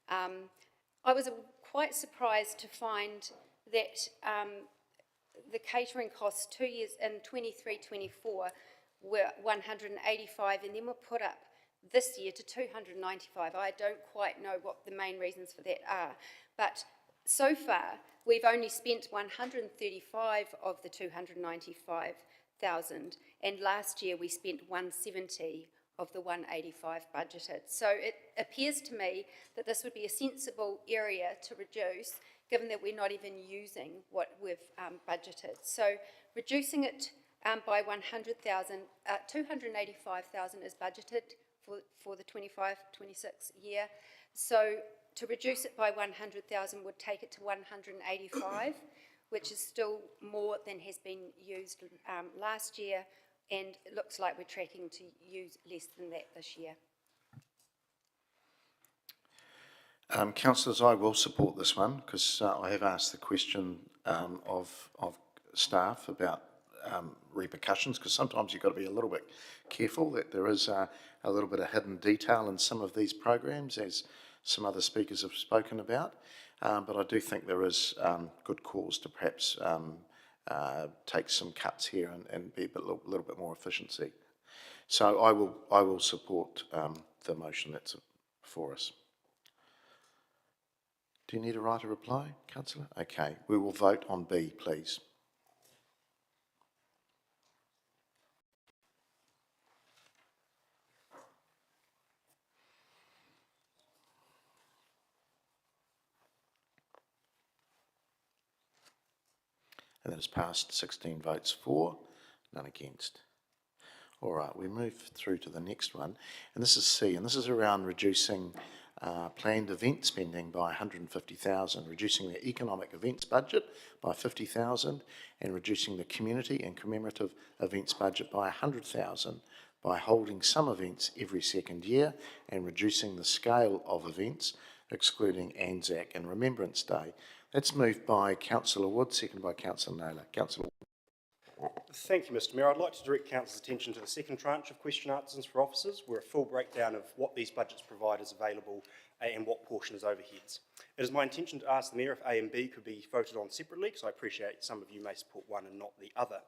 I was quite surprised to find that the catering costs 2 years in 23-24 were 185 and then were put up this year to 295. I don't quite know what the main reasons for that are, but so far we've only spent 135 of the 295,000, and last year we spent 170 of the 185 budgeted. So it appears to me that this would be a sensible area to reduce, given that we're not even using what we've budgeted. So reducing it by 100,000, 285,000 is budgeted for the 25-26 year. So to reduce it by 100,000 would take it to 185, which is still more than has been used last year, and it looks like we're tracking to use less than that this year. Councillors, I will support this one because I have asked the question of staff about repercussions, because sometimes you've got to be a little bit careful that there is a little bit of hidden detail in some of these programs, as some other speakers have spoken about, but I do think there is good cause to perhaps take some cuts here and be a little bit more efficiency. So I will support the motion that's before us. Do you need a right to reply, councillor? Okay, we will vote on B, please. And that is passed, 16 votes for, none against. All right, we move through to the next one, and this is C, and this is around reducing planned event spending by 150,000, reducing the economic events budget by 50,000, and reducing the community and commemorative events budget by 100,000 by holding some events every second year and reducing the scale of events, excluding Anzac and Remembrance Day. That's moved by Councillor Wood, seconded by Councillor Naylor. Councillor Wood. Thank you, Mr. Mayor. I'd like to direct Council's attention to the second tranche of question answers for officers, where a full breakdown of what these budgets provide is available and what portion is overheads. It is my intention to ask the Mayor if A and B could be voted on separately, because I appreciate some of you may support one and not the other.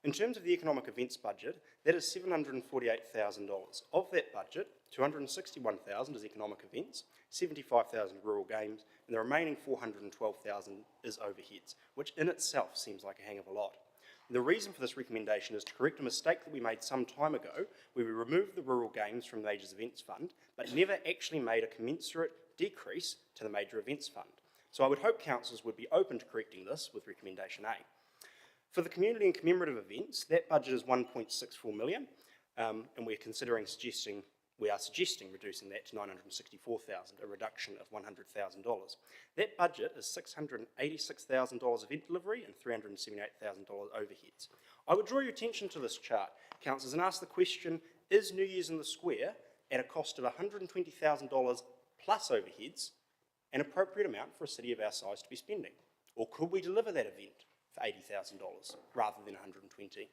In terms of the economic events budget, that is $748,000. Of that budget, $261,000 is economic events, $75,000 rural games, and the remaining $412,000 is overheads, which in itself seems like a hang of a lot. The reason for this recommendation is to correct a mistake that we made some time ago, where we removed the rural games from the Majors Events Fund, but never actually made a commensurate decrease to the Major Events Fund. So I would hope councillors would be open to correcting this with recommendation A. For the community and commemorative events, that budget is $1.64 million, and we're considering suggesting We are suggesting reducing that to $964,000, a reduction of $100,000. That budget is $686,000 event delivery and $378,000 overheads. I would draw your attention to this chart, councillors, and ask the question, is New Year's in the Square at a cost of $120,000 plus overheads an appropriate amount for a city of our size to be spending? Or could we deliver that event for $80,000 rather than $120,000?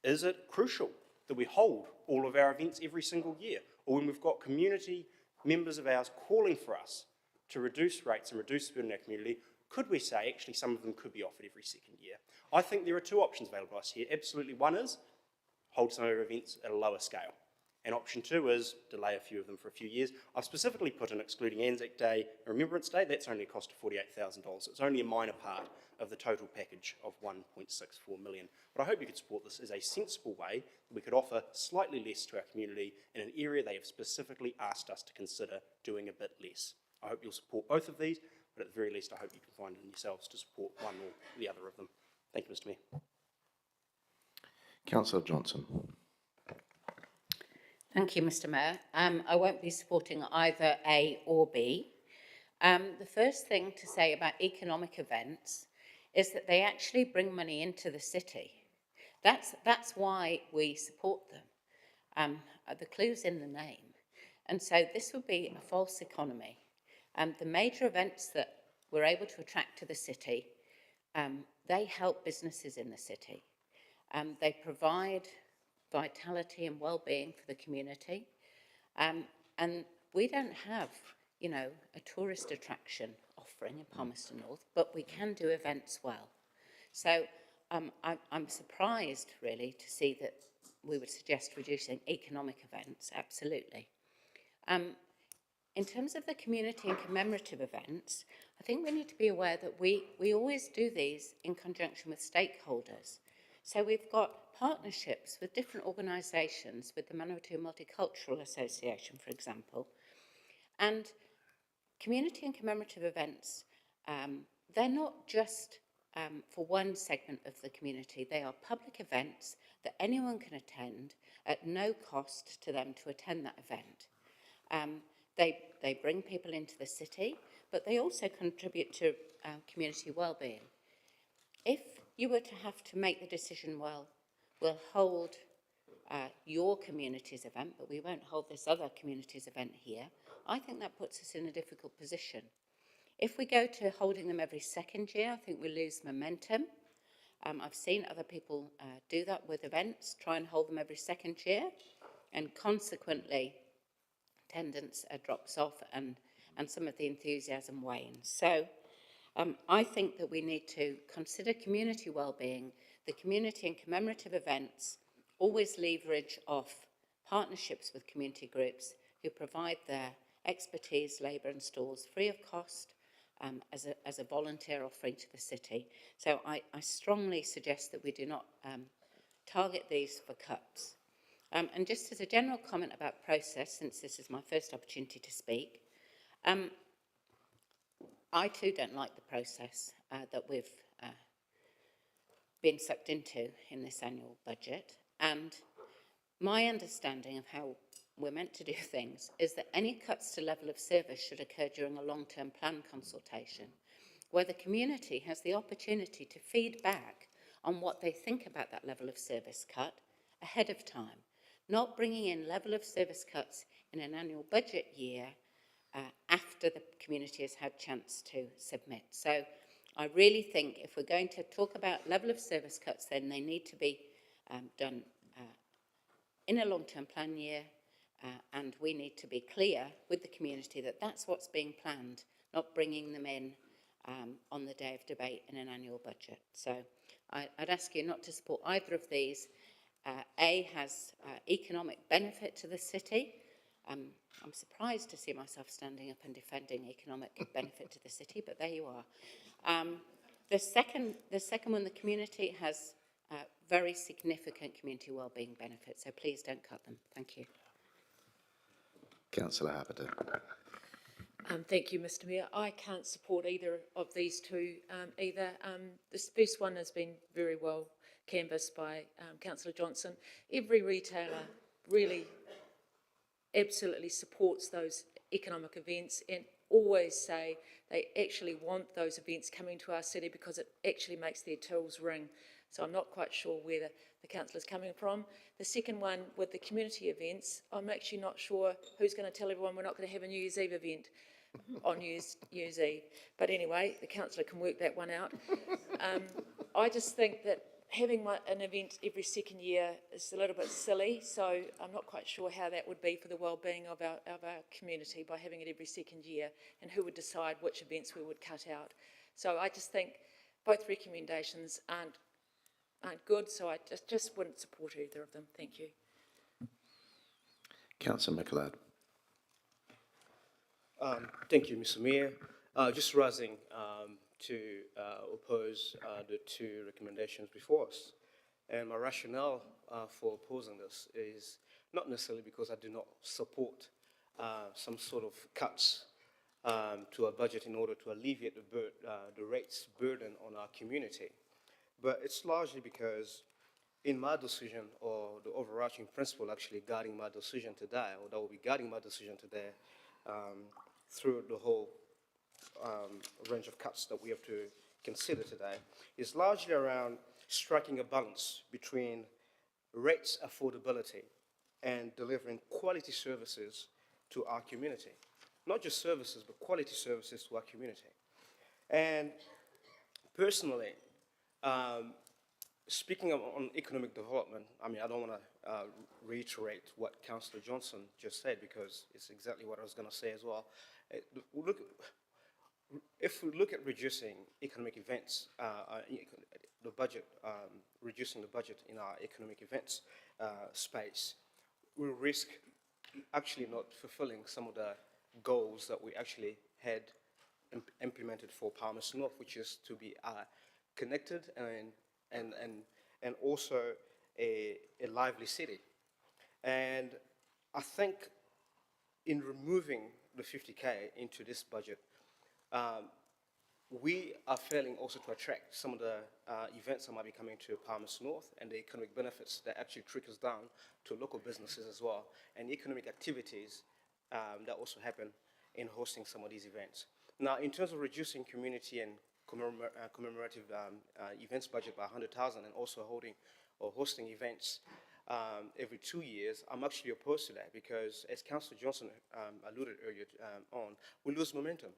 Is it crucial that we hold all of our events every single year? Or when we've got community members of ours calling for us to reduce rates and reduce spend in our community, could we say actually some of them could be offered every second year? I think there are two options available to us here. Absolutely, one is hold some of our events at a lower scale. And option two is delay a few of them for a few years. I've specifically put in excluding Anzac Day and Remembrance Day. That's only a cost of $48,000. It's only a minor part of the total package of $1.64 million. But I hope you could support this as a sensible way that we could offer slightly less to our community in an area they have specifically asked us to consider doing a bit less. I hope you'll support both of these, but at the very least I hope you can find it in yourselves to support one or the other of them. Thank you, Mr. Mayor. Councillor Johnson. Thank you, Mr. Mayor. I won't be supporting either A or B. The first thing to say about economic events is that they actually bring money into the city. That's why we support them. The clue's in the name. And so this would be a false economy. The major events that we're able to attract to the city, they help businesses in the city. They provide vitality and well-being for the community. And we don't have, you know, a tourist attraction offering in Palmerston North, but we can do events well. So I'm surprised, really, to see that we would suggest reducing economic events, absolutely. In terms of the community and commemorative events, I think we need to be aware that we always do these in conjunction with stakeholders. So we've got partnerships with different organisations, with the Manawatu Multicultural Association, for example. And community and commemorative events, they're not just for one segment of the community. They are public events that anyone can attend at no cost to them to attend that event. They bring people into the city, but they also contribute to community well-being. If you were to have to make the decision, well, we'll hold your community's event, but we won't hold this other community's event here, I think that puts us in a difficult position. If we go to holding them every second year, I think we lose momentum. I've seen other people do that with events, try and hold them every second year, and consequently attendance drops off and some of the enthusiasm wanes. So I think that we need to consider community well-being. The community and commemorative events always leverage off partnerships with community groups who provide their expertise, labour and stalls free of cost as a volunteer offering to the city. So I strongly suggest that we do not target these for cuts. And just as a general comment about process, since this is my first opportunity to speak, I too don't like the process that we've been sucked into in this annual budget. And my understanding of how we're meant to do things is that any cuts to level of service should occur during a long-term plan consultation, where the community has the opportunity to feed back on what they think about that level of service cut ahead of time, not bringing in level of service cuts in an annual budget year after the community has had chance to submit. So I really think if we're going to talk about level of service cuts, then they need to be done in a long-term plan year, and we need to be clear with the community that that's what's being planned, not bringing them in on the day of debate in an annual budget. So I'd ask you not to support either of these. A has economic benefit to the city. I'm surprised to see myself standing up and defending economic benefit to the city, but there you are. The second one, the community has very significant community wellbeing benefits, so please don't cut them. Thank you. Councillor Harpiter. Thank you, Mr. Mayor. I can't support either of these two either. This first one has been very well canvassed by Councillor Johnson. Every retailer really absolutely supports those economic events and always say they actually want those events coming to our city because it actually makes their tills ring. So I'm not quite sure where the council is coming from. The second one with the community events, I'm actually not sure who's going to tell everyone we're not going to have a New Year's Eve event on New Year's Eve. But anyway, the councillor can work that one out. I just think that having an event every second year is a little bit silly, so I'm not quite sure how that would be for the well-being of our community by having it every second year, and who would decide which events we would cut out. So I just think both recommendations aren't good, so I just wouldn't support either of them. Thank you. Councillor McLeod. Thank you, Mr. Mayor. Just rising to oppose the two recommendations before us. And my rationale for opposing this is not necessarily because I do not support some sort of cuts to our budget in order to alleviate the rates burden on our community, but it's largely because in my decision, or the overarching principle actually guiding my decision today, or that will be guiding my decision today, through the whole range of cuts that we have to consider today, is largely around striking a balance between rates affordability and delivering quality services to our community. Not just services, but quality services to our community. And personally, speaking on economic development, I mean, I don't want to reiterate what Councillor Johnson just said, because it's exactly what I was going to say as well. If we look at reducing economic events, the budget, reducing the budget in our economic events space, we'll risk actually not fulfilling some of the goals that we actually had implemented for Palmerston North, which is to be connected and also a lively city. And I think in removing the 50K into this budget, we are failing also to attract some of the events that might be coming to Palmerston North and the economic benefits that actually trickles down to local businesses as well, and economic activities that also happen in hosting some of these events. Now, in terms of reducing community and commemorative events budget by 100,000 and also holding or hosting events every 2 years, I'm actually opposed to that, because as Councillor Johnson alluded earlier on, we lose momentum.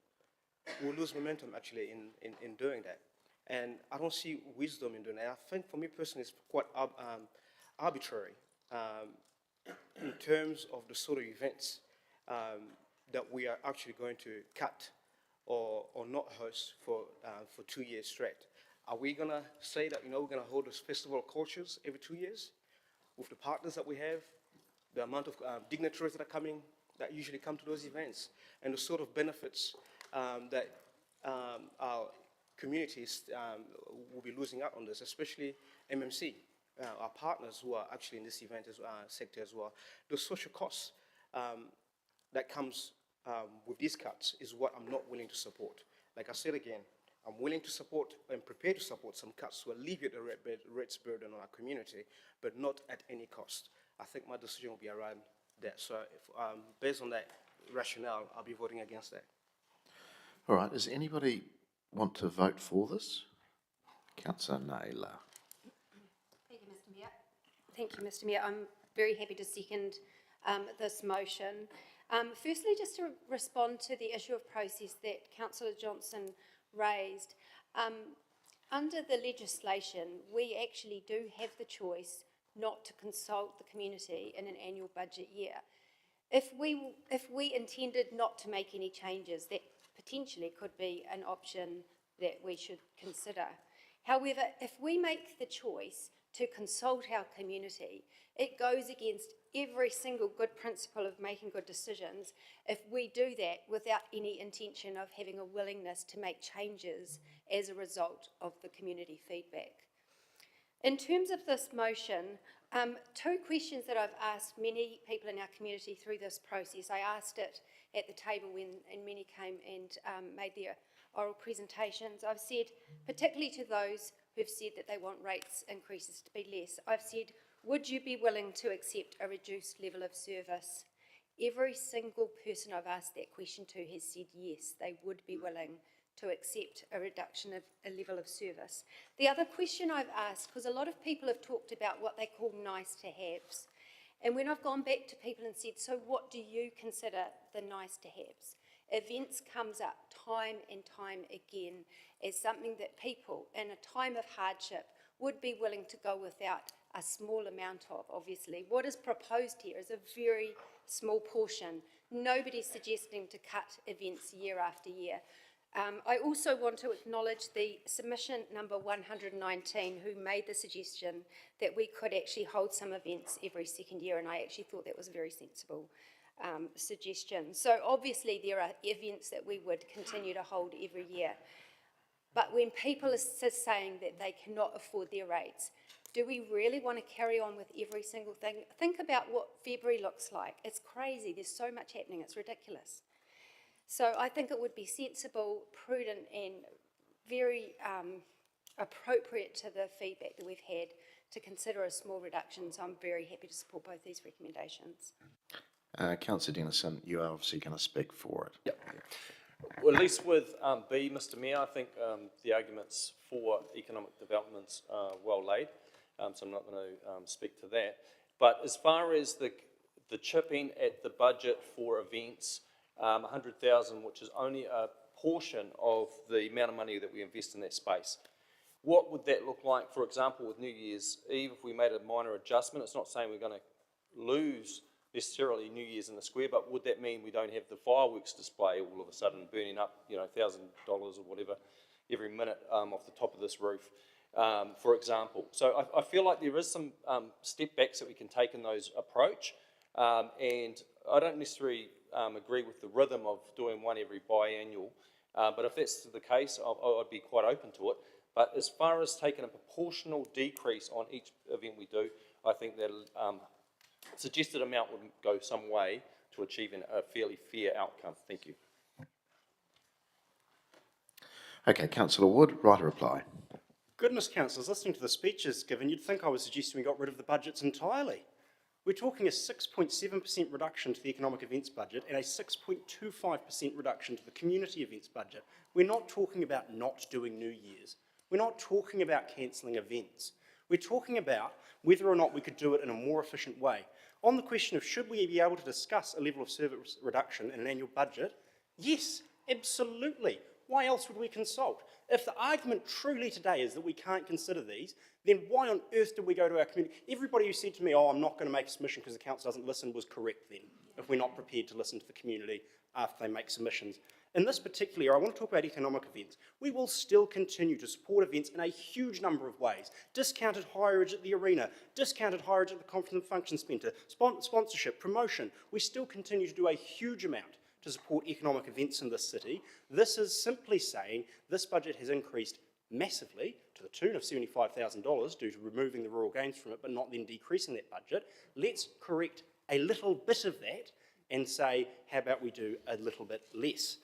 We'll lose momentum actually in doing that. And I don't see wisdom in doing that. I think for me personally it's quite arbitrary in terms of the sort of events that we are actually going to cut or not host for 2 years straight. Are we going to say that, we're going to hold this festival of cultures every 2 years with the partners that we have, the amount of dignitaries that are coming, that usually come to those events, and the sort of benefits that our communities will be losing out on this, especially MMC, our partners who are actually in this event sector as well. The social costs that comes with these cuts is what I'm not willing to support. Like I said again, I'm willing to support and prepared to support some cuts to alleviate the rates burden on our community, but not at any cost. I think my decision will be around that. So based on that rationale, I'll be voting against that. All right, does anybody want to vote for this? Councillor Naylor. Thank you, Mr. Mayor. Thank you, Mr. Mayor. I'm very happy to second this motion. Firstly, just to respond to the issue of process that Councillor Johnson raised. Under the legislation, we actually do have the choice not to consult the community in an annual budget year. If we intended not to make any changes, that potentially could be an option that we should consider. However, if we make the choice to consult our community, it goes against every single good principle of making good decisions if we do that without any intention of having a willingness to make changes as a result of the community feedback. In terms of this motion, two questions that I've asked many people in our community through this process. I asked it at the table and many came and made their oral presentations. I've said, particularly to those who've said that they want rates increases to be less, I've said, would you be willing to accept a reduced level of service Every single person I've asked that question to has said yes, they would be willing to accept a reduction of a level of service. The other question I've asked, because a lot of people have talked about what they call nice to haves, and when I've gone back to people and said, so what do you consider the nice to haves? Events comes up time and time again as something that people in a time of hardship would be willing to go without a small amount of, obviously. What is proposed here is a very small portion. Nobody's suggesting to cut events year after year. I also want to acknowledge the submission number 119 who made the suggestion that we could actually hold some events every second year, and I actually thought that was a very sensible suggestion. So obviously there are events that we would continue to hold every year. But when people are saying that they cannot afford their rates, do we really want to carry on with every single thing? Think about what February looks like. It's crazy. There's so much happening. It's ridiculous. So I think it would be sensible, prudent, and very appropriate to the feedback that we've had to consider a small reduction. So I'm very happy to support both these recommendations. Councillor Dennison, you are obviously going to speak for it. Yep. Well, at least with B, Mr Mayor, I think the arguments for economic developments are well laid, so I'm not going to speak to that. But as far as the chipping at the budget for events, 100,000, which is only a portion of the amount of money that we invest in that space. What would that look like, for example, with New Year's Eve, if we made a minor adjustment? It's not saying we're going to lose necessarily New Year's in the square, but would that mean we don't have the fireworks display all of a sudden burning up, you know, $1,000 or whatever every minute off the top of this roof, for example? So I feel like there is some step backs that we can take in those approach, and I don't necessarily agree with the rhythm of doing one every biannual, but if that's the case, I'd be quite open to it. But as far as taking a proportional decrease on each event we do, I think that suggested amount would go some way to achieving a fairly fair outcome. Thank you. Okay, Councillor Wood, right a reply. Goodness, councillors, listening to the speeches given, you'd think I was suggesting we got rid of the budgets entirely. We're talking a 6.7% reduction to the economic events budget and a 6.25% reduction to the community events budget. We're not talking about not doing New Year's. We're not talking about cancelling events. We're talking about whether or not we could do it in a more efficient way. On the question of should we be able to discuss a level of service reduction in an annual budget, yes, absolutely. Why else would we consult? If the argument truly today is that we can't consider these, then why on earth did we go to our community? Everybody who said to me, oh, I'm not going to make a submission because the council doesn't listen, was correct then, if we're not prepared to listen to the community after they make submissions. In this particular area, I want to talk about economic events. We will still continue to support events in a huge number of ways. Discounted hireage at the arena, discounted hireage at the conference and function centre, sponsorship, promotion. We still continue to do a huge amount to support economic events in this city. This is simply saying this budget has increased massively to the tune of $75,000 due to removing the rural games from it, but not then decreasing that budget. Let's correct a little bit of that and say, how about we do a little bit less?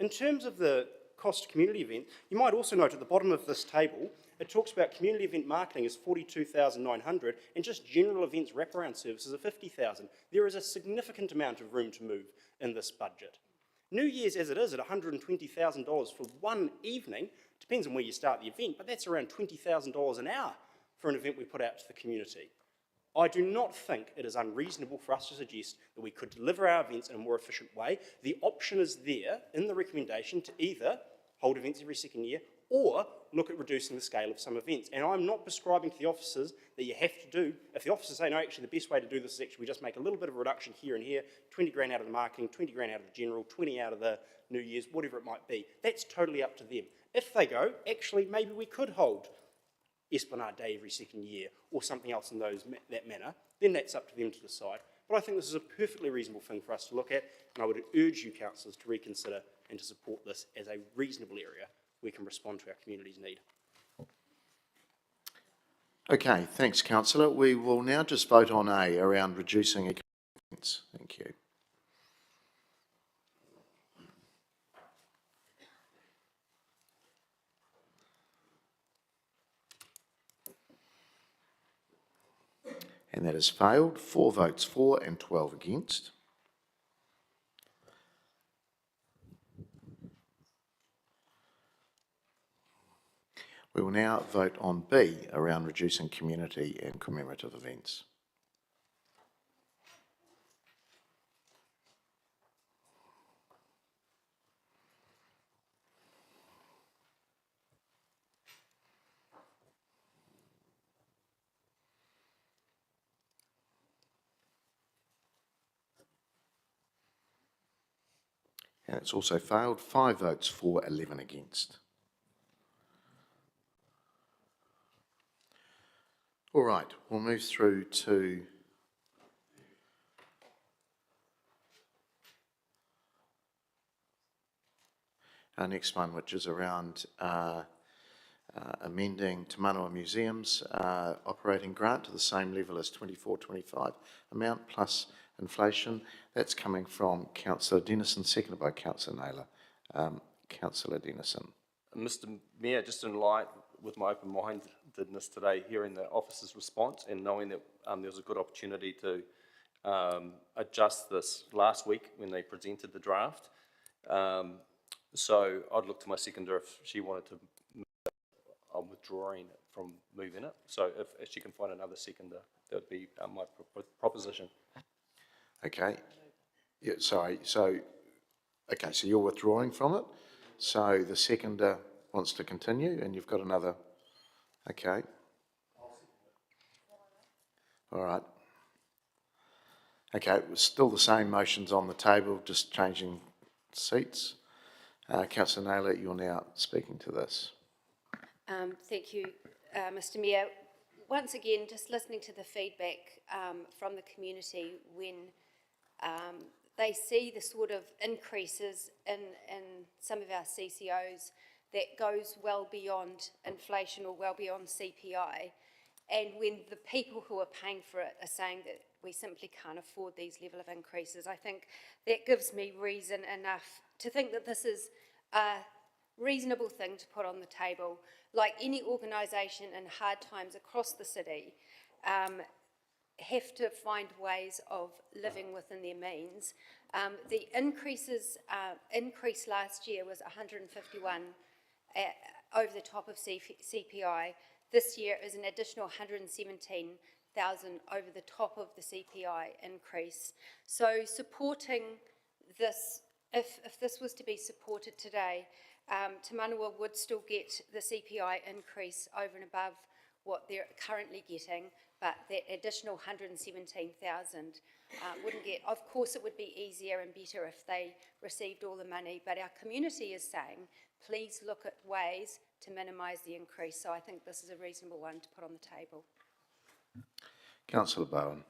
In terms of the cost community event, you might also note at the bottom of this table, it talks about community event marketing as $42,900 and just general events wraparound services of $50,000. There is a significant amount of room to move in this budget. New Year's as it is at $120,000 for one evening, depends on where you start the event, but that's around $20,000 an hour for an event we put out to the community. I do not think it is unreasonable for us to suggest that we could deliver our events in a more efficient way. The option is there in the recommendation to either hold events every second year or look at reducing the scale of some events. And I'm not prescribing to the officers that you have to do. If the officers say, no, actually the best way to do this is actually we just make a little bit of a reduction here and here, 20 grand out of the marketing, 20 grand out of the general, 20 out of the New Year's, whatever it might be. That's totally up to them. If they go, actually maybe we could hold Esplanade Day every second year or something else in that manner, then that's up to them to decide. But I think this is a perfectly reasonable thing for us to look at, and I would urge you councillors to reconsider and to support this as a reasonable area we can respond to our community's need. Okay, thanks, Councillor. We will now just vote on A around reducing expense. Thank you. And that has failed. 4 votes for and 12 against. We will now vote on B around reducing community and commemorative events. And it's also failed, 5 votes for, 11 against. All right, we'll move through to our next one, which is around amending Te Manawa Museum's operating grant to the same level as 24-25 amount plus inflation. That's coming from Councillor Dennison, seconded by Councillor Naylor. Councillor Dennison. Mr. Mayor, just in light with my open-mindedness today, hearing the officer's response and knowing that there was a good opportunity to adjust this last week when they presented the draft. So I'd look to my seconder if she wanted to. I'm withdrawing from moving it. So if she can find another seconder, that would be my proposition. Okay. Yeah, sorry. So, okay, so you're withdrawing from it. So the seconder wants to continue and you've got another. Okay. All right. Okay, still the same motions on the table, just changing seats. Councillor Naylor, you're now speaking to this. Thank you, Mr. Mayor. Once again, just listening to the feedback from the community when they see the sort of increases in some of our CCOs that goes well beyond inflation or well beyond CPI, and when the people who are paying for it are saying that we simply can't afford these level of increases, I think that gives me reason enough to think that this is a reasonable thing to put on the table. Like any organisation in hard times across the city, have to find ways of living within their means. The increase last year was 151 over the top of CPI. This year is an additional 117,000 over the top of the CPI increase. So supporting this, if this was to be supported today, Te Manawa would still get the CPI increase over and above what they're currently getting, but that additional 117,000 wouldn't get. Of course, it would be easier and better if they received all the money, but our community is saying, please look at ways to minimise the increase. So I think this is a reasonable one to put on the table. Councillor Bowen.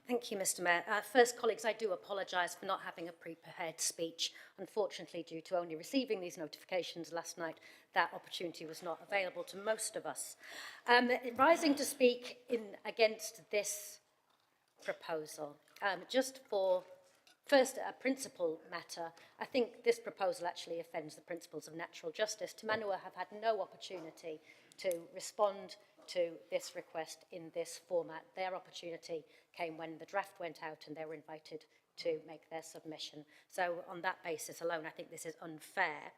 Thank you, Mr. Mayor. First, colleagues, I do apologise for not having a pre-prepared speech. Unfortunately, due to only receiving these notifications last night, that opportunity was not available to most of us. Rising to speak against this proposal, just for first a principle matter, I think this proposal actually offends the principles of natural justice. Te Manawa have had no opportunity to respond to this request in this format. Their opportunity came when the draft went out and they were invited to make their submission. So on that basis alone, I think this is unfair.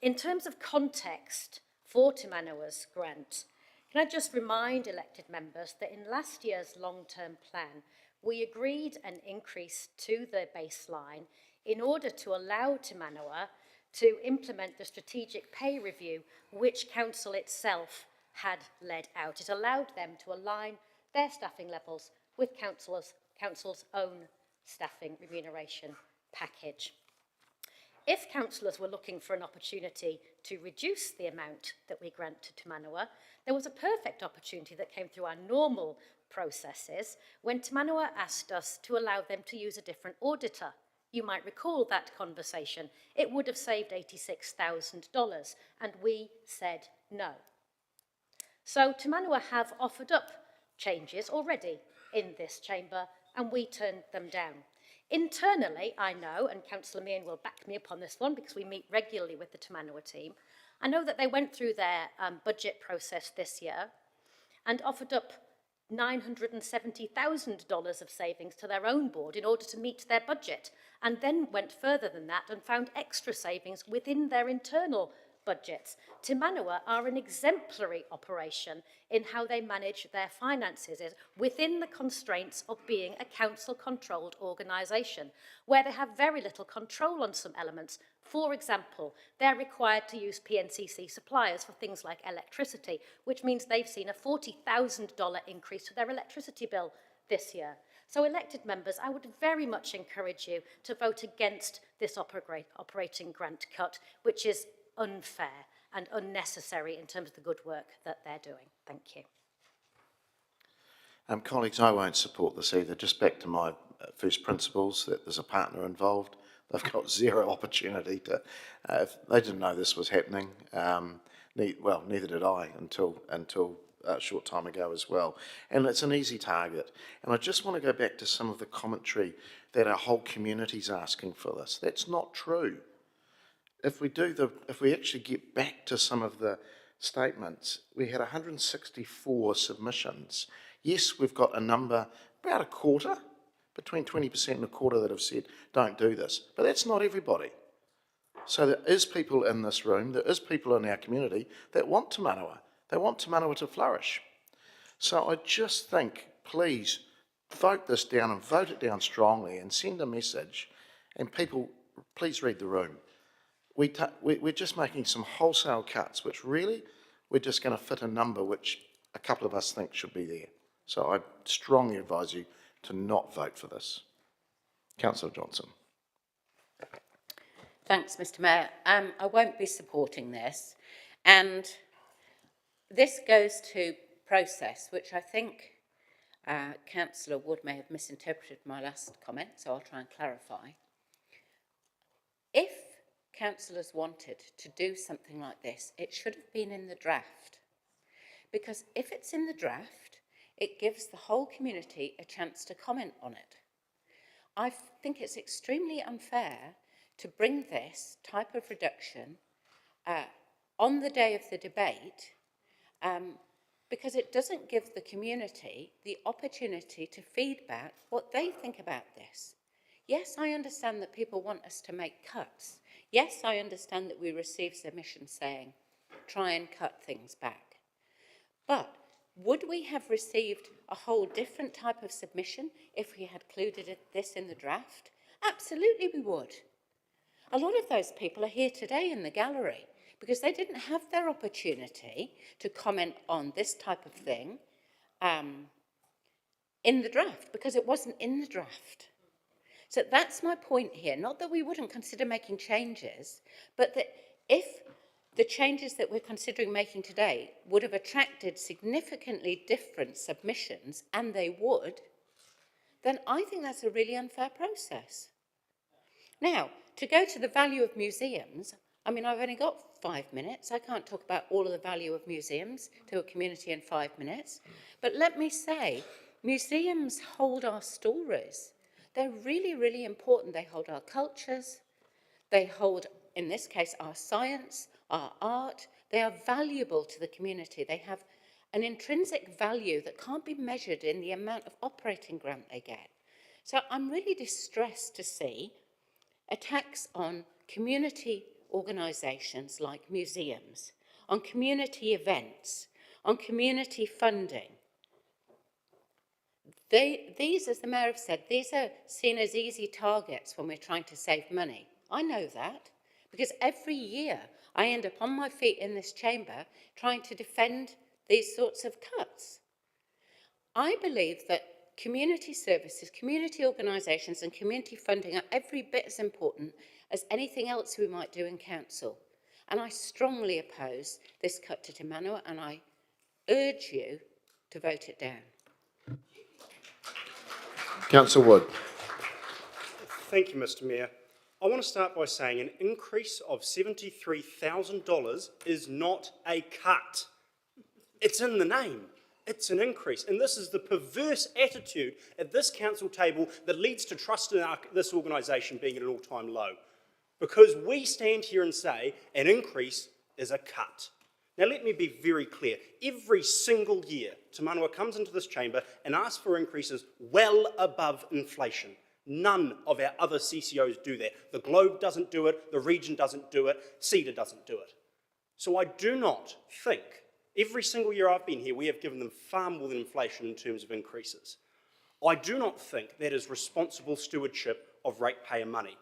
In terms of context for Te Manawa's grant, can I just remind elected members that in last year's long-term plan, we agreed an increase to the baseline in order to allow Te Manawa to implement the strategic pay review which Council itself had led out. It allowed them to align their staffing levels with Council's own staffing remuneration package. If councillors were looking for an opportunity to reduce the amount that we grant to Te Manawa, there was a perfect opportunity that came through our normal processes when Te Manawa asked us to allow them to use a different auditor. You might recall that conversation. It would have saved $86,000, and we said no. So Te Manawa have offered up changes already in this chamber, and we turned them down. Internally, I know, and Councillor Meehan will back me up on this one because we meet regularly with the Te Manawa team, I know that they went through their budget process this year and offered up $970,000 of savings to their own board in order to meet their budget, and then went further than that and found extra savings within their internal budgets. Te Manawa are an exemplary operation in how they manage their finances within the constraints of being a council-controlled organisation, where they have very little control on some elements. For example, they're required to use PNCC suppliers for things like electricity, which means they've seen a $40,000 increase to their electricity bill this year. So elected members, I would very much encourage you to vote against this operating grant cut, which is unfair and unnecessary in terms of the good work that they're doing. Thank you. Colleagues, I won't support this either. Just back to my first principles, that there's a partner involved. They've got zero opportunity to, if they didn't know this was happening. Neither did I until a short time ago as well. And it's an easy target. And I just want to go back to some of the commentary that our whole community's asking for this. That's not true. If we actually get back to some of the statements, we had 164 submissions. Yes, we've got a number, about a quarter, between 20% and a quarter that have said, don't do this. But that's not everybody. So there is people in this room, there is people in our community that want Te Manawa. They want Te Manawa to flourish. So I just think, please, vote this down and vote it down strongly and send a message. And people, please read the room. We're just making some wholesale cuts, which really, we're just going to fit a number which a couple of us think should be there. So I strongly advise you to not vote for this. Councillor Johnson. Thanks, Mr. Mayor. I won't be supporting this. And this goes to process, which I think Councillor Wood may have misinterpreted my last comment, so I'll try and clarify. If councillors wanted to do something like this, it should have been in the draft. Because if it's in the draft, it gives the whole community a chance to comment on it. I think it's extremely unfair to bring this type of reduction on the day of the debate because it doesn't give the community the opportunity to feedback what they think about this. Yes, I understand that people want us to make cuts. Yes, I understand that we receive submissions saying, try and cut things back. But would we have received a whole different type of submission if we had included this in the draft? Absolutely we would. A lot of those people are here today in the gallery because they didn't have their opportunity to comment on this type of thing in the draft because it wasn't in the draft. So that's my point here. Not that we wouldn't consider making changes, but that if the changes that we're considering making today would have attracted significantly different submissions, and they would, then I think that's a really unfair process. Now, to go to the value of museums, I mean, I've only got 5 minutes. I can't talk about all of the value of museums to a community in 5 minutes. But let me say, museums hold our stories. They're really, really important. They hold our cultures. They hold, in this case, our science, our art. They are valuable to the community. They have an intrinsic value that can't be measured in the amount of operating grant they get. So I'm really distressed to see attacks on community organisations like museums, on community events, on community funding. These, as the Mayor have said, these are seen as easy targets when we're trying to save money. I know that, because every year I end up on my feet in this chamber trying to defend these sorts of cuts. I believe that community services, community organisations and community funding are every bit as important as anything else we might do in council. And I strongly oppose this cut to Te Manawa, and I urge you to vote it down. Councillor Wood. Thank you, Mr. Mayor. I want to start by saying an increase of $73,000 is not a cut. It's in the name. It's an increase. And this is the perverse attitude at this council table that leads to trust in this organisation being at an all-time low. Because we stand here and say an increase is a cut. Now, let me be very clear. Every single year, Te Manawa comes into this chamber and asks for increases well above inflation. None of our other CCOs do that. The Globe doesn't do it, the Region doesn't do it, CEDA doesn't do it. So I do not think, every single year I've been here, we have given them far more than inflation in terms of increases. I do not think that is responsible stewardship of ratepayer money.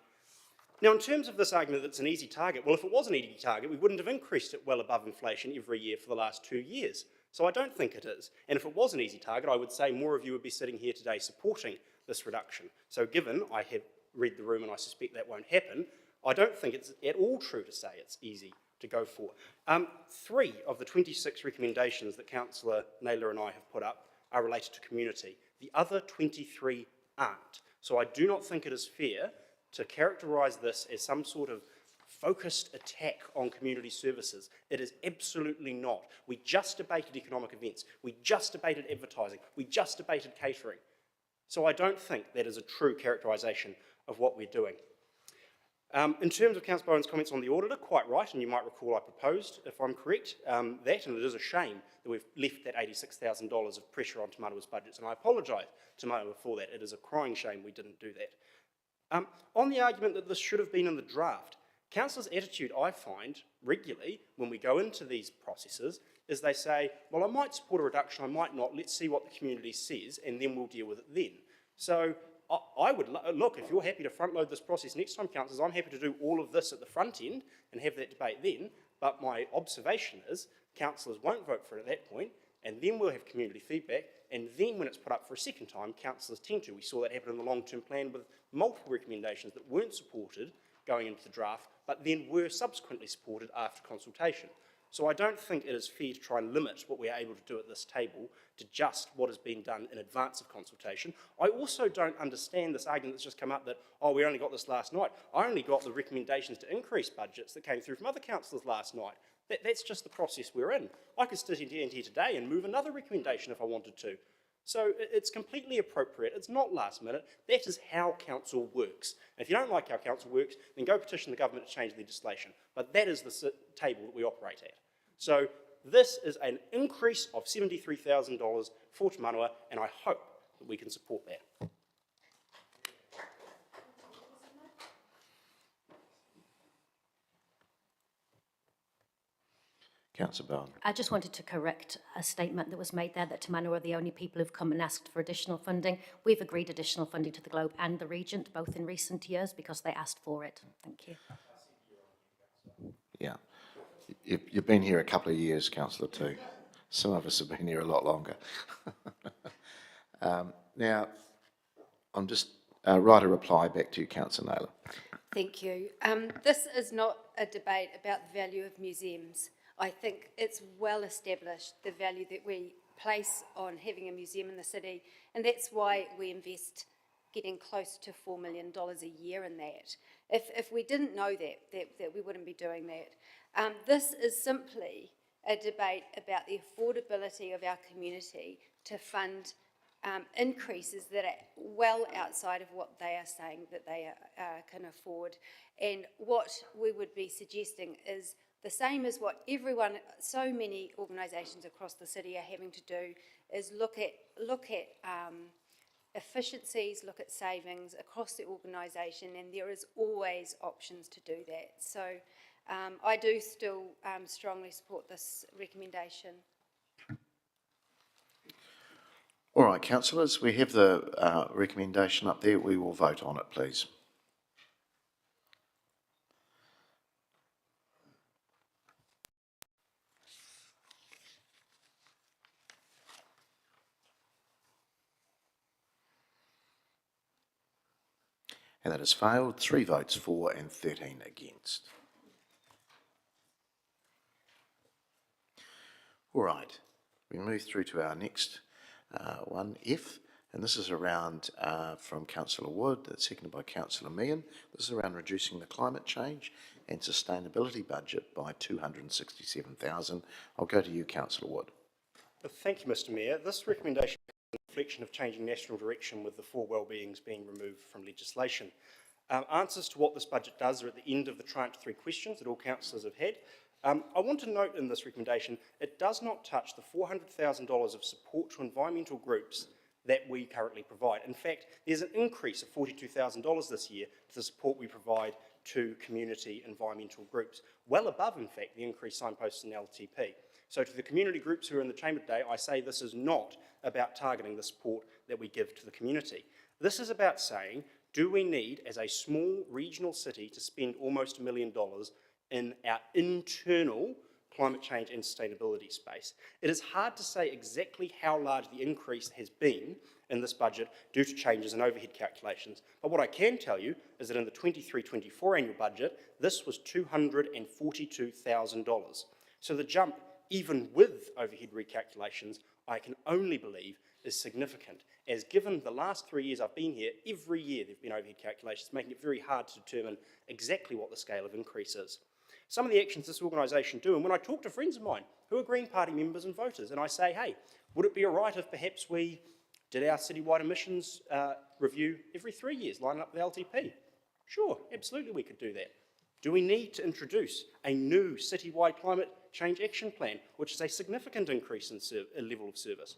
Now, in terms of this argument that it's an easy target, well, if it was an easy target, we wouldn't have increased it well above inflation every year for the last 2 years. So I don't think it is. And if it was an easy target, I would say more of you would be sitting here today supporting this reduction. So given I have read the room and I suspect that won't happen, I don't think it's at all true to say it's easy to go for. 3 of the 26 recommendations that Councillor Naylor and I have put up are related to community. The other 23 aren't. So I do not think it is fair to characterise this as some sort of focused attack on community services. It is absolutely not. We just debated economic events. We just debated advertising. We just debated catering. So I don't think that is a true characterisation of what we're doing. In terms of Councillor Bowen's comments on the auditor, quite right, and you might recall I proposed, if I'm correct, that, and it is a shame that we've left that $86,000 of pressure on Te Manawa's budgets, and I apologise to Manawa for that. It is a crying shame we didn't do that. On the argument that this should have been in the draft, councillors' attitude, I find, regularly, when we go into these processes, is they say, well, I might support a reduction, I might not, let's see what the community says, and then we'll deal with it then. So I would, look, if you're happy to front load this process next time, councillors, I'm happy to do all of this at the front end and have that debate then, but my observation is councillors won't vote for it at that point, and then we'll have community feedback, and then when it's put up for a second time, councillors tend to. We saw that happen in the long-term plan with multiple recommendations that weren't supported going into the draft, but then were subsequently supported after consultation. So I don't think it is fair to try and limit what we are able to do at this table to just what has been done in advance of consultation. I also don't understand this argument that's just come up that, oh, we only got this last night. I only got the recommendations to increase budgets that came through from other councillors last night. That's just the process we're in. I could sit in here today and move another recommendation if I wanted to. So it's completely appropriate. It's not last minute. That is how council works. And if you don't like how council works, then go petition the government to change legislation. But that is the table that we operate at. So this is an increase of $73,000 for Te Manawa, and I hope that we can support that. Councillor Bowen. I just wanted to correct a statement that was made there that Te Manawa are the only people who've come and asked for additional funding. We've agreed additional funding to the Globe and the Regent, both in recent years, because they asked for it. Thank you. Yeah. You've been here a couple of years, Councillor, too. Some of us have been here a lot longer. Now, I'm just write a reply back to you, Councillor Naylor. Thank you. This is not a debate about the value of museums. I think it's well established, the value that we place on having a museum in the city, and that's why we invest getting close to $4 million a year in that. If we didn't know that we wouldn't be doing that. This is simply a debate about the affordability of our community to fund increases that are well outside of what they are saying that they can afford. And what we would be suggesting is the same as what so many organisations across the city are having to do, is look at efficiencies, look at savings across the organisation, and there is always options to do that. So I do still strongly support this recommendation. All right, councillors, we have the recommendation up there. We will vote on it, please. And that has failed. 3 votes for and 13 against. All right, we move through to our next one, F, and this is around from Councillor Wood, that's seconded by Councillor Meehan. This is around reducing the climate change and sustainability budget by $267,000. I'll go to you, Councillor Wood. Thank you, Mr. Mayor. This recommendation is a reflection of changing national direction with the 4 wellbeings being removed from legislation. Answers to what this budget does are at the end of the tranche 3 questions that all councillors have had. I want to note in this recommendation, it does not touch the $400,000 of support to environmental groups that we currently provide. In fact, there's an increase of $42,000 this year to the support we provide to community environmental groups, well above, in fact, the increased signposts in LTP. So to the community groups who are in the chamber today, I say this is not about targeting the support that we give to the community. This is about saying, do we need, as a small regional city, to spend almost $1 million in our internal climate change and sustainability space? It is hard to say exactly how large the increase has been in this budget due to changes in overhead calculations. But what I can tell you is that in the 23-24 annual budget, this was $242,000. So the jump, even with overhead recalculations, I can only believe is significant, as given the last 3 years I've been here, every year there have been overhead calculations, making it very hard to determine exactly what the scale of increase is. Some of the actions this organisation do, and when I talk to friends of mine who are Green Party members and voters, and I say, hey, would it be all right if perhaps we did our citywide emissions review every 3 years, lining up with the LTP? Sure, absolutely we could do that. Do we need to introduce a new citywide climate change action plan, which is a significant increase in level of service?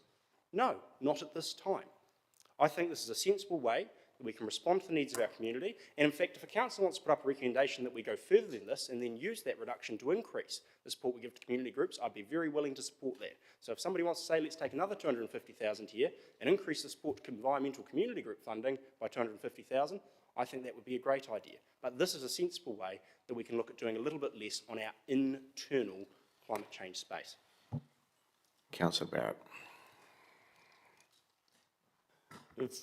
No, not at this time. I think this is a sensible way that we can respond to the needs of our community, and in fact, if a council wants to put up a recommendation that we go further than this and then use that reduction to increase the support we give to community groups, I'd be very willing to support that. So if somebody wants to say, let's take another $250,000 here and increase the support to environmental community group funding by $250,000, I think that would be a great idea. But this is a sensible way that we can look at doing a little bit less on our internal climate change space. Councillor Barrett.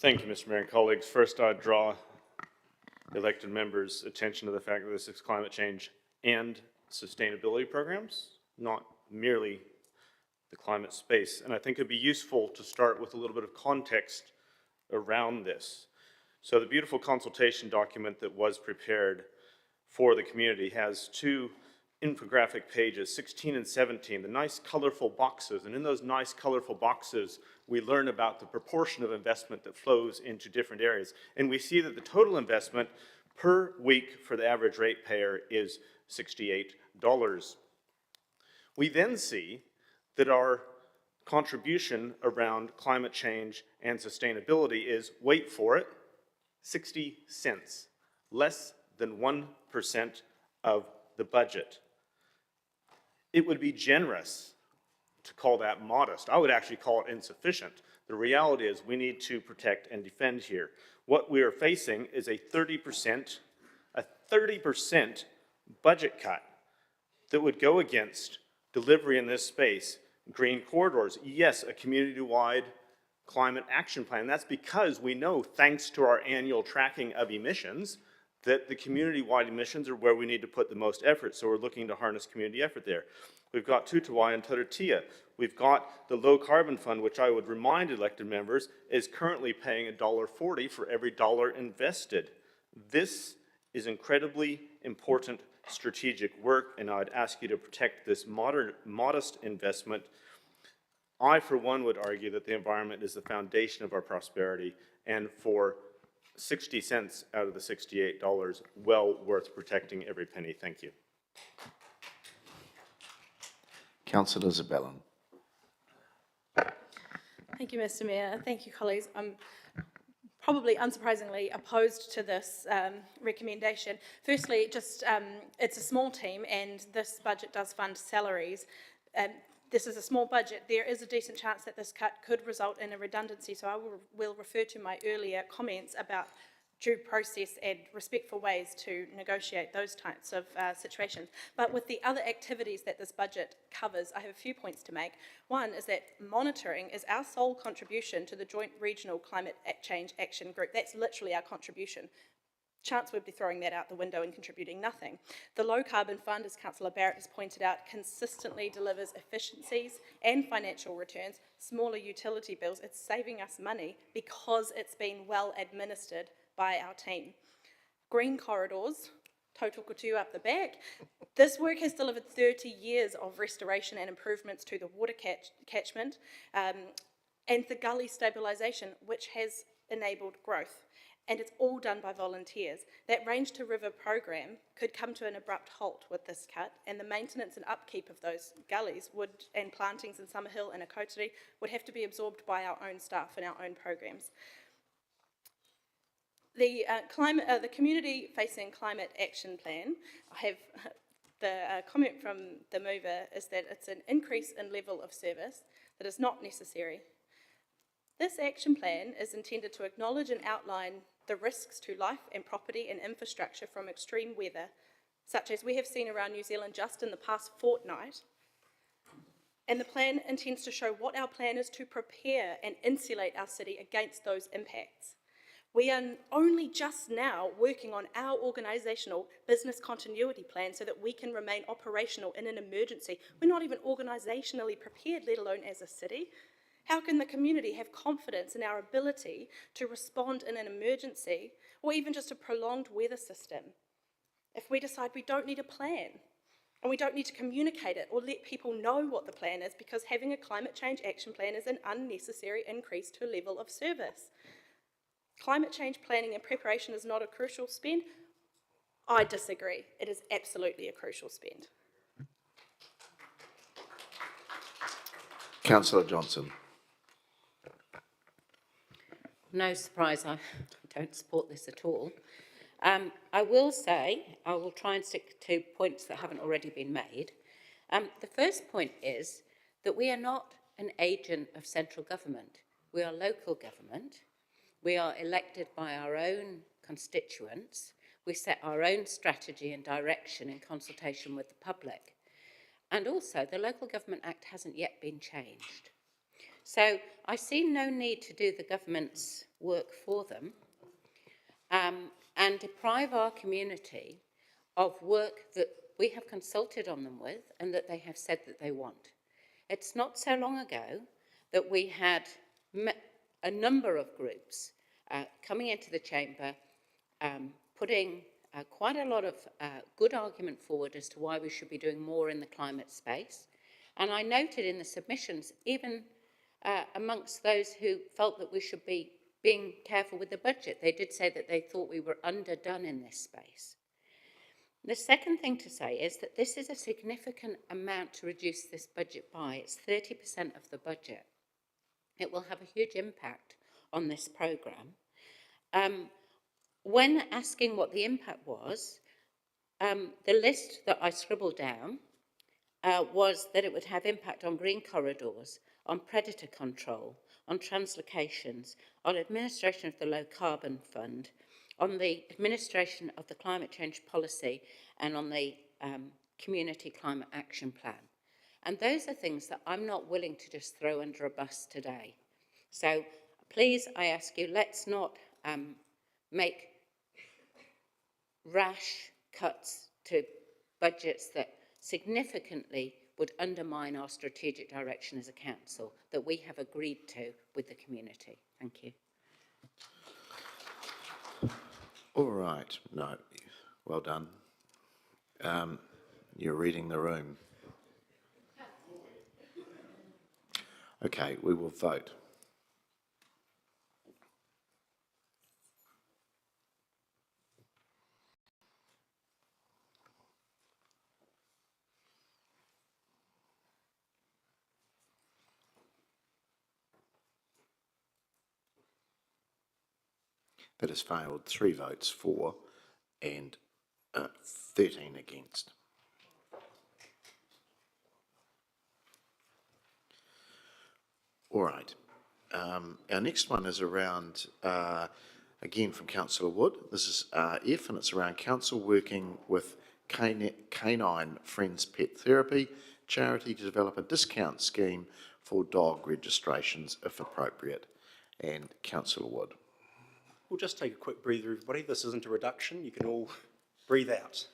Thank you, Mr. Mayor and colleagues. First, I draw elected members' attention to the fact that this is climate change and sustainability programs, not merely the climate space. And I think it'd be useful to start with a little bit of context around this. So the beautiful consultation document that was prepared for the community has two infographic pages, 16 and 17, the nice colorful boxes. And in those nice colorful boxes, we learn about the proportion of investment that flows into different areas. And we see that the total investment per week for the average ratepayer is $68. We then see that our contribution around climate change and sustainability is, wait for it, 60 cents, less than 1% of the budget. It would be generous to call that modest. I would actually call it insufficient. The reality is we need to protect and defend here. What we are facing is a 30% budget cut that would go against delivery in this space. Green corridors, yes, a community-wide climate action plan. That's because we know, thanks to our annual tracking of emissions, that the community-wide emissions are where we need to put the most effort, so we're looking to harness community effort there. We've got Tutawai and Taratia. We've got the low carbon fund, which I would remind elected members is currently paying $1.40 for every dollar invested. This is incredibly important strategic work, and I'd ask you to protect this modest investment. I, for one, would argue that the environment is the foundation of our prosperity, and for 60 cents out of the $68, well worth protecting every penny. Thank you. Councillor Zabellin. Thank you, Mr. Mayor. Thank you, colleagues. I'm probably unsurprisingly opposed to this recommendation. Firstly, just it's a small team, and this budget does fund salaries. This is a small budget. There is a decent chance that this cut could result in a redundancy, so I will refer to my earlier comments about due process and respectful ways to negotiate those types of situations. But with the other activities that this budget covers, I have a few points to make. One is that monitoring is our sole contribution to the Joint Regional Climate Change Action Group. That's literally our contribution. Chance we'd be throwing that out the window and contributing nothing. The Low Carbon Fund, as Councillor Barrett has pointed out, consistently delivers efficiencies and financial returns, smaller utility bills. It's saving us money because it's been well administered by our team. Green corridors, total kutu up the back. This work has delivered 30 years of restoration and improvements to the water catchment and the gully stabilisation, which has enabled growth. And it's all done by volunteers. That range to river program could come to an abrupt halt with this cut, and the maintenance and upkeep of those gullies and plantings in Summerhill and Akotiri would have to be absorbed by our own staff and our own programs. The the community-facing climate action plan, I have the comment from the mover is that it's an increase in level of service that is not necessary. This action plan is intended to acknowledge and outline the risks to life and property and infrastructure from extreme weather, such as we have seen around New Zealand just in the past fortnight. And the plan intends to show what our plan is to prepare and insulate our city against those impacts. We are only just now working on our organisational business continuity plan so that we can remain operational in an emergency. We're not even organisationally prepared, let alone as a city. How can the community have confidence in our ability to respond in an emergency or even just a prolonged weather system if we decide we don't need a plan and we don't need to communicate it or let people know what the plan is, because having a climate change action plan is an unnecessary increase to a level of service? Climate change planning and preparation is not a crucial spend. I disagree. It is absolutely a crucial spend. Councillor Johnson. No surprise, I don't support this at all. I will say, I will try and stick to points that haven't already been made. The first point is that we are not an agent of central government. We are local government. We are elected by our own constituents. We set our own strategy and direction in consultation with the public. And also, the Local Government Act hasn't yet been changed. So I see no need to do the government's work for them and deprive our community of work that we have consulted on them with and that they have said that they want. It's not so long ago that we had a number of groups coming into the chamber, putting quite a lot of good argument forward as to why we should be doing more in the climate space. And I noted in the submissions, even amongst those who felt that we should be being careful with the budget, they did say that they thought we were underdone in this space. The second thing to say is that this is a significant amount to reduce this budget by. It's 30% of the budget. It will have a huge impact on this programme. When asking what the impact was, the list that I scribbled down was that it would have impact on green corridors, on predator control, on translocations, on administration of the low carbon fund, on the administration of the climate change policy, and on the community climate action plan. And those are things that I'm not willing to just throw under a bus today. So please, I ask you, let's not make rash cuts to budgets that significantly would undermine our strategic direction as a council that we have agreed to with the community. Thank you. All right. No, well done. You're reading the room. Okay, we will vote. That has failed. 3 votes for and 13 against. All right. Our next one is around, again from Councillor Wood. This is F, and it's around council working with Canine Friends Pet Therapy charity to develop a discount scheme for dog registrations if appropriate. And Councillor Wood. We'll just take a quick breather, everybody. This isn't a reduction. You can all breathe out.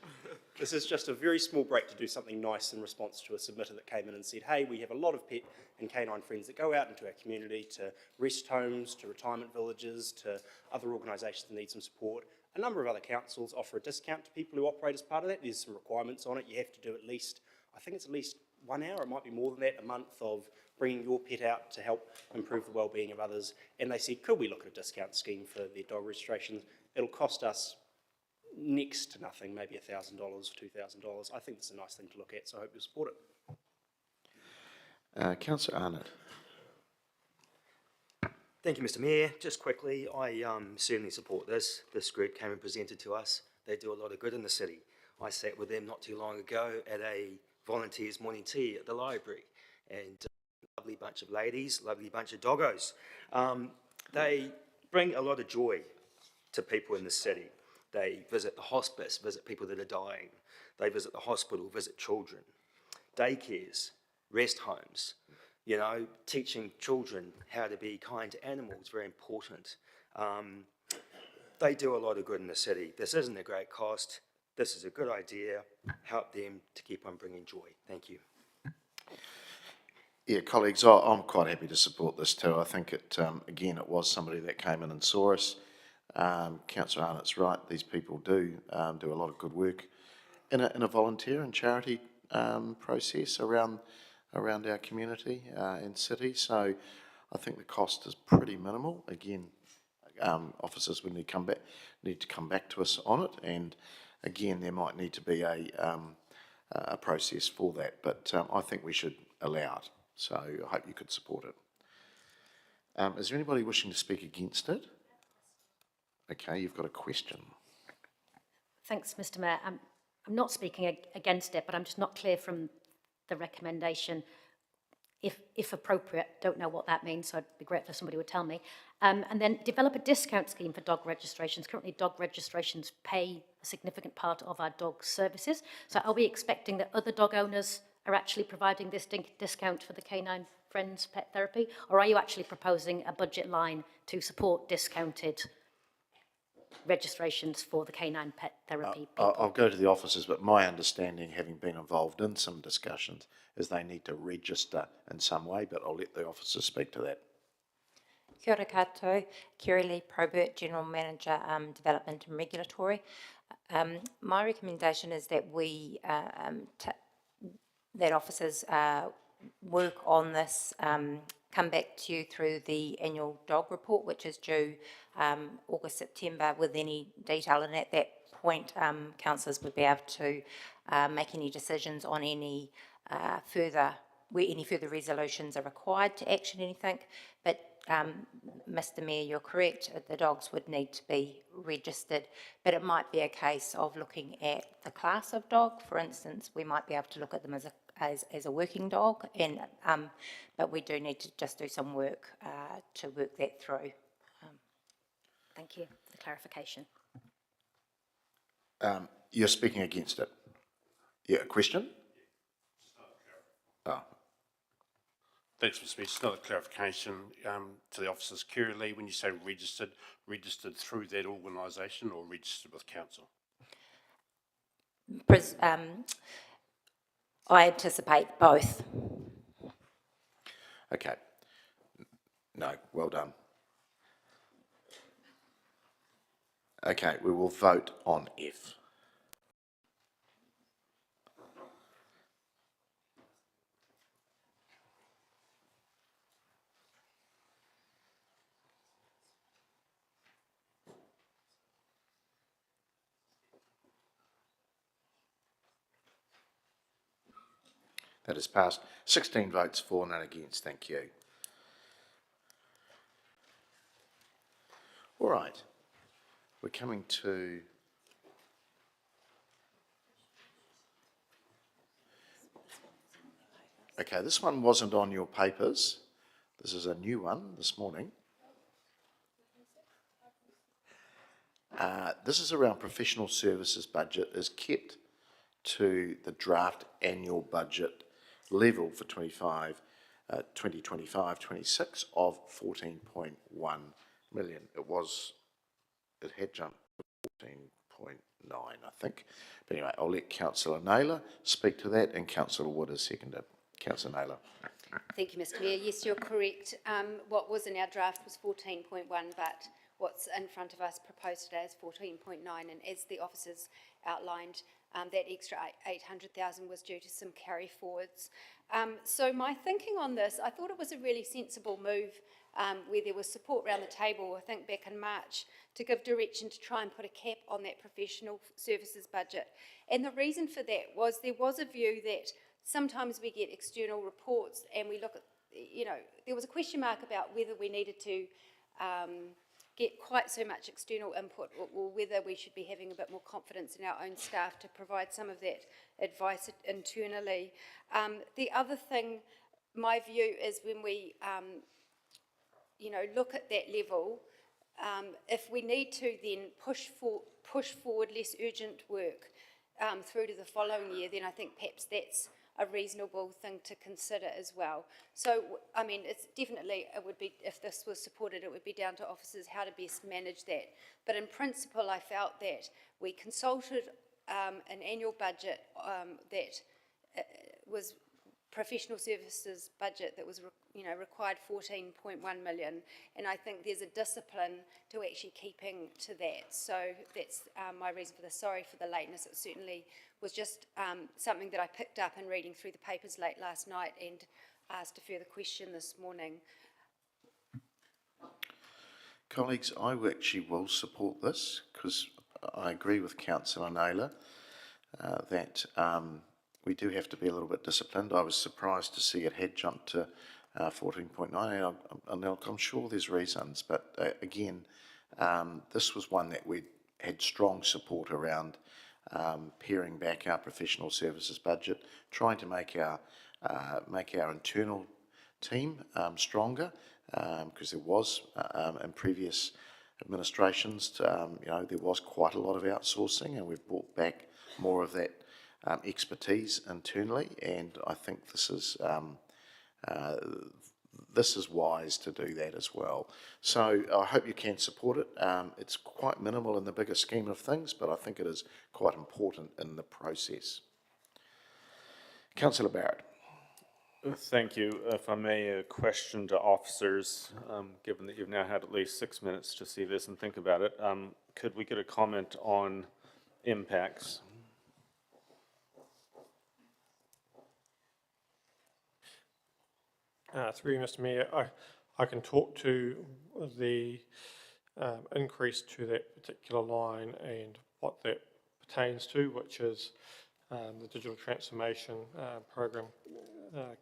This is just a very small break to do something nice in response to a submitter that came in and said, hey, we have a lot of pet and canine friends that go out into our community to rest homes, to retirement villages, to other organisations that need some support. A number of other councils offer a discount to people who operate as part of that. There's some requirements on it. You have to do at least, I think it's at least 1 hour, it might be more than that, a month of bringing your pet out to help improve the well-being of others. And they said, could we look at a discount scheme for their dog registrations? It'll cost us next to nothing, maybe $1,000, $2,000. I think it's a nice thing to look at, so I hope you'll support it. Councillor Arnott. Thank you, Mr. Mayor. Just quickly, I certainly support this. This group came and presented to us. They do a lot of good in the city. I sat with them not too long ago at a volunteers morning tea at the library, and lovely bunch of ladies, lovely bunch of doggos. They bring a lot of joy to people in the city. They visit the hospice, visit people that are dying. They visit the hospital, visit children. Daycares, rest homes, you know, teaching children how to be kind to animals, very important. They do a lot of good in the city. This isn't a great cost. This is a good idea. Help them to keep on bringing joy. Thank you. Yeah, colleagues, I'm quite happy to support this too. I think it, again, it was somebody that came in and saw us. Councillor Arnott's right, these people do a lot of good work in a volunteer and charity process around our community and city. So I think the cost is pretty minimal. Again, officers would need to come back to us on it, and again, there might need to be a process for that. But I think we should allow it. So I hope you could support it. Is there anybody wishing to speak against it? Okay, you've got a question. Thanks, Mr. Mayor. I'm not speaking against it, but I'm just not clear from the recommendation. If appropriate, don't know what that means, so I'd be grateful if somebody would tell me. And then develop a discount scheme for dog registrations. Currently, dog registrations pay a significant part of our dog services. So are we expecting that other dog owners are actually providing this discount for the Canine Friends Pet Therapy? Or are you actually proposing a budget line to support discounted registrations for the Canine Pet Therapy people? I'll go to the officers, but my understanding, having been involved in some discussions, is they need to register in some way, but I'll let the officers speak to that. Kia ora koutou, Kerry Lee Probert, General Manager, Development and Regulatory. My recommendation is that we, that officers work on this, come back to you through the annual dog report, which is due August, September, with any detail. And at that point, councillors would be able to make any decisions on any where any further resolutions are required to action anything. But Mr. Mayor, you're correct, the dogs would need to be registered, but it might be a case of looking at the class of dog. For instance, we might be able to look at them as a working dog, and but we do need to just do some work to work that through. Thank you for the clarification. You're speaking against it. Yeah, a question? Oh. Thanks, Mr. Mayor. Just another clarification to the officers. Kerry Lee, when you say registered through that organisation or registered with council? I anticipate both. Okay. No, well done. Okay, we will vote on F. That is passed. 16 votes for, none against. Thank you. All right. We're coming to okay, this one wasn't on your papers. This is a new one this morning. This is around professional services budget is kept to the draft annual budget level for 2025-26 of 14.1 million. It had jumped to 14.9, I think. But anyway, I'll let Councillor Naylor speak to that, and Councillor Wood is seconded. Councillor Naylor. Thank you, Mr. Mayor. Yes, you're correct. What was in our draft was 14.1, but what's in front of us proposed today is 14.9, and as the officers outlined, that extra 800,000 was due to some carry forwards. So my thinking on this, I thought it was a really sensible move where there was support around the table, I think back in March, to give direction to try and put a cap on that professional services budget. And the reason for that was there was a view that sometimes we get external reports and we look at, you know, there was a question mark about whether we needed to get quite so much external input, or whether we should be having a bit more confidence in our own staff to provide some of that advice internally. The other thing, my view is when we, look at that level, if we need to then push forward less urgent work through to the following year, then I think perhaps that's a reasonable thing to consider as well. So, I mean, it's definitely, it would be, if this was supported, it would be down to officers how to best manage that. But in principle, I felt that we consulted an annual budget that was professional services budget that was, required 14.1 million, and I think there's a discipline to actually keeping to that. So that's my reason for this. Sorry for the lateness. It certainly was just something that I picked up in reading through the papers late last night and asked a further question this morning. Colleagues, I actually will support this because I agree with Councillor Naylor that we do have to be a little bit disciplined. I was surprised to see it had jumped to 14.9, and I'm sure there's reasons, but again, this was one that we had strong support around paring back our professional services budget, trying to make our internal team stronger, because there was in previous administrations, there was quite a lot of outsourcing, and we've brought back more of that expertise internally, and I think this is wise to do that as well. So I hope you can support it. It's quite minimal in the bigger scheme of things, but I think it is quite important in the process. Councillor Barrett. Thank you. If I may, a question to officers, given that you've now had at least 6 minutes to see this and think about it. Could we get a comment on impacts? Through you, Mr. Mayor, I can talk to the increase to that particular line and what that pertains to, which is the digital transformation program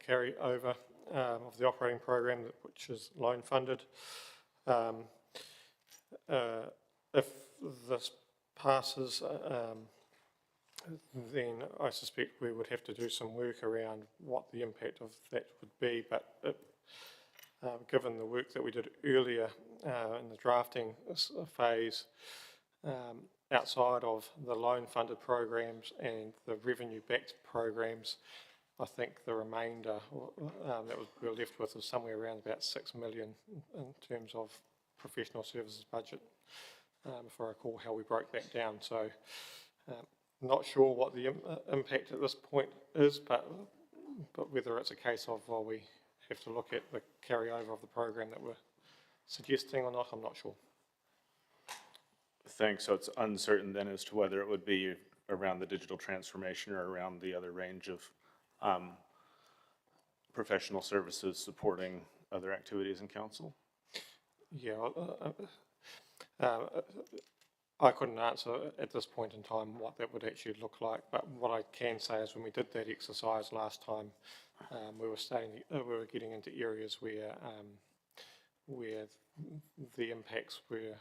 carry over of the operating program, which is loan funded. If this passes, then I suspect we would have to do some work around what the impact of that would be, but given the work that we did earlier in the drafting phase, outside of the loan funded programs and the revenue backed programs, I think the remainder that we were left with was somewhere around about 6 million in terms of professional services budget, if I recall how we broke that down. So not sure what the impact at this point is, but whether it's a case of, well, we have to look at the carryover of the program that we're suggesting or not, I'm not sure. Thanks. So it's uncertain then as to whether it would be around the digital transformation or around the other range of professional services supporting other activities in council? Yeah, I couldn't answer at this point in time what that would actually look like, but what I can say is when we did that exercise last time, we were getting into areas where the impacts were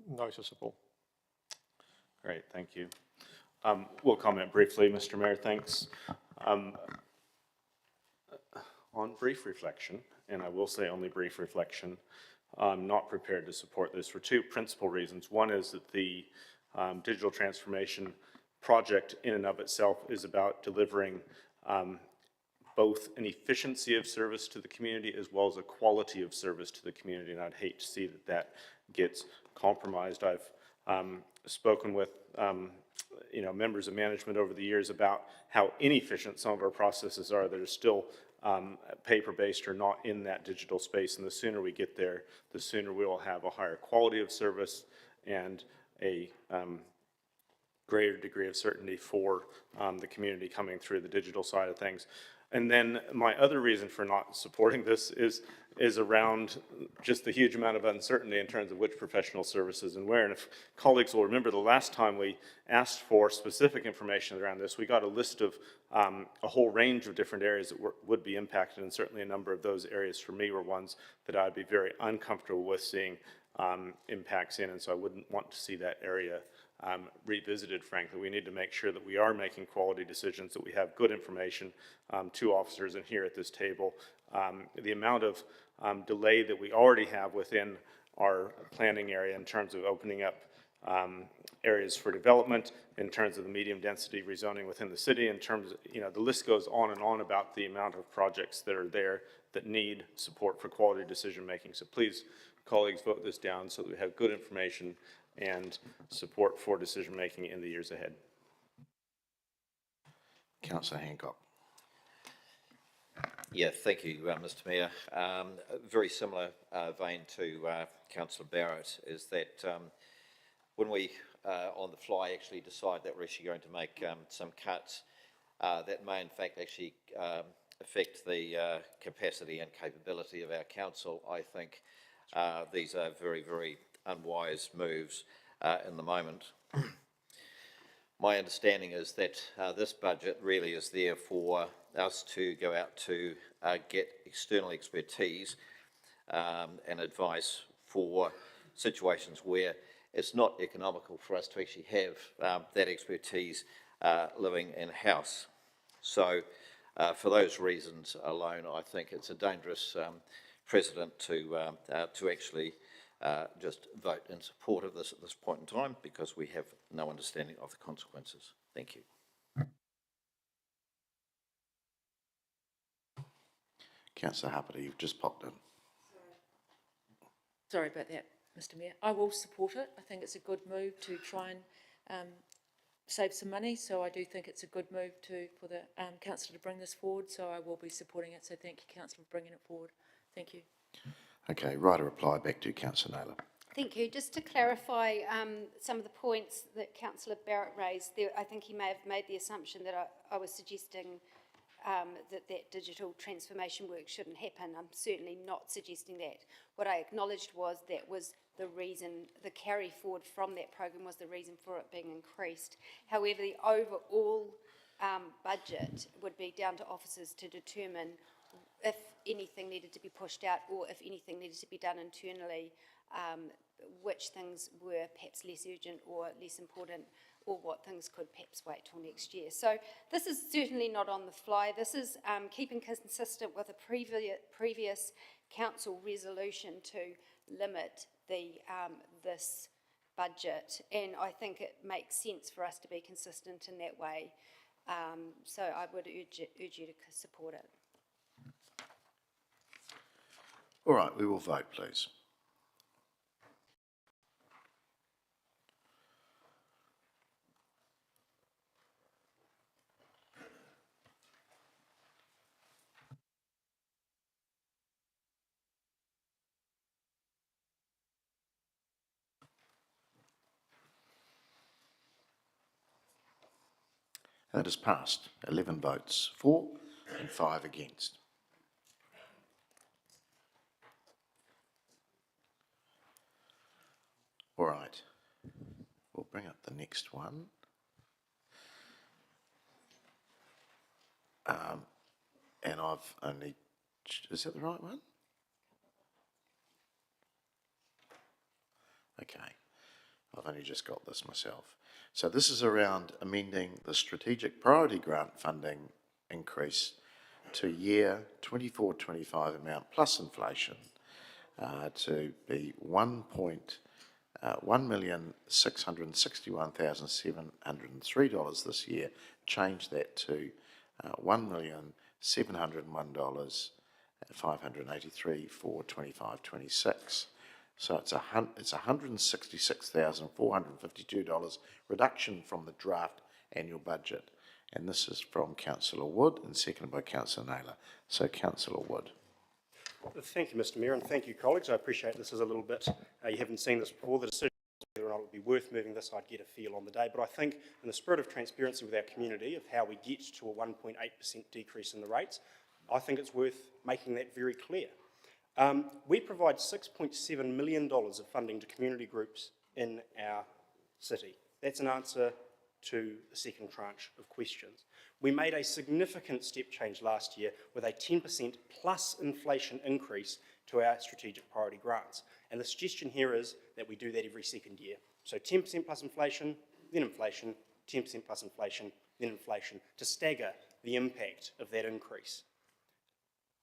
noticeable. Great, thank you. We'll comment briefly, Mr. Mayor, thanks. On brief reflection, and I will say only brief reflection, I'm not prepared to support this for two principal reasons. One is that the digital transformation project in and of itself is about delivering both an efficiency of service to the community as well as a quality of service to the community, and I'd hate to see that that gets compromised. I've spoken with members of management over the years about how inefficient some of our processes are that are still paper-based or not in that digital space, and the sooner we get there, the sooner we will have a higher quality of service and a greater degree of certainty for the community coming through the digital side of things. And then my other reason for not supporting this is is around just the huge amount of uncertainty in terms of which professional services and where. And if colleagues will remember, the last time we asked for specific information around this, we got a list of a whole range of different areas that would be impacted, and certainly a number of those areas for me were ones that I'd be very uncomfortable with seeing impacts in, and so I wouldn't want to see that area revisited, frankly. We need to make sure that we are making quality decisions, that we have good information to officers and here at this table. The amount of delay that we already have within our planning area in terms of opening up areas for development, in terms of the medium density rezoning within the city, in terms of, you know, the list goes on and on about the amount of projects that are there that need support for quality decision making. So please, colleagues, vote this down so that we have good information and support for decision making in the years ahead. Councillor Hancock. Yeah, thank you, Mr. Mayor. Very similar vein to Councillor Barrett is that when we on the fly actually decide that we're actually going to make some cuts, that may in fact actually affect the capacity and capability of our council. I think these are very, very unwise moves in the moment. My understanding is that this budget really is there for us to go out to get external expertise and advice for situations where it's not economical for us to actually have that expertise living in-house. So for those reasons alone, I think it's a dangerous precedent to actually just vote in support of this at this point in time, because we have no understanding of the consequences. Thank you. Councillor Harper, you've just popped in. Sorry about that, Mr. Mayor. I will support it. I think it's a good move to try and save some money. So I do think it's a good move for the councillor to bring this forward. So I will be supporting it. So thank you, councillor, for bringing it forward. Thank you. Okay, right, a reply back to Councillor Naylor. Thank you. Just to clarify some of the points that Councillor Barrett raised, there, I think he may have made the assumption that I was suggesting that digital transformation work shouldn't happen. I'm certainly not suggesting that. What I acknowledged was that was the reason, the carry forward from that program was the reason for it being increased. However, the overall budget would be down to officers to determine if anything needed to be pushed out or if anything needed to be done internally, which things were perhaps less urgent or less important, or what things could perhaps wait till next year. So this is certainly not on the fly. This is keeping consistent with a previous council resolution to limit this budget, and I think it makes sense for us to be consistent in that way. So I would urge you to support it. All right, we will vote, please. That is passed. 11 votes for and 5 against. All right, we'll bring up the next one. And I've only, is that the right one? Okay, I've only just got this myself. So this is around amending the strategic priority grant funding increase to year 24-25 amount plus inflation to be $1,661,703 this year. Change that to $1,701,583 for 25-26. So it's $166,452 reduction from the draft annual budget. And this is from Councillor Wood and seconded by Councillor Naylor. So Councillor Wood. Thank you, Mr. Mayor, and thank you, colleagues. I appreciate this is a little bit, you haven't seen this before. The decision whether or not it would be worth moving this, I'd get a feel on the day. But I think in the spirit of transparency with our community of how we get to a 1.8% decrease in the rates, I think it's worth making that very clear. We provide $6.7 million of funding to community groups in our city. That's an answer to the second tranche of questions. We made a significant step change last year with a 10% plus inflation increase to our strategic priority grants. And the suggestion here is that we do that every second year. So 10% plus inflation, then inflation, 10% plus inflation, then inflation, to stagger the impact of that increase.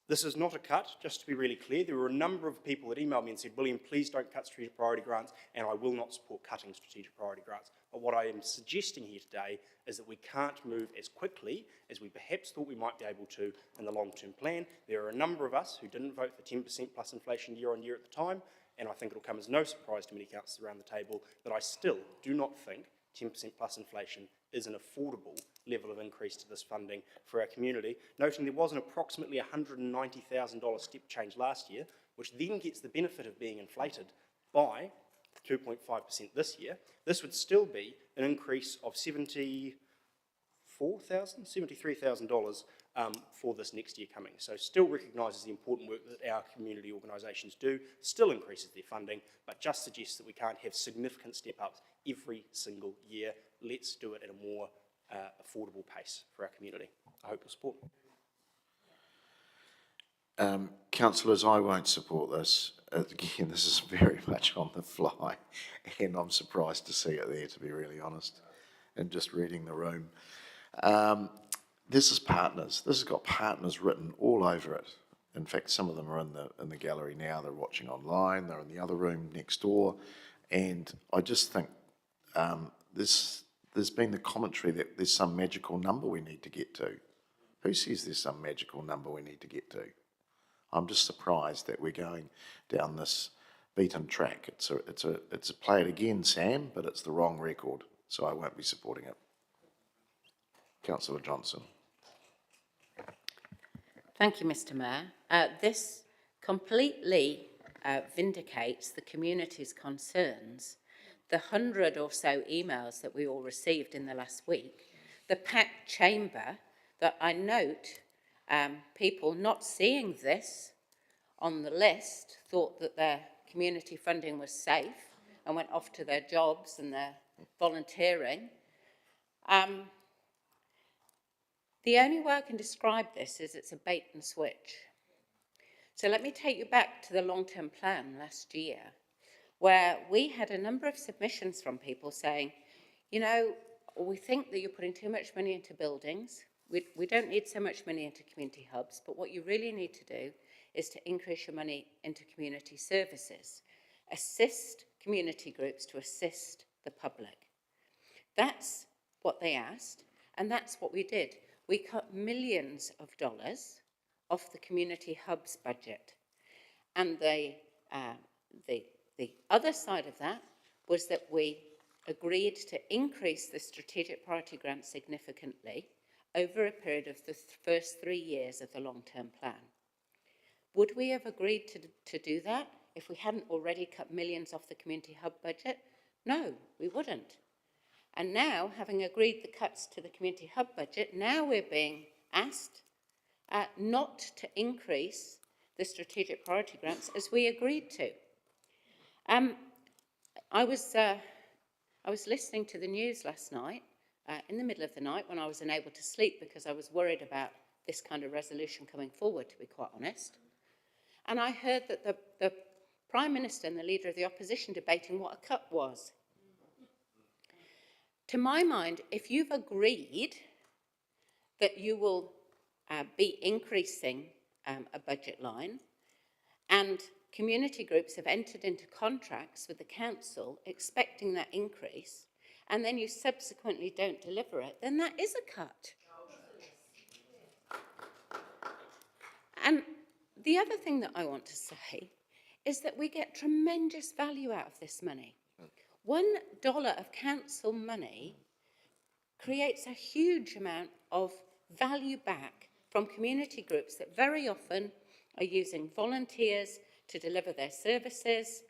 This is not a cut, just to be really clear. There were a number of people that emailed me and said, William, please don't cut strategic priority grants, and I will not support cutting strategic priority grants. But what I am suggesting here today is that we can't move as quickly as we perhaps thought we might be able to in the long-term plan. There are a number of us who didn't vote for 10% plus inflation year on year at the time, and I think it'll come as no surprise to many councillors around the table that I still do not think 10% plus inflation is an affordable level of increase to this funding for our community, noting there was an approximately $190,000 step change last year, which then gets the benefit of being inflated by 2.5% this year. This would still be an increase of $73,000 for this next year coming. So still recognises the important work that our community organisations do, still increases their funding, but just suggests that we can't have significant step-ups every single year. Let's do it at a more affordable pace for our community. I hope you'll support. Councillors, I won't support this. Again, this is very much on the fly, and I'm surprised to see it there, to be really honest, and just reading the room. This is partners. This has got partners written all over it. In fact, some of them are in the gallery now. They're watching online. They're in the other room next door. And I just think there's been the commentary that there's some magical number we need to get to. Who says there's some magical number we need to get to? I'm just surprised that we're going down this beaten track. It's a play it again, Sam, but it's the wrong record, so I won't be supporting it. Councillor Johnson. Thank you, Mr. Mayor. This completely vindicates the community's concerns. The 100 or so emails that we all received in the last week, the packed chamber, that I note people not seeing this on the list thought that their community funding was safe and went off to their jobs and their volunteering. The only way I can describe this is it's a bait and switch. So let me take you back to the long-term plan last year, where we had a number of submissions from people saying, you know, we think that you're putting too much money into buildings. We don't need so much money into community hubs, but what you really need to do is to increase your money into community services. Assist community groups to assist the public. That's what they asked, and that's what we did. We cut millions of dollars off the community hubs budget. And the other side of that was that we agreed to increase the strategic priority grant significantly over a period of the first 3 years of the long-term plan. Would we have agreed to do that if we hadn't already cut millions off the community hub budget? No, we wouldn't. And now, having agreed the cuts to the community hub budget, now we're being asked not to increase the strategic priority grants as we agreed to. I was listening to the news last night, in the middle of the night when I was unable to sleep because I was worried about this kind of resolution coming forward, to be quite honest. And I heard that the Prime Minister and the Leader of the Opposition debating what a cut was. To my mind, if you've agreed that you will be increasing a budget line and community groups have entered into contracts with the council expecting that increase, and then you subsequently don't deliver it, then that is a cut. And the other thing that I want to say is that we get tremendous value out of this money. $1 of council money creates a huge amount of value back from community groups that very often are using volunteers to deliver their services,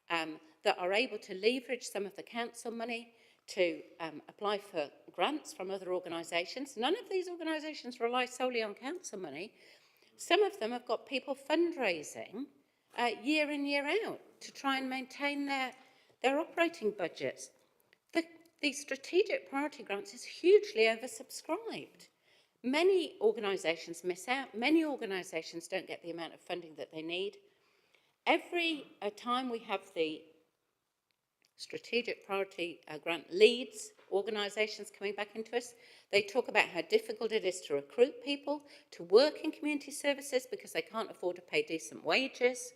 that are able to leverage some of the council money to apply for grants from other organisations. None of these organisations rely solely on council money. Some of them have got people fundraising year in, year out to try and maintain their operating budgets. The strategic priority grants is hugely oversubscribed. Many organisations miss out. Many organisations don't get the amount of funding that they need. Every time we have the strategic priority grant leads, organisations coming back into us, they talk about how difficult it is to recruit people to work in community services because they can't afford to pay decent wages.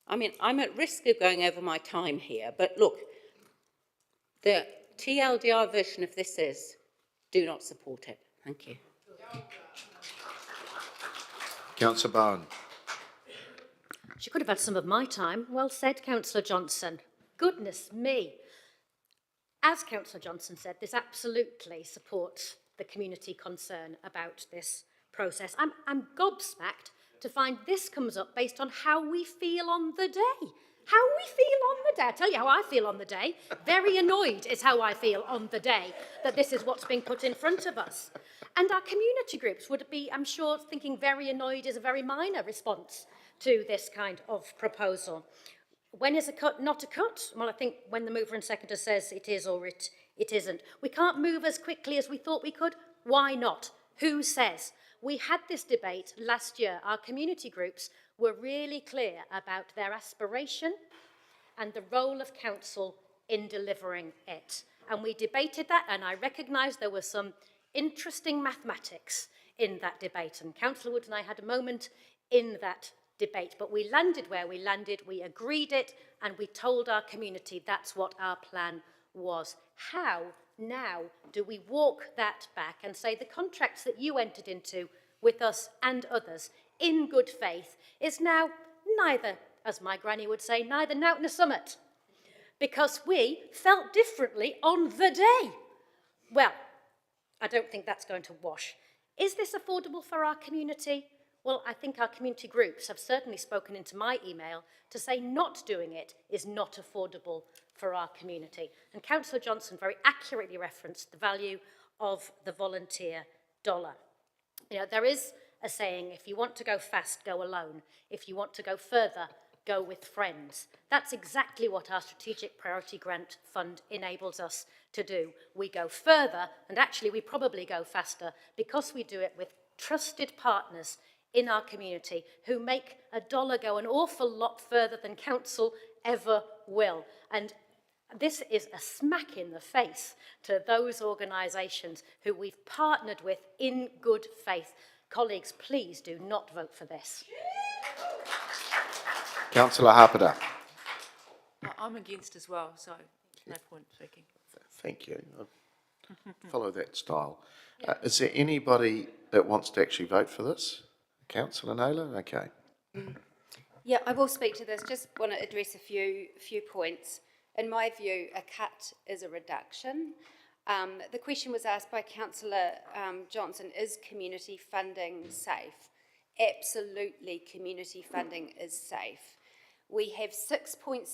I mean, I'm at risk of going over my time here, but look, the TLDR version of this is, do not support it. Thank you. Councillor Bowen. She could have had some of my time. Well said, Councillor Johnson. Goodness me. As Councillor Johnson said, this absolutely supports the community concern about this process. I'm gobsmacked to find this comes up based on how we feel on the day. How we feel on the day. I'll tell you how I feel on the day. Very annoyed is how I feel on the day that this is what's being put in front of us. And our community groups would be, I'm sure, thinking very annoyed is a very minor response to this kind of proposal. When is a cut not a cut? Well, I think when the mover and seconder says it is or it isn't. We can't move as quickly as we thought we could. Why not? Who says? We had this debate last year. Our community groups were really clear about their aspiration and the role of council in delivering it. And we debated that, and I recognise there were some interesting mathematics in that debate. And Councillor Wood and I had a moment in that debate, but we landed where we landed, we agreed it, and we told our community that's what our plan was. How now do we walk that back and say the contracts that you entered into with us and others in good faith is now neither, as my granny would say, neither nout nor summit, because we felt differently on the day. Well, I don't think that's going to wash. Is this affordable for our community? Well, I think our community groups have certainly spoken into my email to say not doing it is not affordable for our community. And Councillor Johnson very accurately referenced the value of the volunteer dollar. You know, there is a saying, if you want to go fast, go alone. If you want to go further, go with friends. That's exactly what our Strategic Priority Grant Fund enables us to do. We go further, and actually we probably go faster because we do it with trusted partners in our community who make a dollar go an awful lot further than council ever will. And this is a smack in the face to those organisations who we've partnered with in good faith. Colleagues, please do not vote for this. Councillor Harpeder. I'm against as well, so no point speaking. Thank you. I'll follow that style. Is there anybody that wants to actually vote for this? Councillor Naylor? Okay. Yeah, I will speak to this. Just want to address a few points. In my view, a cut is a reduction. The question was asked by Councillor Johnson, is community funding safe? Absolutely, community funding is safe. We have 6.7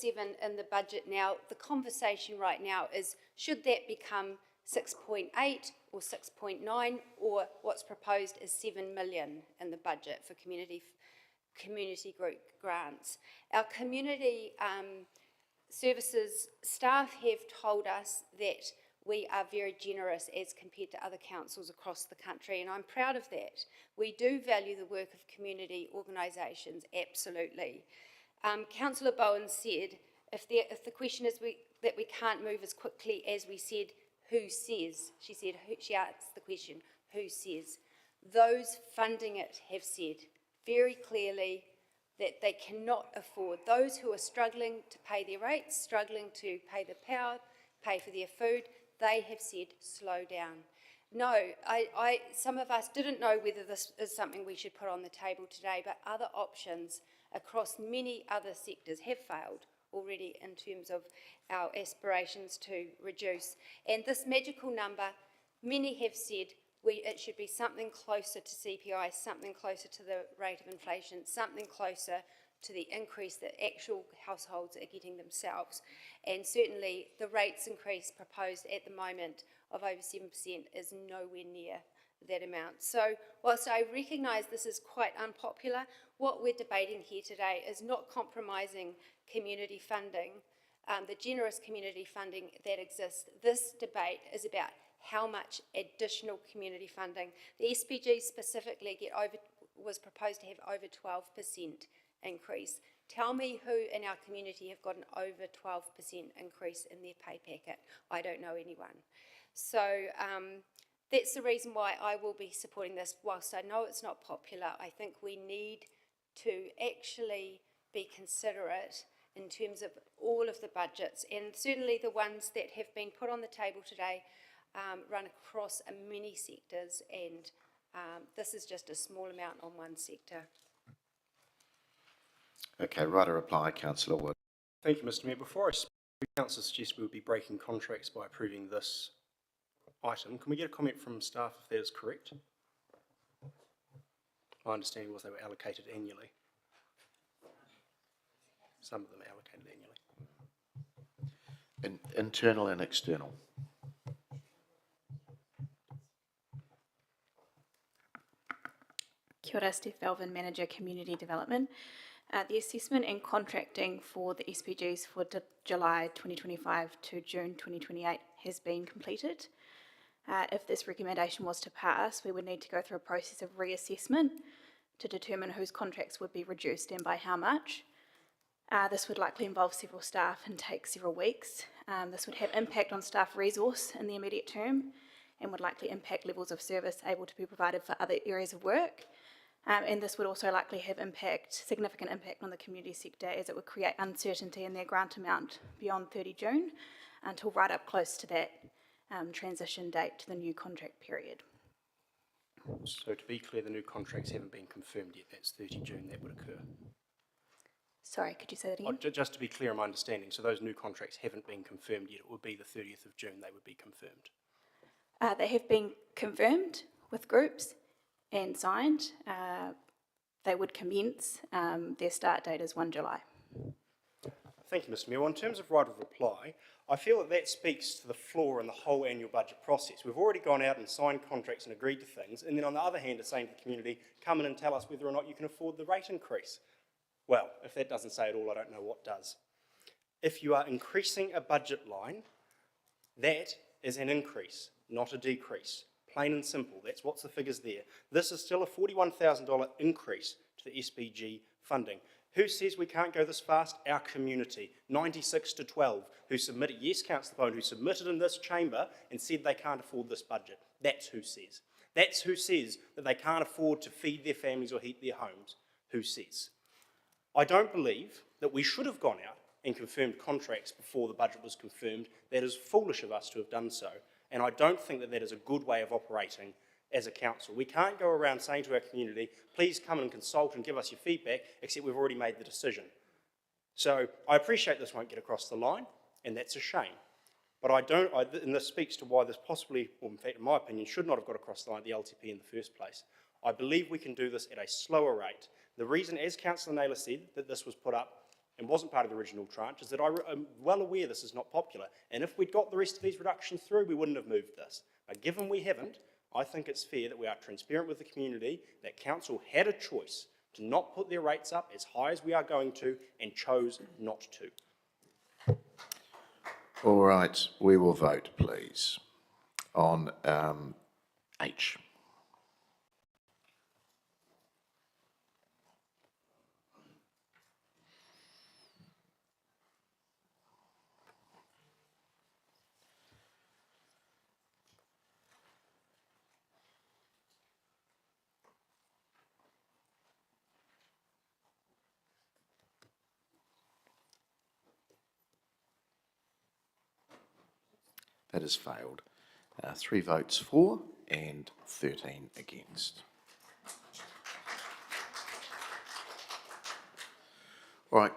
in the budget now. The conversation right now is, should that become 6.8 or 6.9, or what's proposed is 7 million in the budget for community group grants. Our community services staff have told us that we are very generous as compared to other councils across the country, and I'm proud of that. We do value the work of community organisations, absolutely. Councillor Bowen said, if the question is that we can't move as quickly as we said, who says? She said, she asked the question, who says? Those funding it have said very clearly that they cannot afford. Those who are struggling to pay their rates, struggling to pay the power, pay for their food, they have said, slow down. No, some of us didn't know whether this is something we should put on the table today, but other options across many other sectors have failed already in terms of our aspirations to reduce. And this magical number, many have said it should be something closer to CPI, something closer to the rate of inflation, something closer to the increase that actual households are getting themselves. And certainly the rates increase proposed at the moment of over 7% is nowhere near that amount. So whilst I recognise this is quite unpopular, what we're debating here today is not compromising community funding, the generous community funding that exists. This debate is about how much additional community funding. The SPG specifically was proposed to have over 12% increase. Tell me who in our community have got an over 12% increase in their pay packet. I don't know anyone. So that's the reason why I will be supporting this. Whilst I know it's not popular, I think we need to actually be considerate in terms of all of the budgets, and certainly the ones that have been put on the table today run across many sectors, and this is just a small amount on one sector. Okay, right, a reply, Councillor Wood. Thank you, Mr Mayor. Before I speak, the Council suggests we would be breaking contracts by approving this item. Can we get a comment from staff if that is correct? My understanding was they were allocated annually. Some of them are allocated annually. Internal and external. Kia ora, Steph Belvin, Manager Community Development. The assessment and contracting for the SPGs for July 2025 to June 2028 has been completed. If this recommendation was to pass, we would need to go through a process of reassessment to determine whose contracts would be reduced and by how much. This would likely involve several staff and take several weeks. This would have impact on staff resource in the immediate term and would likely impact levels of service able to be provided for other areas of work. And this would also likely have significant impact on the community sector, as it would create uncertainty in their grant amount beyond 30 June until right up close to that transition date to the new contract period. So to be clear, the new contracts haven't been confirmed yet. That's 30 June that would occur. Sorry, could you say that again? Just to be clear on my understanding, so those new contracts haven't been confirmed yet. It would be the 30th of June they would be confirmed. They have been confirmed with groups and signed. They would commence. Their start date is 1 July. Thank you, Mr Mayor. In terms of right of reply, I feel that that speaks to the flaw in the whole annual budget process. We've already gone out and signed contracts and agreed to things, and then on the other hand are saying to the community, come in and tell us whether or not you can afford the rate increase. Well, if that doesn't say it all, I don't know what does. If you are increasing a budget line, that is an increase, not a decrease. Plain and simple, that's what's the figures there. This is still a $41,000 increase to the SPG funding. Who says we can't go this fast? Our community, 96-12, who submitted, yes, Councillor Bone, who submitted in this chamber and said they can't afford this budget. That's who says. That's who says that they can't afford to feed their families or heat their homes. Who says? I don't believe that we should have gone out and confirmed contracts before the budget was confirmed. That is foolish of us to have done so. And I don't think that that is a good way of operating as a council. We can't go around saying to our community, please come and consult and give us your feedback, except we've already made the decision. So I appreciate this won't get across the line, and that's a shame. But and this speaks to why this possibly, or in fact, in my opinion, should not have got across the line at the LTP in the first place. I believe we can do this at a slower rate. The reason, as Councillor Naylor said, that this was put up and wasn't part of the original tranche is that I'm well aware this is not popular. And if we'd got the rest of these reductions through, we wouldn't have moved this. But given we haven't, I think it's fair that we are transparent with the community, that council had a choice to not put their rates up as high as we are going to and chose not to. All right, we will vote, please, on H. That has failed. 3 votes for and 13 against. All right,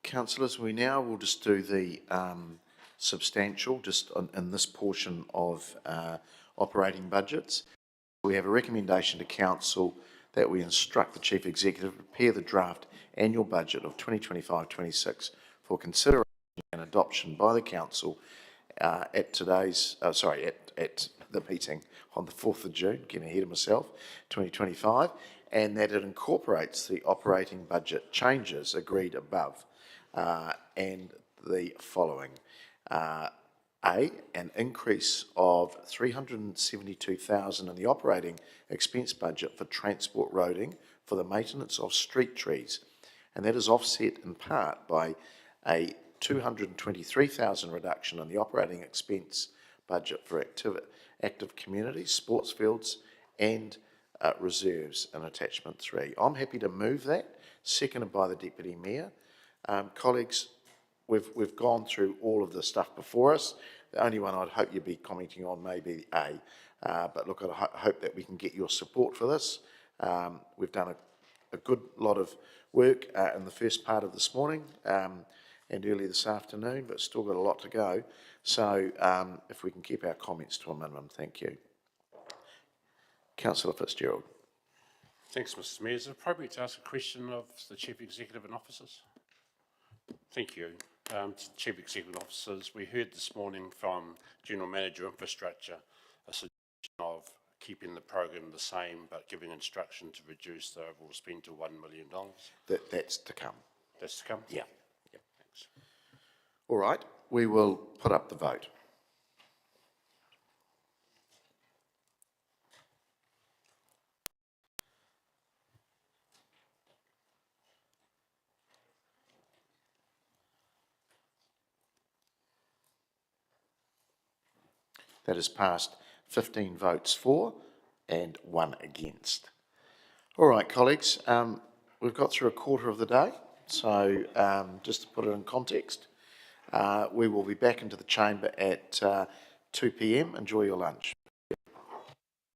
councillors, we now will just do the substantial, just in this portion of operating budgets. We have a recommendation to council that we instruct the Chief Executive to prepare the draft annual budget of 2025-26 for consideration and adoption by the council at the the meeting on the 4th of June, getting ahead of myself, 2025, and that it incorporates the operating budget changes agreed above and the following. An increase of 372,000 in the operating expense budget for transport roading for the maintenance of street trees, and that is offset in part by a 223,000 reduction in the operating expense budget for active communities, sports fields and reserves in attachment 3. I'm happy to move that, seconded by the Deputy Mayor. Colleagues, we've gone through all of the stuff before us. The only one I'd hope you'd be commenting on may be A. But look, I hope that we can get your support for this. We've done a good lot of work in the first part of this morning and early this afternoon, but still got a lot to go. So if we can keep our comments to a minimum, thank you. Councillor Fitzgerald. Thanks, Mr Mayor. Is it appropriate to ask a question of the Chief Executive and officers? Thank you. To the Chief Executive Officers, we heard this morning from General Manager Infrastructure a suggestion of keeping the program the same but giving instruction to reduce the overall spend to $1 million. That's to come. That's to come? Yeah. Yep, thanks. All right, we will put up the vote. That is passed 15 votes for and 1 against. All right, colleagues, we've got through a quarter of the day, so just to put it in context, we will be back into the chamber at 2 p.m. Enjoy your lunch.